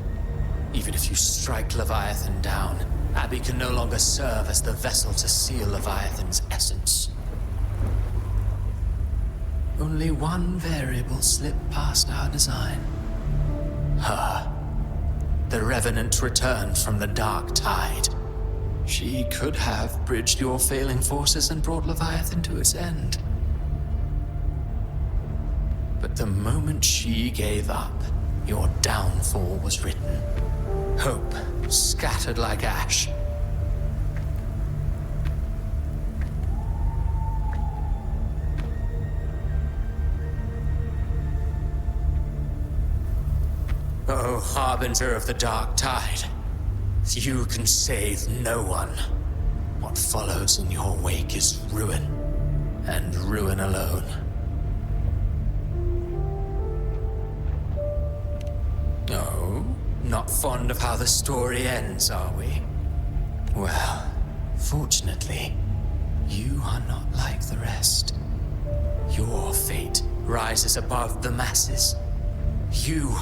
Even if you strike Leviathan down, Abby can no longer serve as the vessel to seal Leviathan's essence. Only one variable slipped past our design. Her. The Revenant returned from the Dark Tide. She could have bridged your failing forces and brought Leviathan to its end. But the moment she gave up, your downfall was written. Hope scattered like ash. Oh, harbinger of the Dark Tide, you can save no one. What follows in your wake is ruin, and ruin alone. No, not fond of how the story ends, are we? Well, fortunately, you are not like the rest. Your fate rises above the masses. You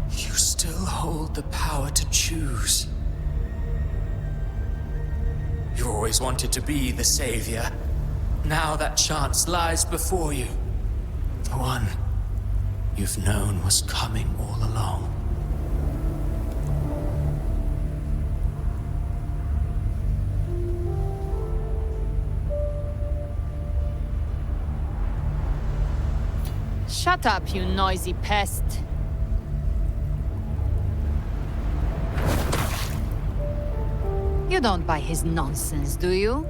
still hold the power to choose. You always wanted to be the savior. Now that chance lies before you. The one you've known was coming all along. Shut up, you noisy pest. You don't buy his nonsense, do you?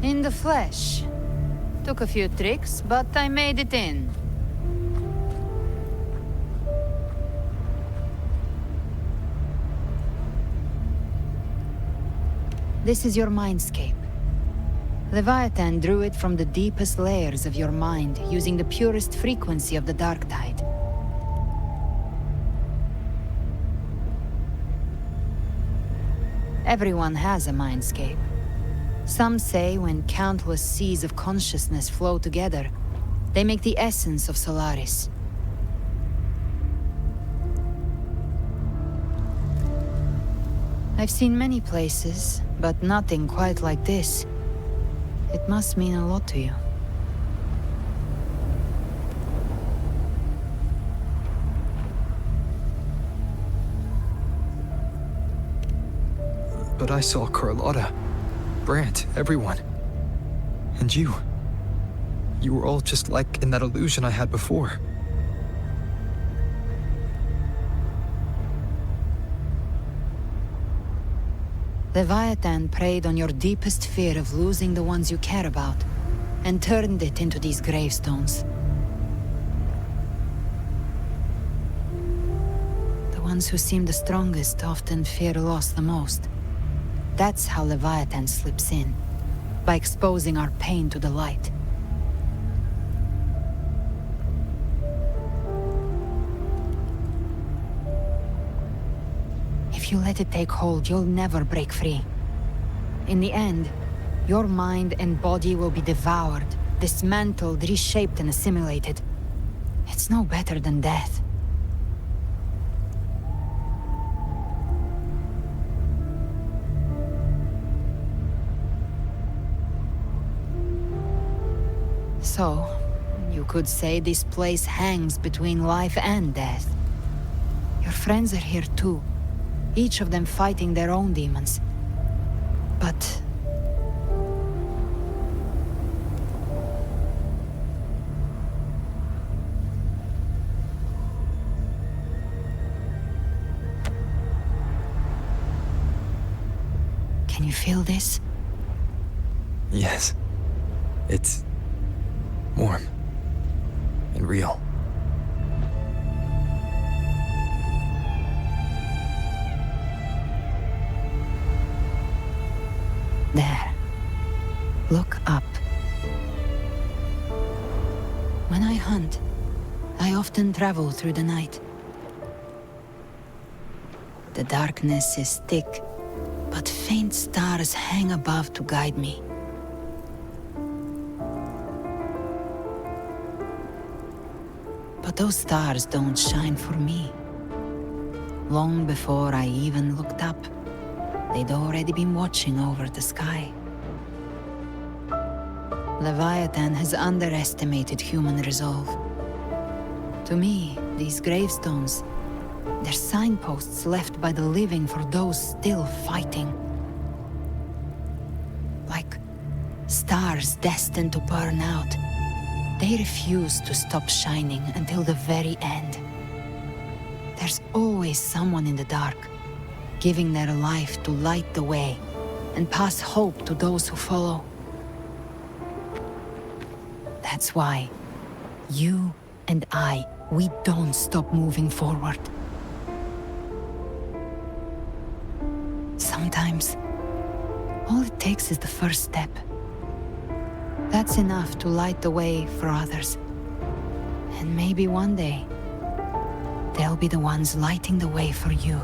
In the flesh. Took a few tricks, but I made it in. This is your mindscape. Leviathan drew it from the deepest layers of your mind, using the purest frequency of the Dark Tide. Everyone has a mindscape. Some say when countless seas of consciousness flow together, they make the essence of Solaris. I've seen many places, but nothing quite like this. It must mean a lot to you. But I saw Carlotta, Brant, everyone. And you. You were all just like in that illusion I had before. Leviathan preyed on your deepest fear of losing the ones you care about, and turned it into these gravestones. The ones who seem the strongest often fear loss the most. That's how Leviathan slips in, by exposing our pain to the light. If you let it take hold, you'll never break free. In the end, your mind and body will be devoured, dismantled, reshaped, and assimilated. It's no better than death. So, you could say this place hangs between life and death. Your friends are here too, each of them fighting their own demons. But... Can you feel this? Yes. It's warm and real. There. Look up. When I hunt, I often travel through the night. The darkness is thick, but faint stars hang above to guide me. But those stars don't shine for me. Long before I even looked up, they'd already been watching over the sky. Leviathan has underestimated human resolve. To me, these gravestones, they're signposts left by the living for those still fighting. Like stars destined to burn out, they refuse to stop shining until the very end. There's always someone in the dark, giving their life to light the way and pass hope to those who follow. That's why you and I, we don't stop moving forward. Sometimes, all it takes is the first step. That's enough to light the way for others. And maybe one day, they'll be the ones lighting the way for you.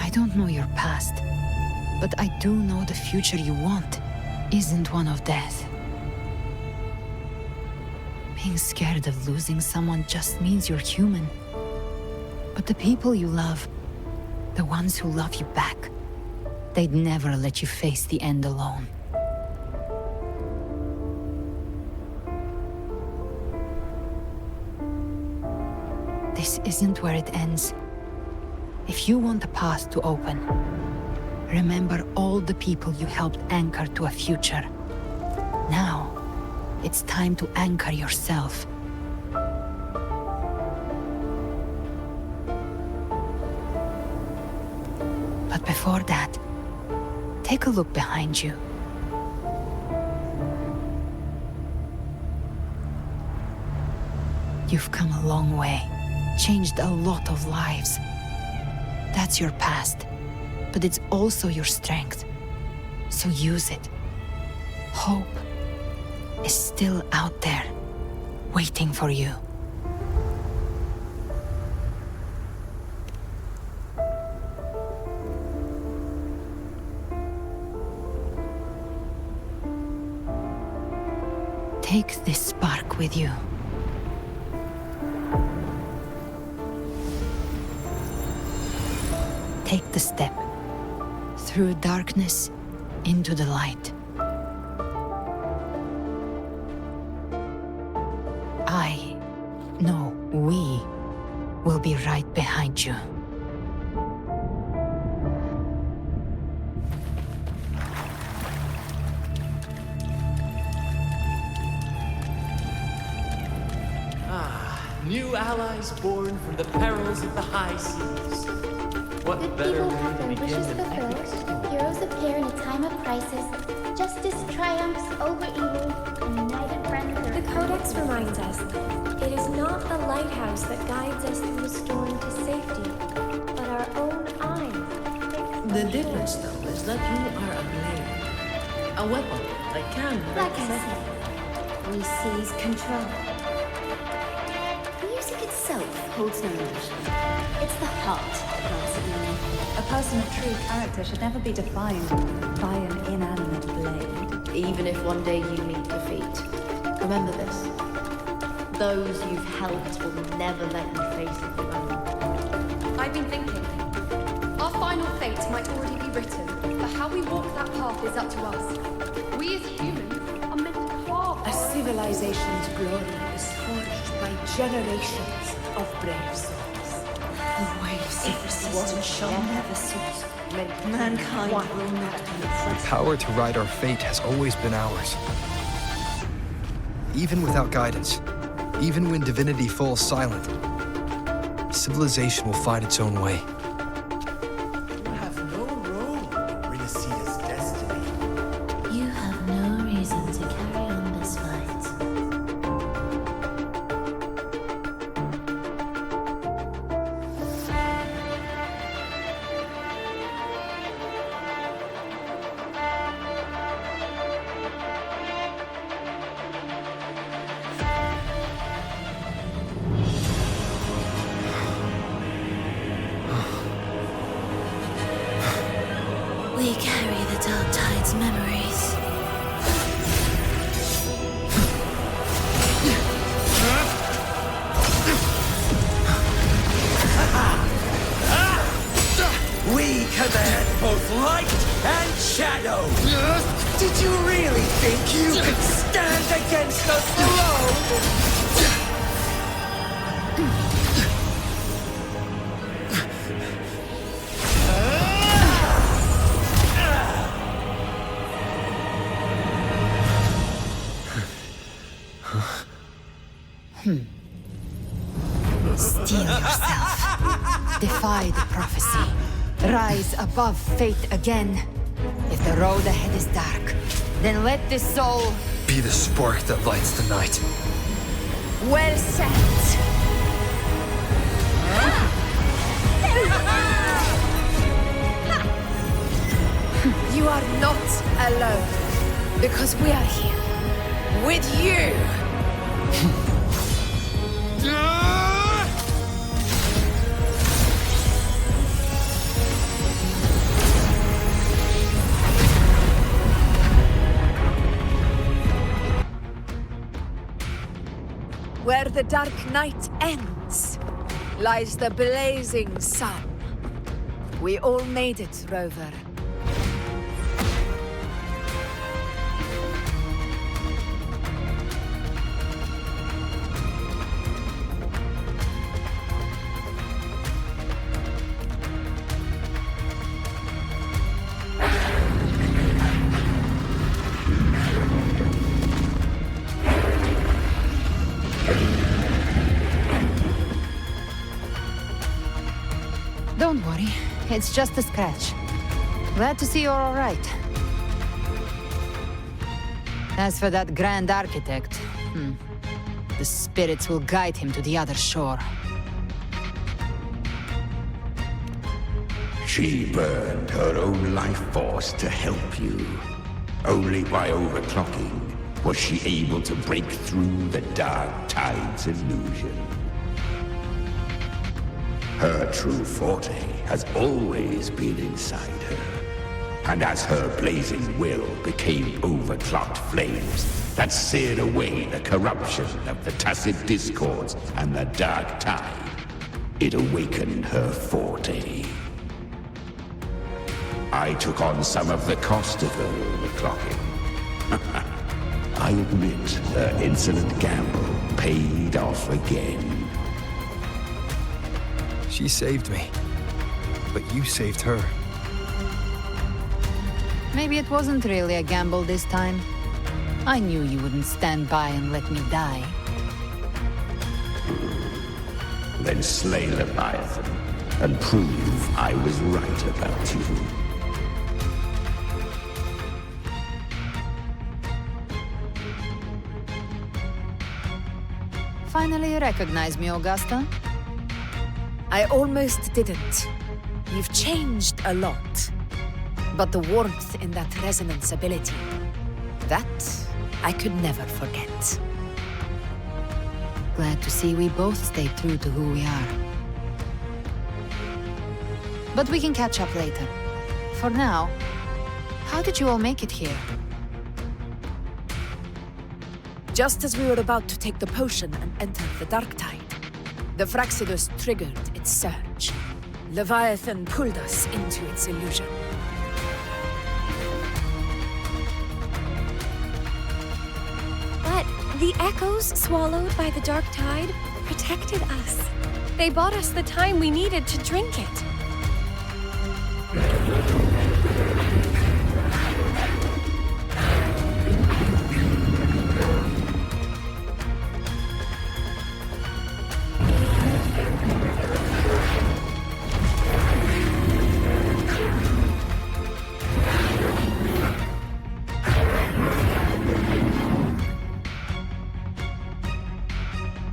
I don't know your past, but I do know the future you want isn't one of death. Being scared of losing someone just means you're human. But the people you love, the ones who love you back, they'd never let you face the end alone. This isn't where it ends. If you want the path to open, remember all the people you helped anchor to a future. Now, it's time to anchor yourself. But before that, take a look behind you. You've come a long way, changed a lot of lives. That's your past, but it's also your strength. So use it. Hope is still out there, waiting for you. Take this spark with you. Take the step through darkness into the light. We will be right behind you. New allies born from the perils of the high seas. What Good better people way have to to their begin wishes than fulfilled. Heroes appear in a time of crisis. Justice triumphs over evil, and united friends are... The Codex reminds us, it is not the lighthouse that guides us through the storm to safety, but our own eyes. The difference, though, is that you are a blade. A weapon that can hurt. Like I said, we seize control. Music itself holds no emotion. It's the heart that grants it meaning. A person of true character should never be defined by an inanimate blade. Even if one day you meet defeat, Remember this. Those you've helped will never let you face it alone. I've been thinking. Our final fate might already be written, but how we walk that path is up to us. We as humans are meant to carve A civilization's glory is forged by generations of brave souls. The waves of resistance shall never cease. Mankind will not be The oppressed. power to ride our fate has always been ours. Even without guidance, even when divinity falls silent, civilization will find its own way. You have no role in Rinascita's destiny. You have no reason to carry on this fight. We carry the Dark Tide's memories. We command both light and shadow! Did you really think you could stand against us alone? Steel yourself. Defy the prophecy. Rise above fate again. If the road ahead is dark, then let this soul Be the spark that lights the night. Well said. You are not alone, because we are here with you. Where the dark night ends, lies the blazing sun. We all made it, Rover. Don't worry, it's just a scratch. Glad to see you're all right. As for that Grand Architect, the spirits will guide him to the other shore. She burned her own life force to help you. Only by overclocking was she able to break through the Dark Tide's illusion. Her true forte has always been inside her. And as her blazing will became overclocked flames that seared away the corruption of the tacit discords and the Dark Tide, it awakened her forte. I took on some of the cost of her overclocking. I admit her insolent gamble paid off again. She saved me, but you saved her. Maybe it wasn't really a gamble this time. I knew you wouldn't stand by and let me die. Then slay Leviathan and prove I was right about you. Finally you recognize me, Augusta? I almost didn't. You've changed a lot. But the warmth in that resonance ability, that I could never forget. Glad to see we both stayed true to who we are. But we can catch up later. For now, how did you all make it here? Just as we were about to take the potion and enter the dark tide, the Abraxas triggered its surge. Leviathan pulled us into its illusion. But the echoes swallowed by the dark tide protected us. They bought us the time we needed to drink it.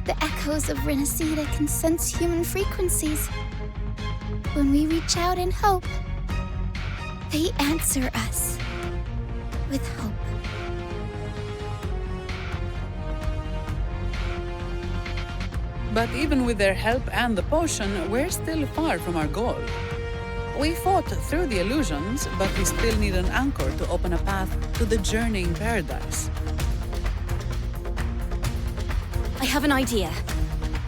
The echoes of Rinascita can sense human frequencies. When we reach out in hope, they answer us with hope. But even with their help and the potion, we're still far from our goal. We fought through the illusions, but we still need an anchor to open a path to the journeying paradise. I have an idea.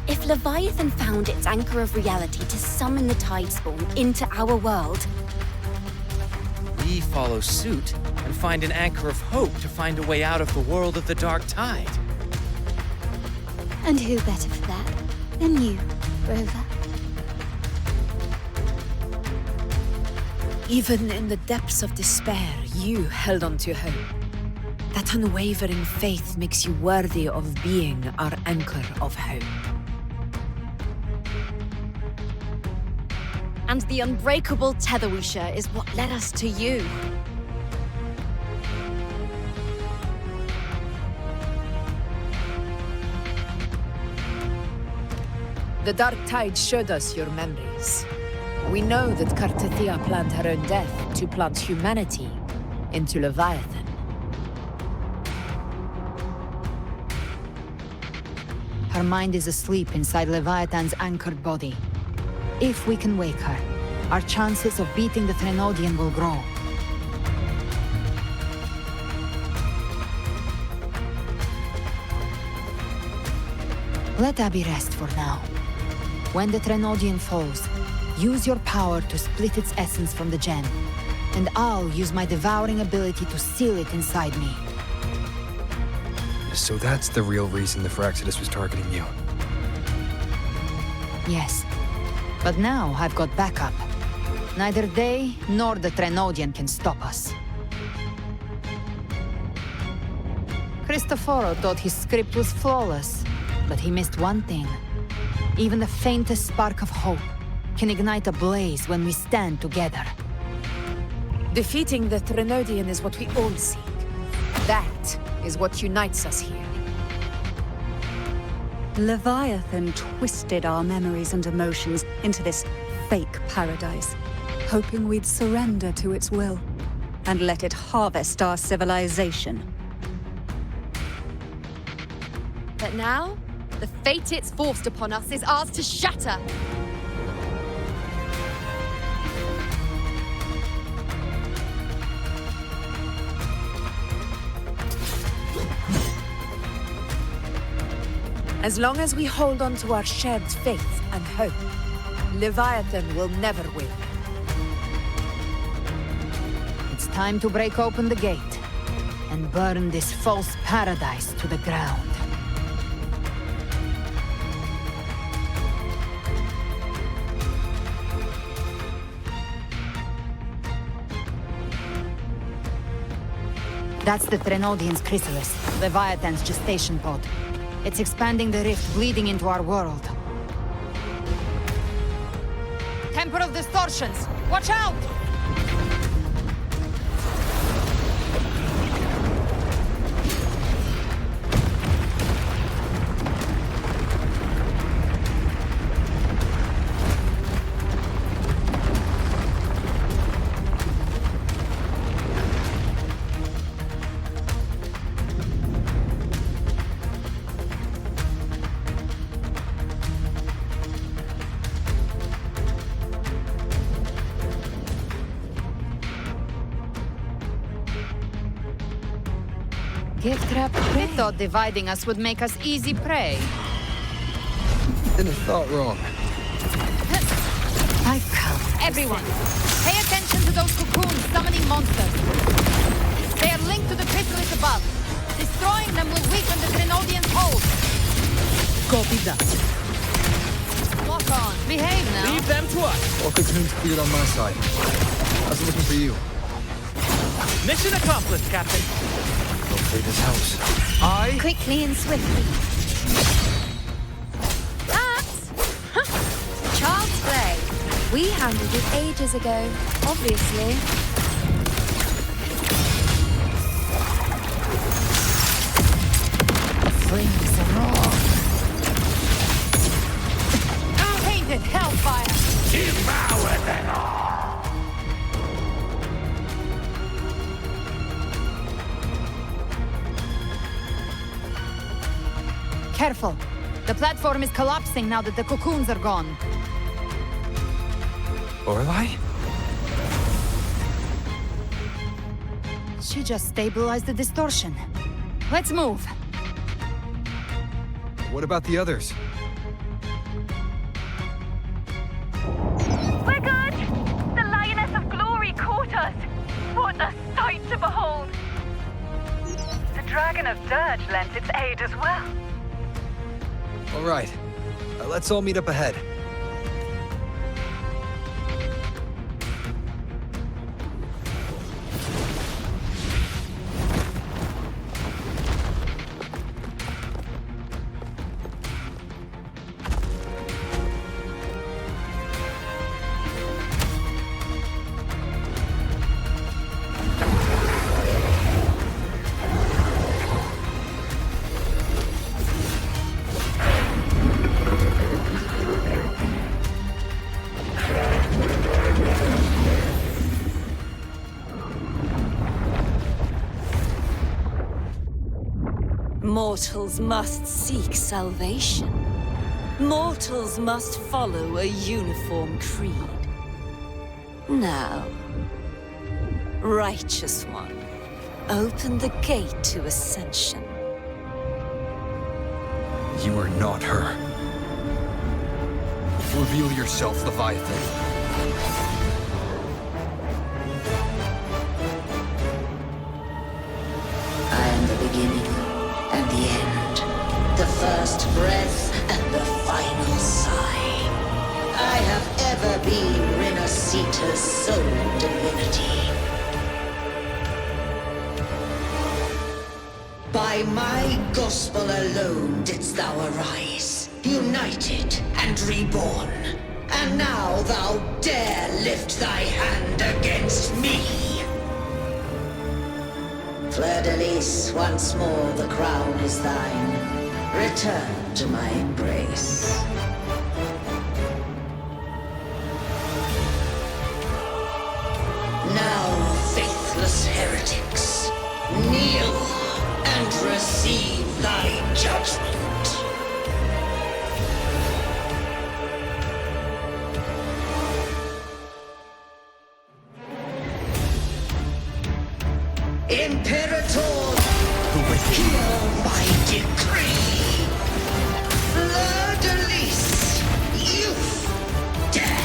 If Leviathan found its anchor of reality to summon the Tidespawn into our world, We follow suit and find an anchor of hope to find a way out of the world of the dark tide. And who better for that than you, Rover? Even in the depths of despair, you held on to hope. That unwavering faith makes you worthy of being our anchor of hope. and the unbreakable tether we share is what led us to you. The dark tide showed us your memories. We know that Kartathea planned her own death to plant humanity into Leviathan. Her mind is asleep inside Leviathan's anchored body. If we can wake her, our chances of beating the Threnodian will grow. Let Abby rest for now. When the Threnodian falls, use your power to split its essence from the gem, and I'll use my devouring ability to seal it inside me. So that's the real reason the Abraxas was targeting you. Yes. But now I've got backup. Neither they nor the Threnodian can stop us. Cristoforo thought his script was flawless, but he missed one thing. Even the faintest spark of hope can ignite a blaze when we stand together. Defeating the Threnodian is what we all seek. That is what unites us here. Leviathan twisted our memories and emotions into this fake paradise, hoping we'd surrender to its will and let it harvest our civilization. But now, the fate it's forced upon us is ours to shatter. As long as we hold on to our shared faith and hope, Leviathan will never win. It's time to break open the gate and burn this false paradise to the ground. That's the Threnodian's chrysalis, Leviathan's gestation pod. It's expanding the rift, bleeding into our world. Temper of distortions! Watch out! Gift wrap prey. I thought dividing us would make us easy prey. Then I thought wrong. I've come. Everyone, pay attention to those cocoons summoning monsters. They are linked to the chrysalis above. Destroying them will weaken the Grenadians' hold. Copy that. Lock on. Behave now. Leave them to us. All cocoons cleared on my side. How's it looking for you? Mission accomplished, Captain. Hopefully this helps. Quickly and swiftly. Child's play. We handled it ages ago, obviously. Flames are raw. Painted hellfire. Devour them all! Careful. The platform is collapsing now that the cocoons are gone. Orlai? She just stabilized the distortion. Let's move. What about the others? We're good! The Lioness of Glory caught us! What a sight to behold! The Dragon of Dirge lent its aid as well. All right. Let's all meet up ahead. Mortals must seek salvation. Mortals must follow a uniform creed. Now, Righteous One, open the gate to ascension. You are not her. Reveal yourself, Leviathan. I am the beginning and the end, the first breath and the final sigh. I have ever been Rinascita's sole divinity. By my gospel alone didst thou arise, united and reborn. And now thou dare lift thy hand against me. Fleur-de-Lis, once more the crown is thine. Return to my embrace. Now, faithless heretics, kneel and receive thy judgment. Imperator, hear my decree. Fleur-de-Lis, youth, death.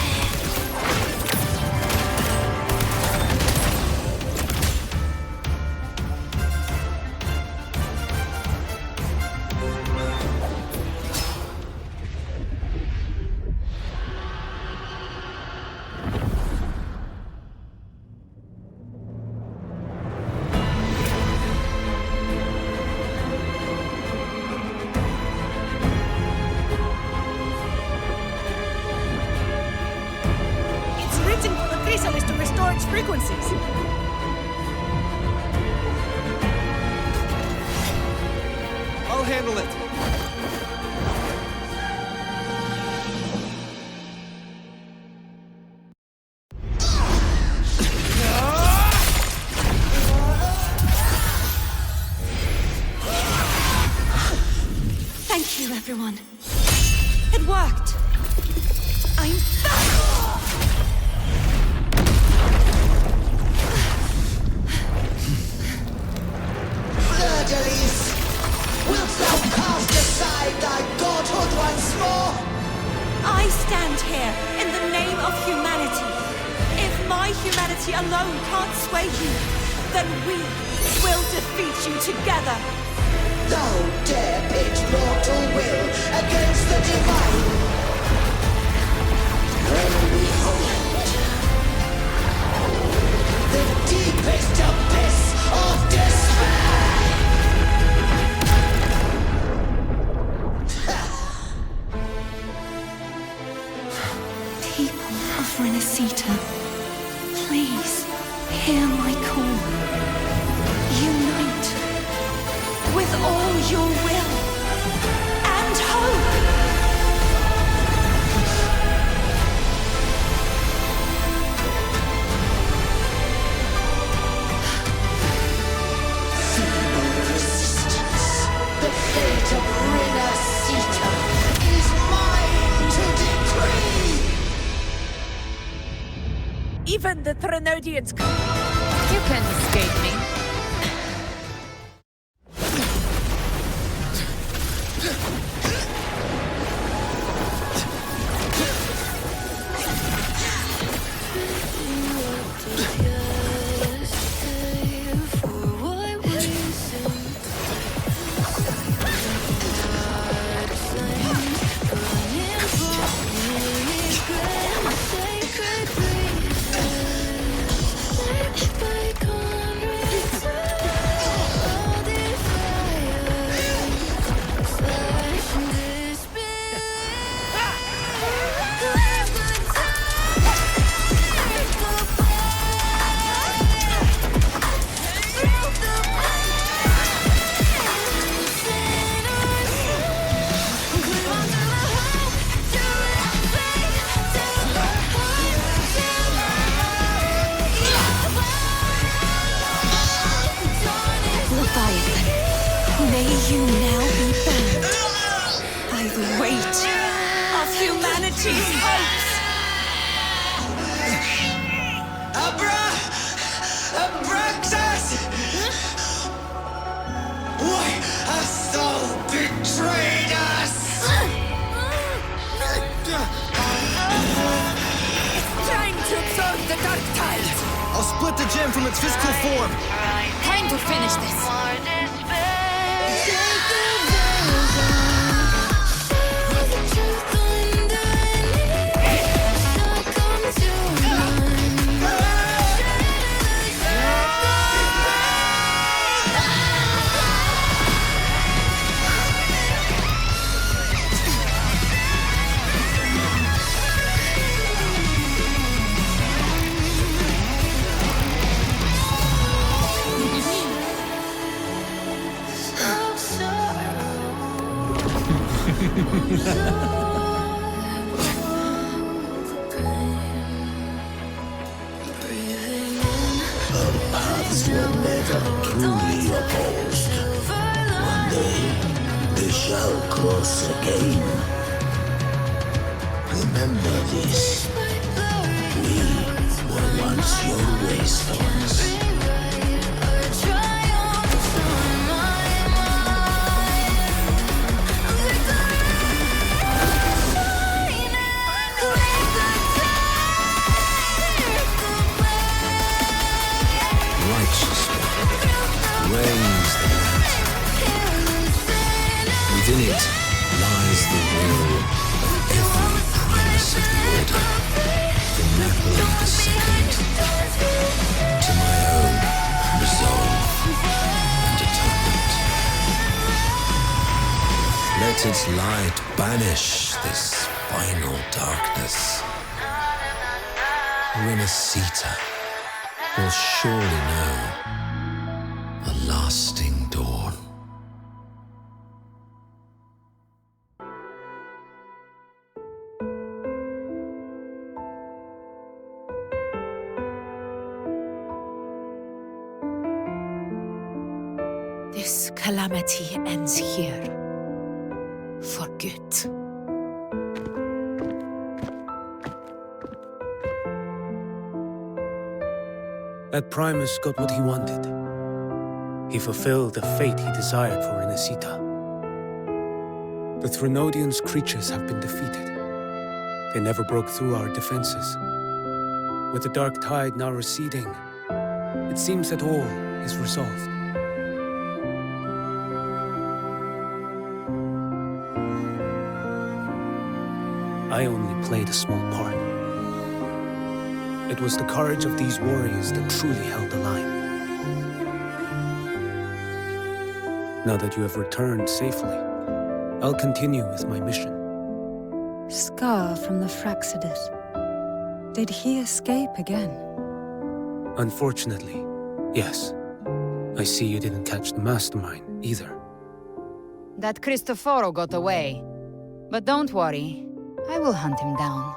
To restore its frequencies. I'll handle it. Thank you, everyone. It worked. I'm back! Fleur-de-Lis humanity alone can't sway you, then we will defeat you together. Thou dare pit mortal will against the divine. When we hold the deepest abyss of despair. People of Rinascita, please hear my call. Unite with all your will and hope. Feeble resistance. The fate of Rinascita is mine to decree. Even the Threnodians You can escape me. May you now be bound by the weight of humanity's hopes. Abraxas! Why hast thou betrayed us? It's time to absorb the dark tide. I'll split the gem from its physical form. Time to finish this. Our paths were never truly opposed. One day, they shall cross again. Remember this. We were once your wastelands. Reigns the land. Within it lies the will of every primus of the Order, from Napoli II to my own resolve and atonement. Let its light banish this final darkness. Rinascita will surely know a lasting dawn. This calamity ends here. For good. That Primus got what he wanted. He fulfilled the fate he desired for Rinascita. The Threnodians' creatures have been defeated. They never broke through our defenses. With the dark tide now receding, it seems that all is resolved. I only played a small part. It was the courage of these warriors that truly held the line. Now that you have returned safely, I'll continue with my mission. Scar from the Abraxas. Did he escape again? Unfortunately, yes. I see you didn't catch the mastermind either. That Cristoforo got away. But don't worry, I will hunt him down.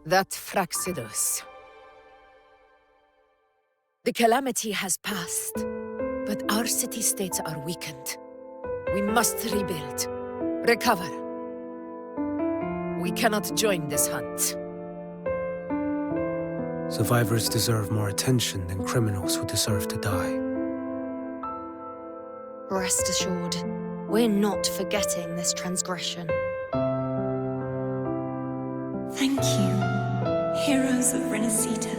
That Abraxas. The calamity has passed, but our city-states are weakened. We must rebuild, recover. We cannot join this hunt. Survivors deserve more attention than criminals who deserve to die. Rest assured, we're not forgetting this transgression. Thank you, heroes of Rinascita.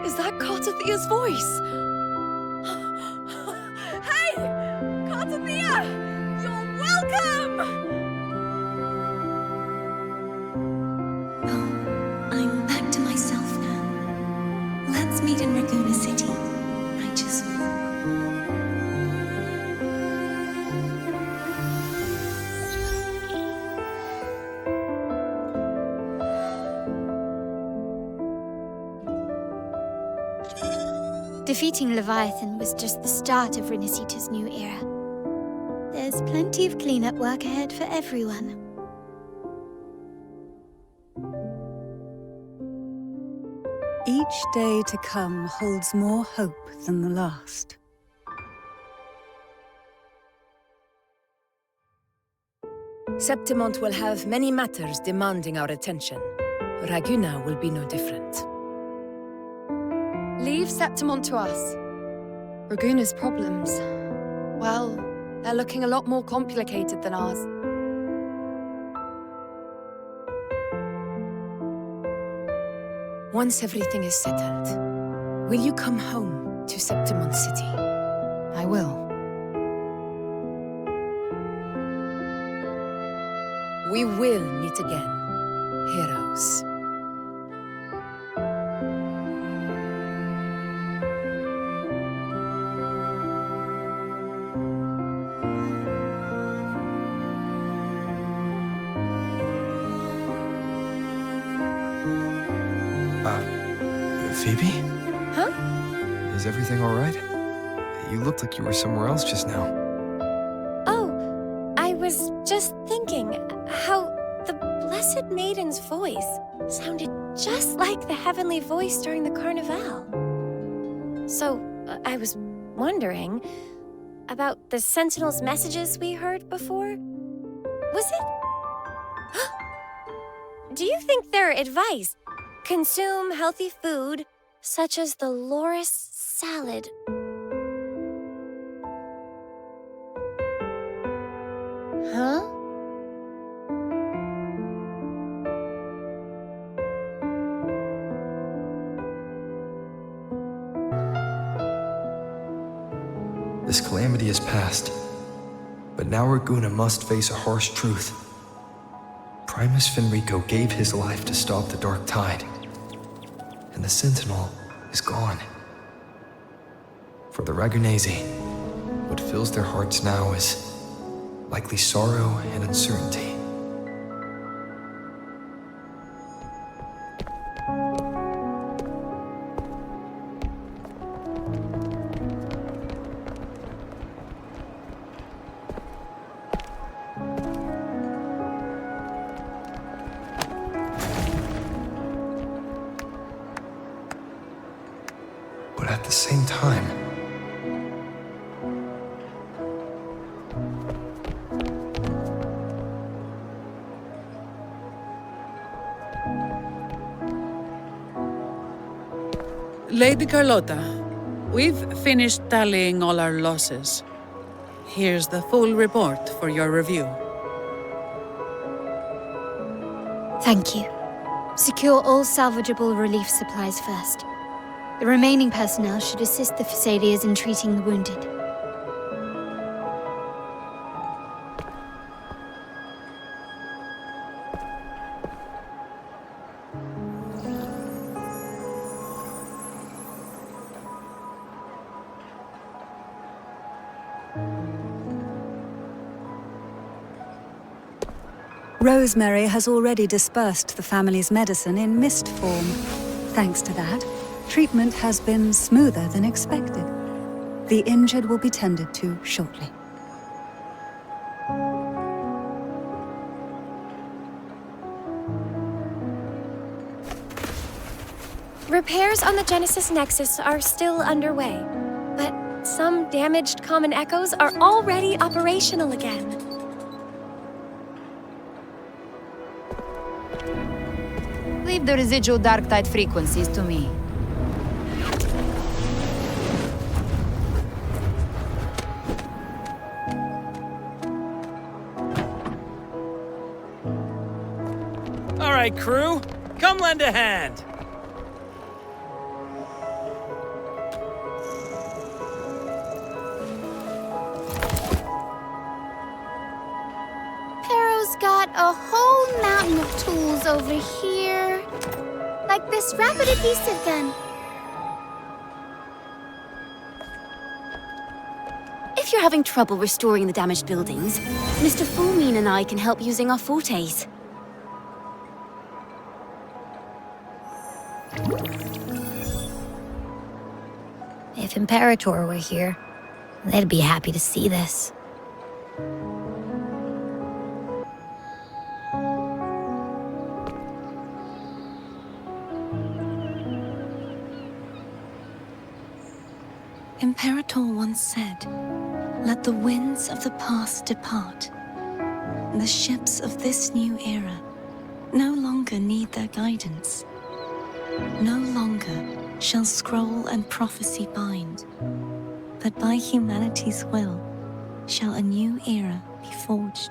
Is that Cartathia's voice? Hey! Cartathia! You're welcome! I'm back to myself now. Let's meet in Raguna City, righteous one. Defeating Leviathan was just the start of Rinascita's new era. There's plenty of cleanup work ahead for everyone. Each day to come holds more hope than the last. Septimont will have many matters demanding our attention. Raguna will be no different. Leave Septimont to us. Raguna's problems, well, they're looking a lot more complicated than ours. Once everything is settled, will you come home to Septimont City? I will. We will meet again, heroes. Phoebe? Huh? Is everything all right? You looked like you were somewhere else just now. Oh, I was just thinking how the Blessed Maiden's voice sounded just like the heavenly voice during the Carnival. So, I was wondering about the Sentinel's messages we heard before. Was it? Do you think their advice? Consume healthy food, such as the loris salad. Huh? This calamity is past, but now Raguna must face a harsh truth. Primus Fenrico gave his life to stop the Dark Tide, and the Sentinel is gone. For the Ragunesi, what fills their hearts now is likely sorrow and uncertainty. But at the same time, Lady Carlotta, we've finished tallying all our losses. Here's the full report for your review. Thank you. Secure all salvageable relief supplies first. The remaining personnel should assist the Phasaelias in treating the wounded. Rosemary has already dispersed the family's medicine in mist form. Thanks to that, treatment has been smoother than expected. The injured will be tended to shortly. Repairs on the Genesis Nexus are still underway, but some damaged common echoes are already operational again. Leave the residual dark tide frequencies to me. All right, crew, come lend a hand. Pero's got a whole mountain of tools over here. Like this rapid adhesive gun. If you're having trouble restoring the damaged buildings, Mr. Fullmean and I can help using our fortes. If Imperator were here, they'd be happy to see this. Imperator once said, "Let the winds of the past depart. The ships of this new era no longer need their guidance. No longer shall scroll and prophecy bind, but by humanity's will shall a new era be forged."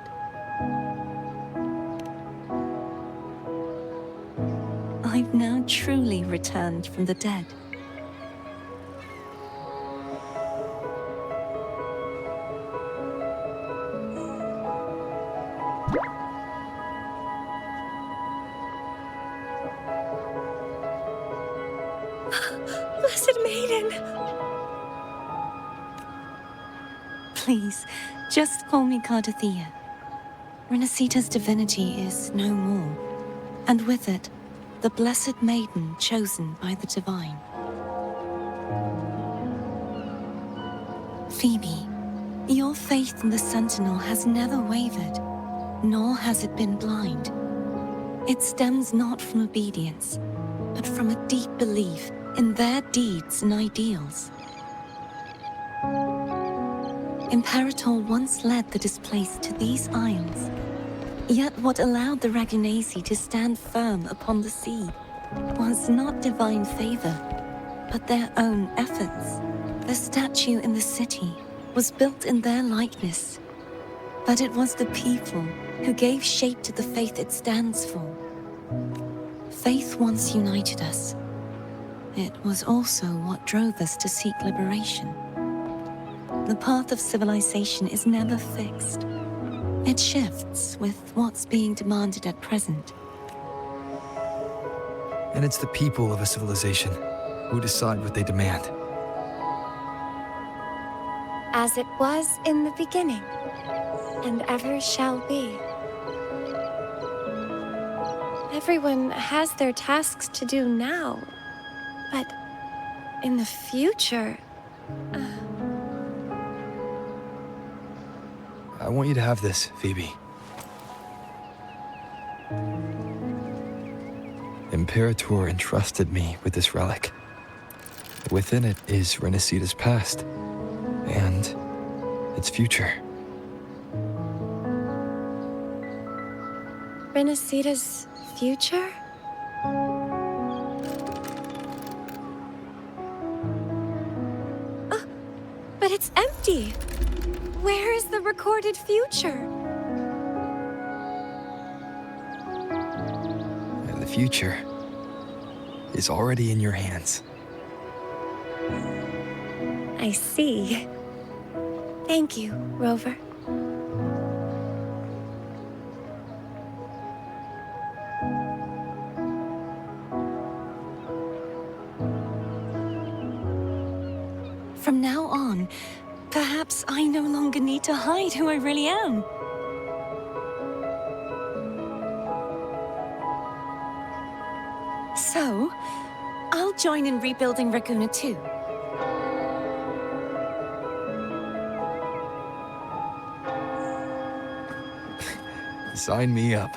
I've now truly returned from the dead. Blessed Maiden! Please, just call me Cardathea. Rinascita's divinity is no more, and with it, the Blessed Maiden chosen by the Divine. Phoebe, your faith in the Sentinel has never wavered, nor has it been blind. It stems not from obedience, but from a deep belief in their deeds and ideals. Imperator once led the displaced to these isles. Yet what allowed the Ragunasi to stand firm upon the sea was not divine favor, but their own efforts. The statue in the city was built in their likeness, but it was the people who gave shape to the faith it stands for. Faith once united us. It was also what drove us to seek liberation. The path of civilization is never fixed. It shifts with what's being demanded at present. And it's the people of a civilization who decide what they demand. As it was in the beginning, and ever shall be. Everyone has their tasks to do now, but in the future... I want you to have this, Phoebe. Imperator entrusted me with this relic. Within it is Rinascita's past, and its future. Rinascita's future? But it's empty! Where is the recorded future? future is already in your hands. I see. Thank you, Rover. From now on, perhaps I no longer need to hide who I really am. So, I'll join in rebuilding Raguna too. Sign me up.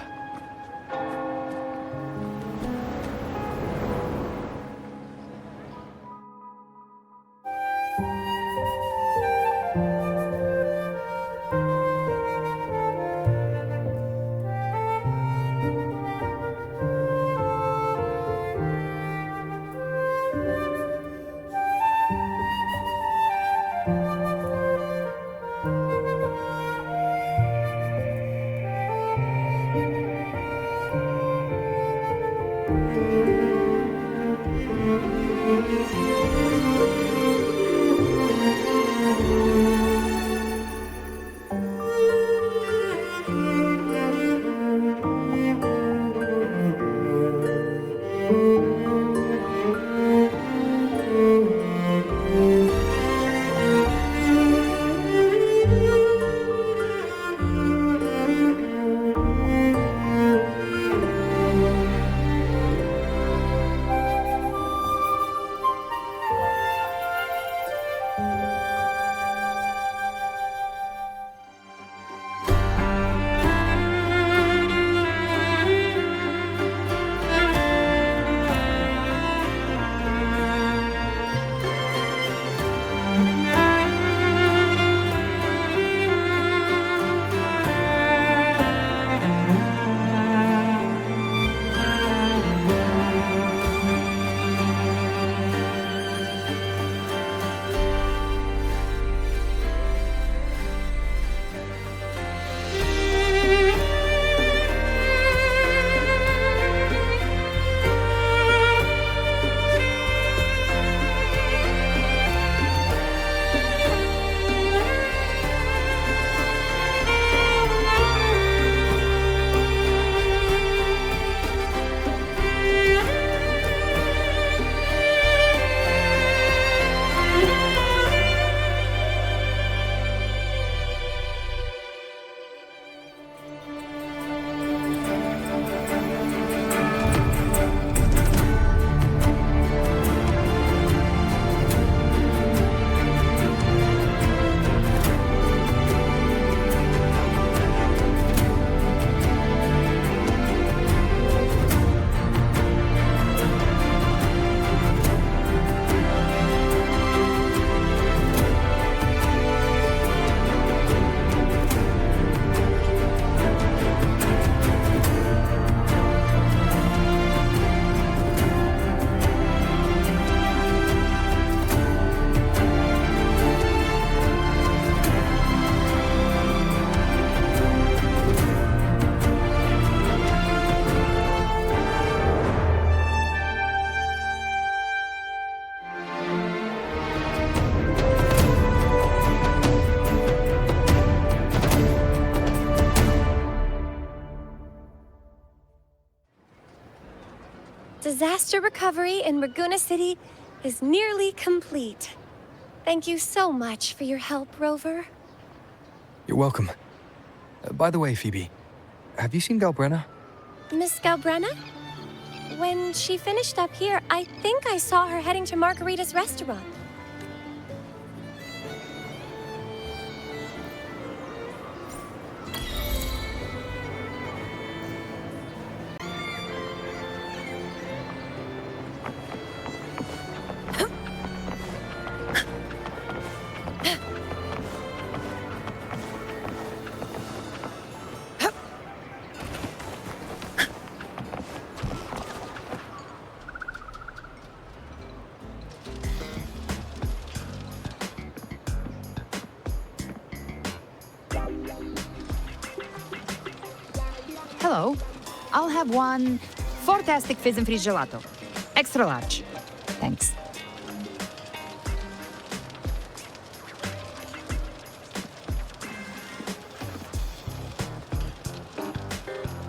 Disaster recovery in Raguna City is nearly complete. Thank you so much for your help, Rover. You're welcome. By the way, Phoebe, have you seen Galbrenna? Miss Galbrenna? When she finished up here, I think I saw her heading to Margarita's restaurant. Hello. I'll have one 4tastic fizz and freeze gelato. Extra large. Thanks.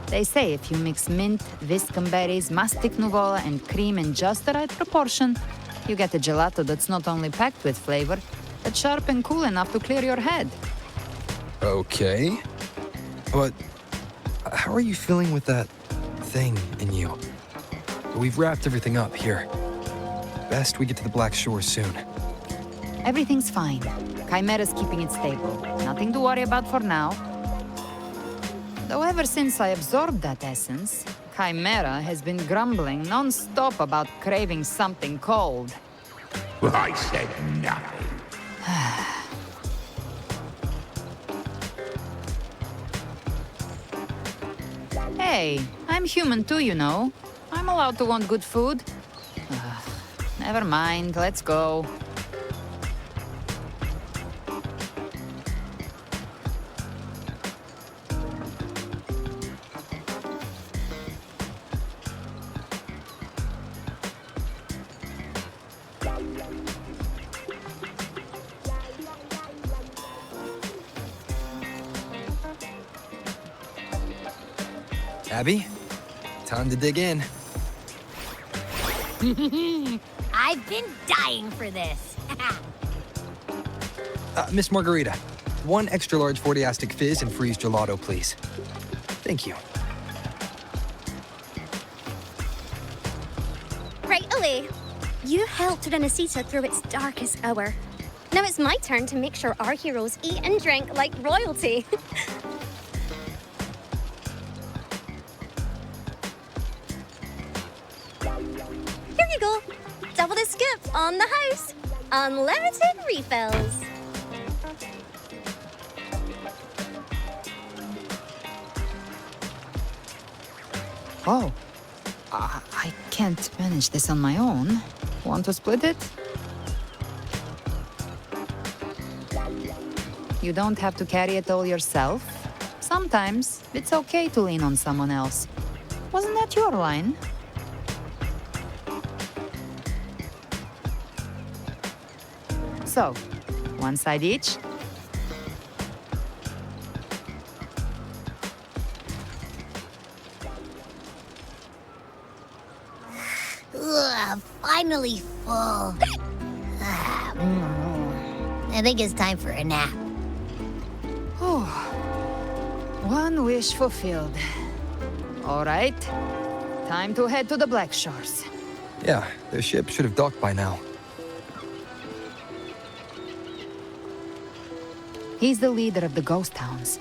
They say if you mix mint, viscum berries, mastic nuvola, and cream in just the right proportion, you get a gelato that's not only packed with flavor, but sharp and cool enough to clear your head. Okay. But how are you feeling with that thing in you? We've wrapped everything up here. Best we get to the Black Shore soon. Everything's fine. Chimera's keeping it stable. Nothing to worry about for now. Though ever since I absorbed that essence, Chimera has been grumbling non-stop about craving something cold. I said nothing. Hey, I'm human too, you know. I'm allowed to want good food. Never mind, let's go. Abby, time to dig in. I've been dying for this. Miss Margarita, 1 extra large 40-astic fizz and freeze gelato, please. Thank you. Right away. You helped Rinascita through its darkest hour. Now it's my turn to make sure our heroes eat and drink like royalty. Here you go. Double the scoop on the house. Unlimited refills. Oh, I can't manage this on my own. Want to split it? You don't have to carry it all yourself. Sometimes it's okay to lean on someone else. Wasn't that your line? So, 1 side each. Ugh, finally full. I think it's time for a nap. Oh, 1 wish fulfilled. All right, time to head to the Black Shores. Yeah, the ship should have docked by now. He's the leader of the ghost hounds.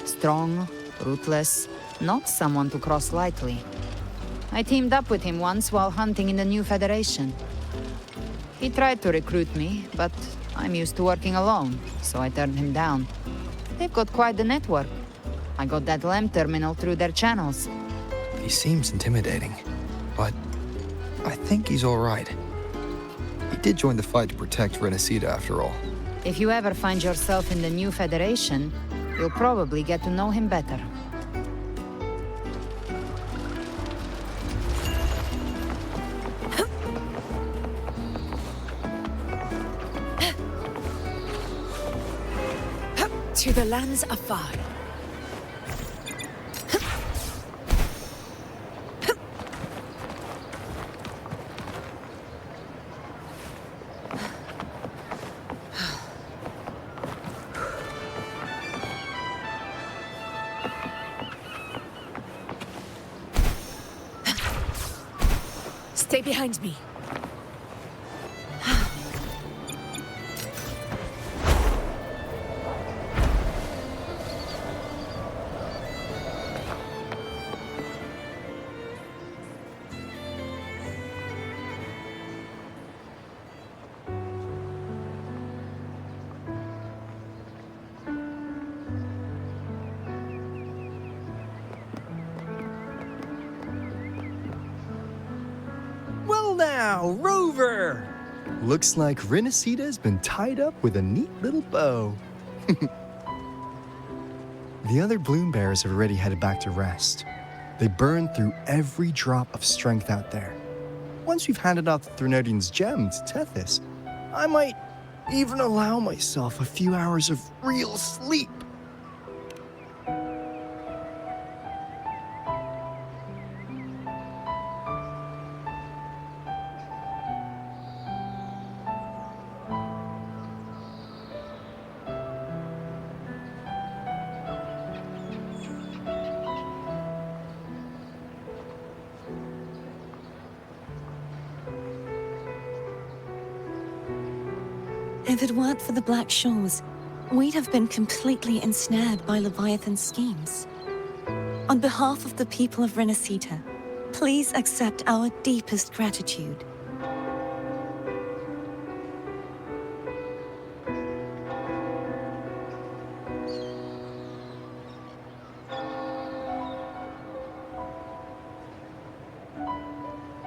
Strong, ruthless, not someone to cross lightly. I teamed up with him once while hunting in the New Federation. He tried to recruit me, but I'm used to working alone, so I turned him down. They've got quite the network. I got that LEM terminal through their channels. He seems intimidating, but I think he's all right. He did join the fight to protect Rinascita after all. If you ever find yourself in the New Federation, you'll probably get to know him better. To the lands afar. Stay behind me. Well now, Rover! Looks like Rinascita's been tied up with a neat little bow. The other bloom bearers have already headed back to rest. They burn through every drop of strength out there. Once we've handed off the Threnodian's gem to Tethys, I might even allow myself a few hours of real sleep. If it weren't for the Black Shores, we'd have been completely ensnared by Leviathan's schemes. On behalf of the people of Rinascita, please accept our deepest gratitude.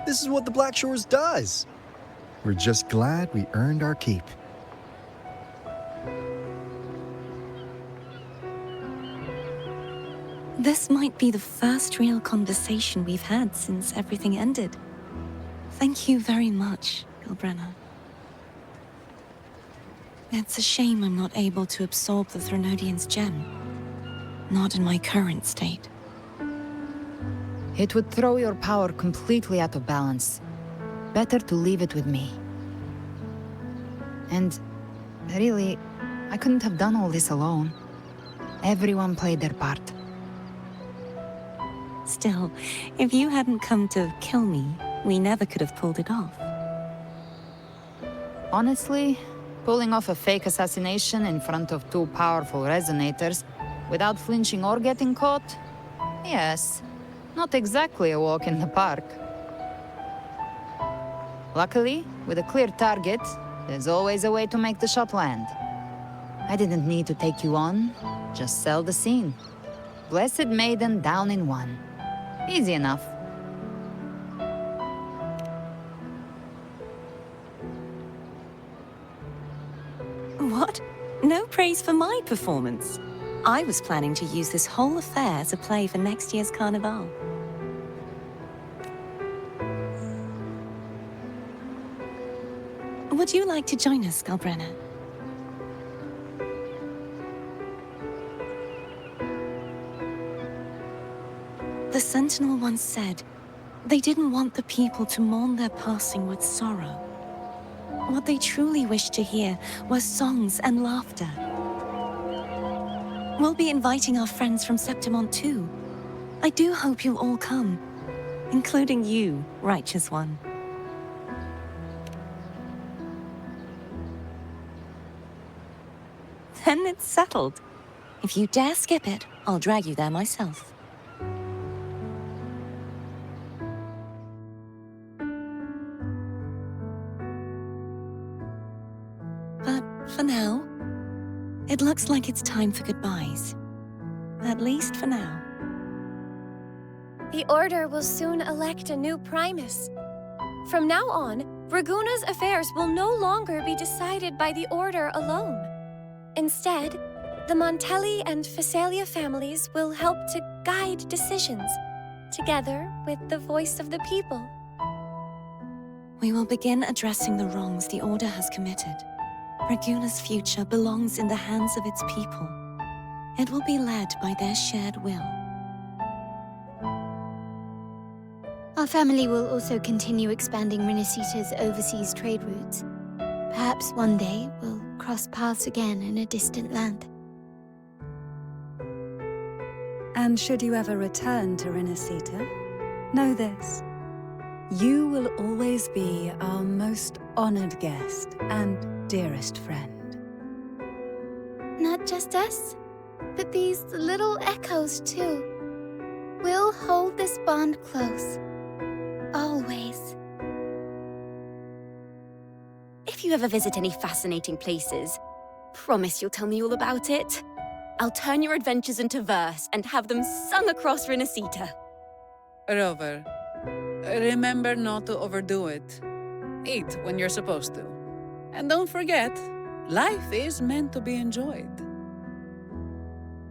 This is what the Black Shores does. We're just glad we earned our keep. This might be the first real conversation we've had since everything ended. Thank you very much, Galbrenna. It's a shame I'm not able to absorb the Threnodian's gem. Not in my current state. It would throw your power completely out of balance. Better to leave it with me. And really, I couldn't have done all this alone. Everyone played their part. Still, if you hadn't come to kill me, we never could have pulled it off. Honestly, pulling off a fake assassination in front of two powerful resonators without flinching or getting caught? Yes, not exactly a walk in the park. Luckily, with a clear target, there's always a way to make the shot land. I didn't need to take you on, just sell the scene. Blessed Maiden down in one. Easy enough. What? No praise for my performance. I was planning to use this whole affair as a play for next year's Carnival. Would you like to join us, Galbrenna? The Sentinel once said, they didn't want the people to mourn their passing with sorrow. What they truly wished to hear were songs and laughter. We'll be inviting our friends from Septimont too. I do hope you'll all come, including you, Righteous One. Then it's settled. If you dare skip it, I'll drag you there myself. But for now, it looks like it's time for goodbyes. At least for now. The Order will soon elect a new Primus. From now on, Raguna's affairs will no longer be decided by the Order alone. Instead, the Montelli and Phasalia families will help to guide decisions, together with the voice of the people. We will begin addressing the wrongs the Order has committed. Raguna's future belongs in the hands of its people. It will be led by their shared will. Our family will also continue expanding Rinascita's overseas trade routes. Perhaps one day we'll cross paths again in a distant land. And should you ever return to Rinascita, know this. You will always be our most honored guest and dearest friend. Not just us, but these little echoes too. We'll hold this bond close. Always. If you ever visit any fascinating places, promise you'll tell me all about it. I'll turn your adventures into verse and have them sung across Rinascita. Rover, remember not to overdo it. Eat when you're supposed to. And don't forget, life is meant to be enjoyed.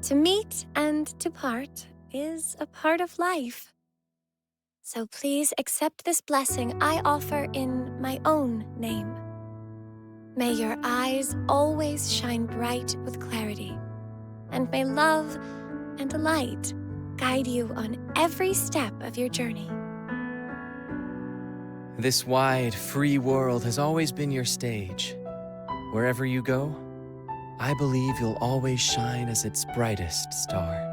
To meet and to part is a part of life. So please accept this blessing I offer in my own name. May your eyes always shine bright with clarity, and may love and light guide you on every step of your journey. This wide, free world has always been your stage. Wherever you go, I believe you'll always shine as its brightest star.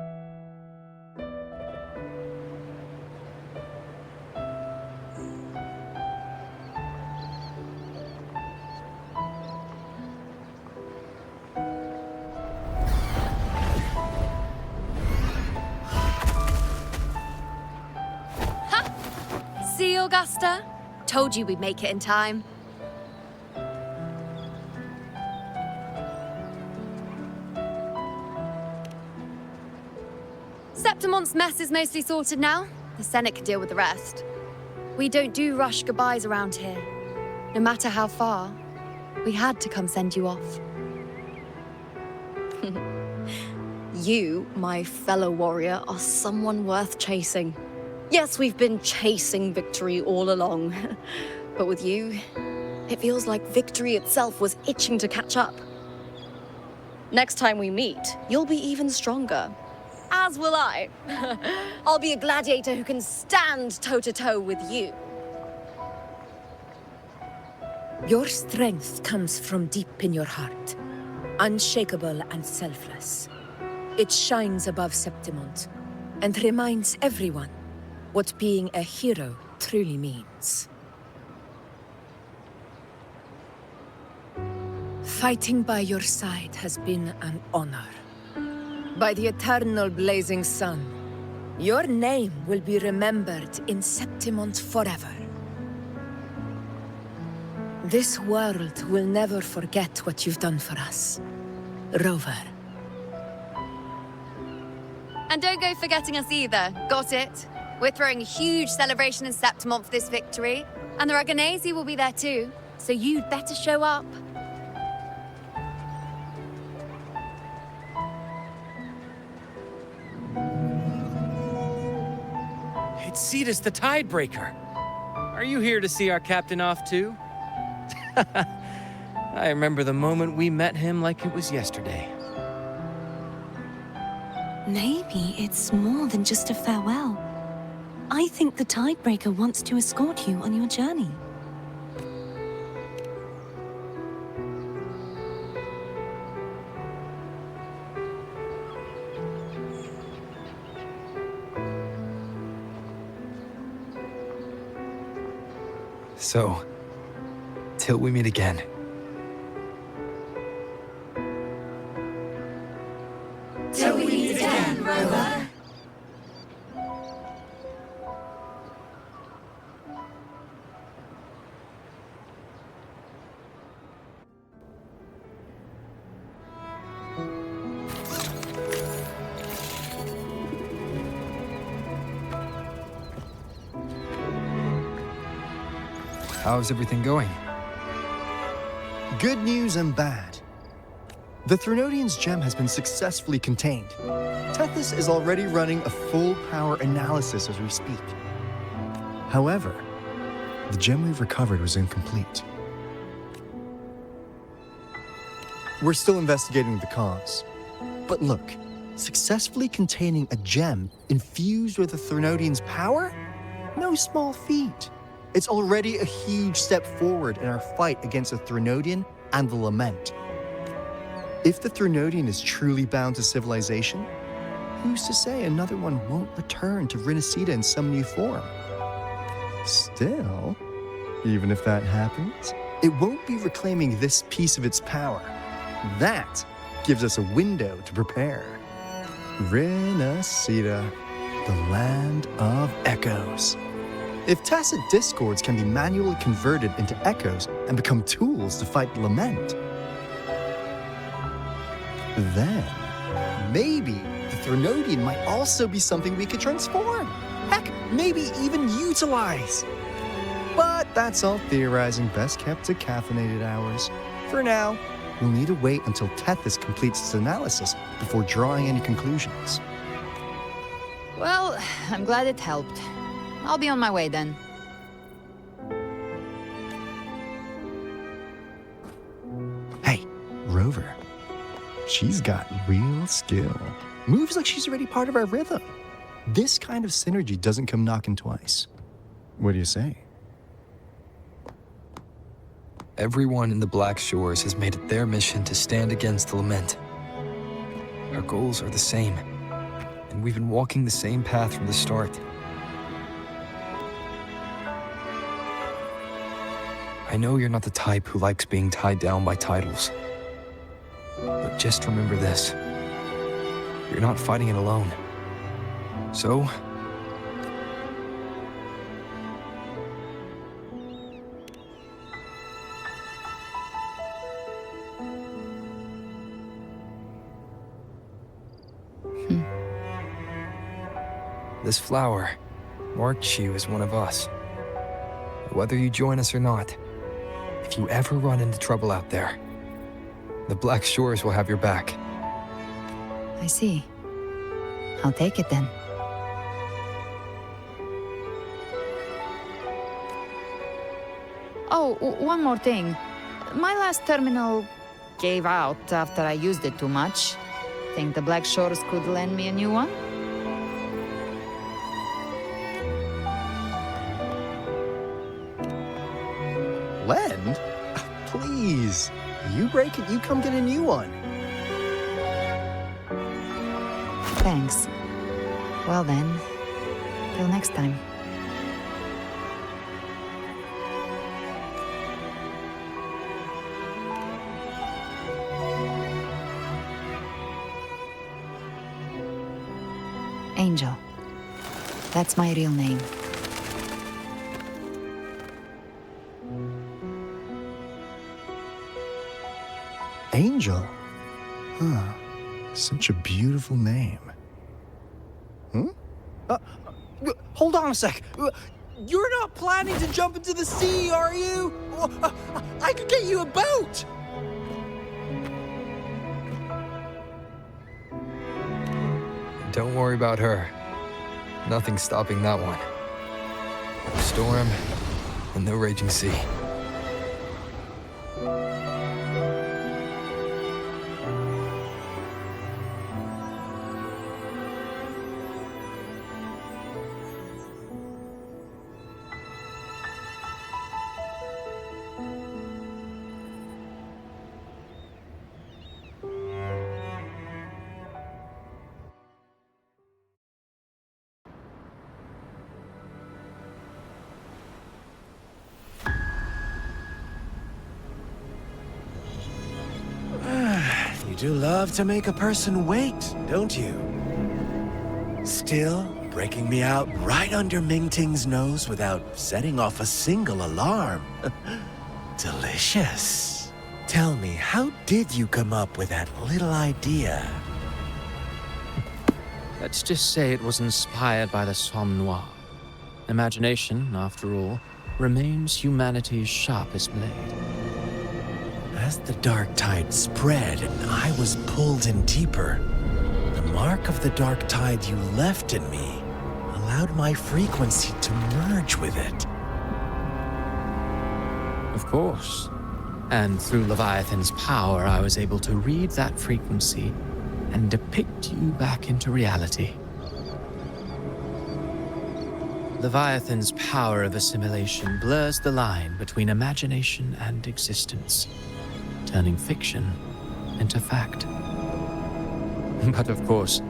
See, Augusta? Told you we'd make it in time. Septimon's mess is mostly sorted now. The Senate can deal with the rest. We don't do rush goodbyes around here. No matter how far, we had to come send you off. You, my fellow warrior, are someone worth chasing. Yes, we've been chasing victory all along. But with you, it feels like victory itself was itching to catch up. Next time we meet, you'll be even stronger. As will I. I'll be a gladiator who can stand toe-to-toe with you. Your strength comes from deep in your heart, unshakable and selfless. It shines above Septimont and reminds everyone what being a hero truly means. Fighting by your side has been an honor. By the eternal blazing sun, your name will be remembered in Septimont forever. This world will never forget what you've done for us, Rover. And don't go forgetting us either, got it? We're throwing a huge celebration in Septimont for this victory, and the Raganesi will be there too, so you'd better show up. It's Cetus the Tidebreaker. Are you here to see our captain off too? I remember the moment we met him like it was yesterday. Maybe it's more than just a farewell. I think the Tidebreaker wants to escort you on your journey. So, till we meet again. Till we meet again, Rover. How's everything going? Good news and bad. The Threnodian's gem has been successfully contained. Tethys is already running a full power analysis as we speak. However, the gem we've recovered was incomplete. We're still investigating the cause. But look, successfully containing a gem infused with the Threnodian's power? No small feat. It's already a huge step forward in our fight against the Threnodian and the Lament. If the Threnodian is truly bound to civilization, who's to say another one won't return to Rinascita in some new form? Still, even if that happens, it won't be reclaiming this piece of its power. That gives us a window to prepare. Rinascita, the land of echoes. If tacit discords can be manually converted into echoes and become tools to fight Lament, then maybe the Threnodian might also be something we could transform. Heck, maybe even utilize. But that's all theorizing best kept to caffeinated hours. For now, we'll need to wait until Tethys completes its analysis before drawing any conclusions. Well, I'm glad it helped. I'll be on my way then. Hey, Rover. She's got real skill. Moves like she's already part of our rhythm. This kind of synergy doesn't come knocking twice. What do you say? Everyone in the Black Shores has made it their mission to stand against the Lament. Our goals are the same, and we've been walking the same path from the start. I know you're not the type who likes being tied down by titles. But just remember this. You're not fighting it alone. So, this flower marks you as one of us. Whether you join us or not, if you ever run into trouble out there, the Black Shores will have your back. I see. I'll take it then. Oh, one more thing. My last terminal gave out after I used it too much. Think the Black Shores could lend me a new one? Lend? Please. You break it, you come get a new one. Thanks. Well then, till next time. Angel. That's my real name. Angel? Huh. Such a beautiful name. Hold on a sec. You're not planning to jump into the sea, are you? I could get you a boat! Don't worry about her. Nothing's stopping that one. No storm and no raging sea. You do love to make a person wait, don't you? Still, breaking me out right under Mingting's nose without setting off a single alarm. Delicious. Tell me, how did you come up with that little idea? Let's just say it was inspired by the Somme Noire. Imagination, after all, remains humanity's sharpest blade. As the dark tide spread and I was pulled in deeper, the mark of the dark tide you left in me allowed my frequency to merge with it. Of course. And through Leviathan's power, I was able to read that frequency and depict you back into reality. Leviathan's power of assimilation blurs the line between imagination and existence, turning fiction into fact. But of course,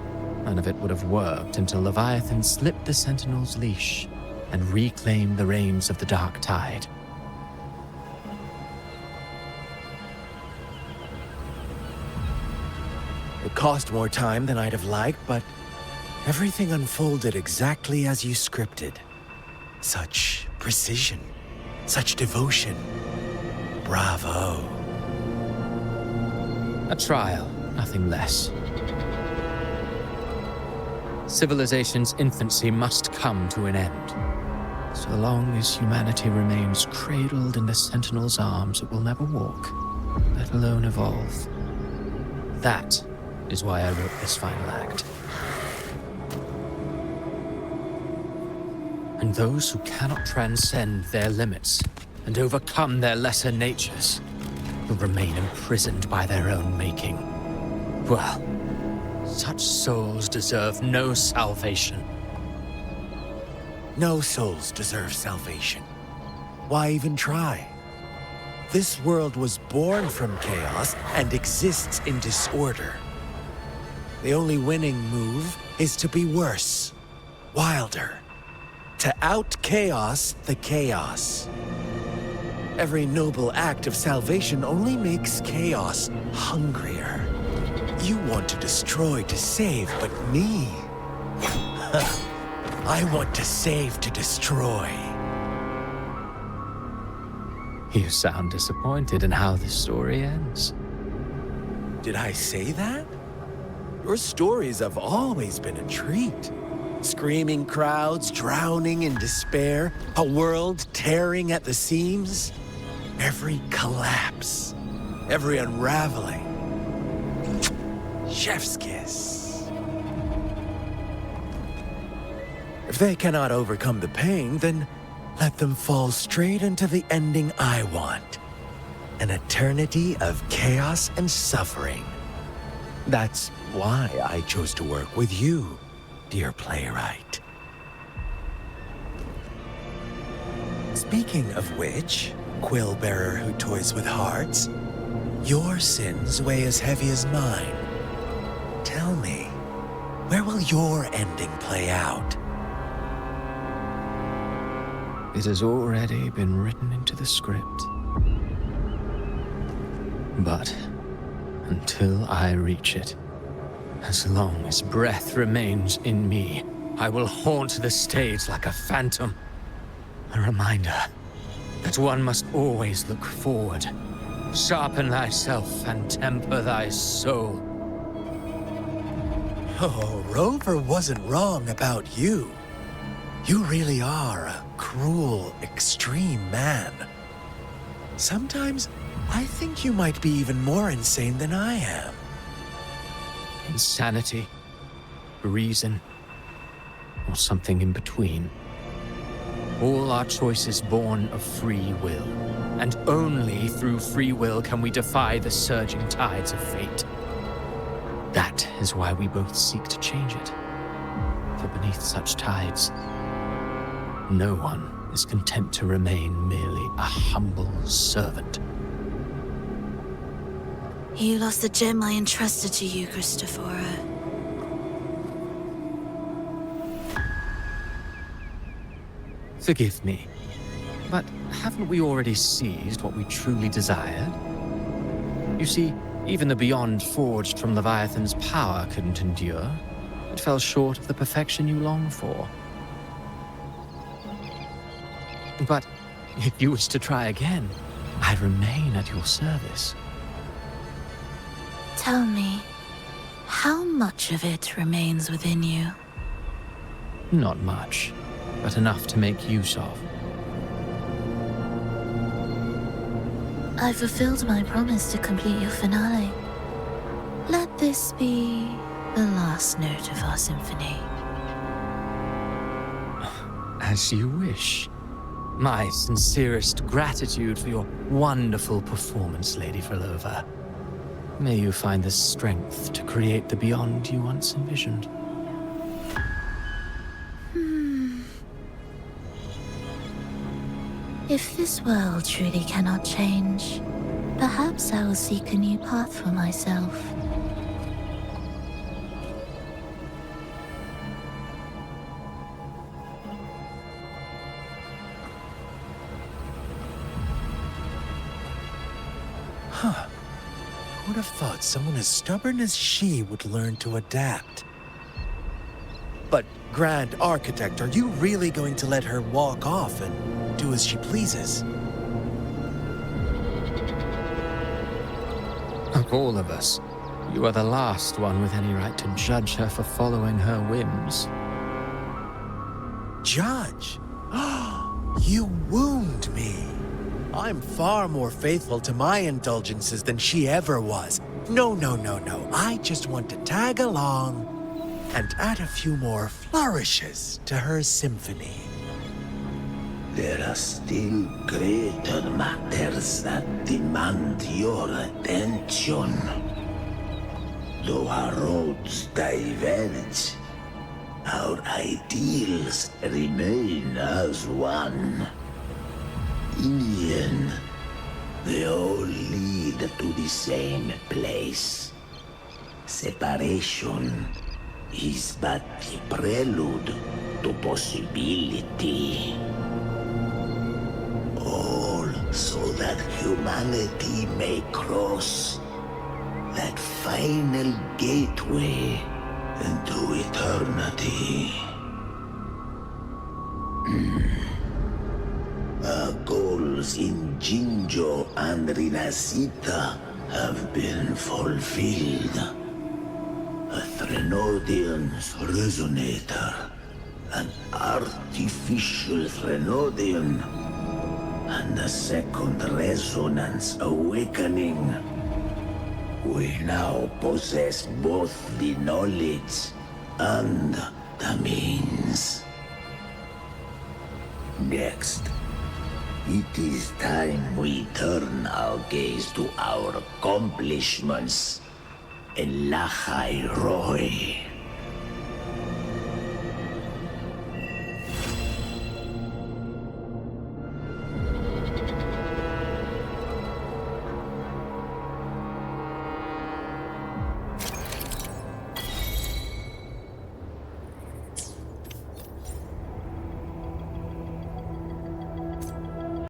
none of it would have worked until Leviathan slipped the Sentinel's leash and reclaimed the reins of the Dark Tide. It cost more time than I'd have liked, but everything unfolded exactly as you scripted. Such precision, such devotion. Bravo. A trial, nothing less. Civilization's infancy must come to an end. So long as humanity remains cradled in the Sentinel's arms, it will never walk, let alone evolve. That is why I wrote this final act. And those who cannot transcend their limits and overcome their lesser natures will remain imprisoned by their own making. Well, such souls deserve no salvation. No souls deserve salvation. Why even try? This world was born from chaos and exists in disorder. The only winning move is to be worse, wilder, to out-chaos the chaos. Every noble act of salvation only makes chaos hungrier. You want to destroy to save, but me? I want to save to destroy. You sound disappointed in how this story ends. Did I say that? Your stories have always been a treat. Screaming crowds drowning in despair, a world tearing at the seams. Every collapse, every unraveling. Chef's kiss. If they cannot overcome the pain, then let them fall straight into the ending I want. An eternity of chaos and suffering. That's why I chose to work with you, dear playwright. Speaking of which, quill bearer who toys with hearts, your sins weigh as heavy as mine. Tell me, where will your ending play out? It has already been written into the script. But until I reach it, as long as breath remains in me, I will haunt the stage like a phantom. A reminder that one must always look forward. Sharpen thyself and temper thy soul. Oh, Rover wasn't wrong about you. You really are a cruel, extreme man. Sometimes I think you might be even more insane than I am. Insanity, reason, or something in between. All our choices born of free will, and only through free will can we defy the surging tides of fate. That is why we both seek to change it. For beneath such tides, no one is content to remain merely a humble servant. You lost the gem I entrusted to you, Christophora. Forgive me, but haven't we already seized what we truly desired? You see, even the beyond forged from Leviathan's power couldn't endure. It fell short of the perfection you long for. But if you wish to try again, I remain at your service. Tell me, how much of it remains within you? Not much, but enough to make use of. I fulfilled my promise to complete your finale. Let this be the last note of our symphony. As you wish. My sincerest gratitude for your wonderful performance, Lady Frolova. May you find the strength to create the beyond you once envisioned. If this world truly cannot change, perhaps I will seek a new path for myself. Huh. Who would have thought someone as stubborn as she would learn to adapt? But, Grand Architect, are you really going to let her walk off and do as she pleases? Of all of us, you are the last one with any right to judge her for following her whims. Judge? You wound me. I'm far more faithful to my indulgences than she ever was. No. I just want to tag along and add a few more flourishes to her symphony. There are still greater matters that demand your attention. Though our roads diverge, our ideals remain as one. In the end, they all lead to the same place. Separation is but the prelude to possibility. All so that humanity may cross that final gateway into eternity. Our goals in Jinjo and Rinascita have been fulfilled. A Threnodian's resonator, an artificial Threnodian, and a second resonance awakening. We now possess both the knowledge and the means. Next, it is time we turn our gaze to our accomplishments in Lahai Roy.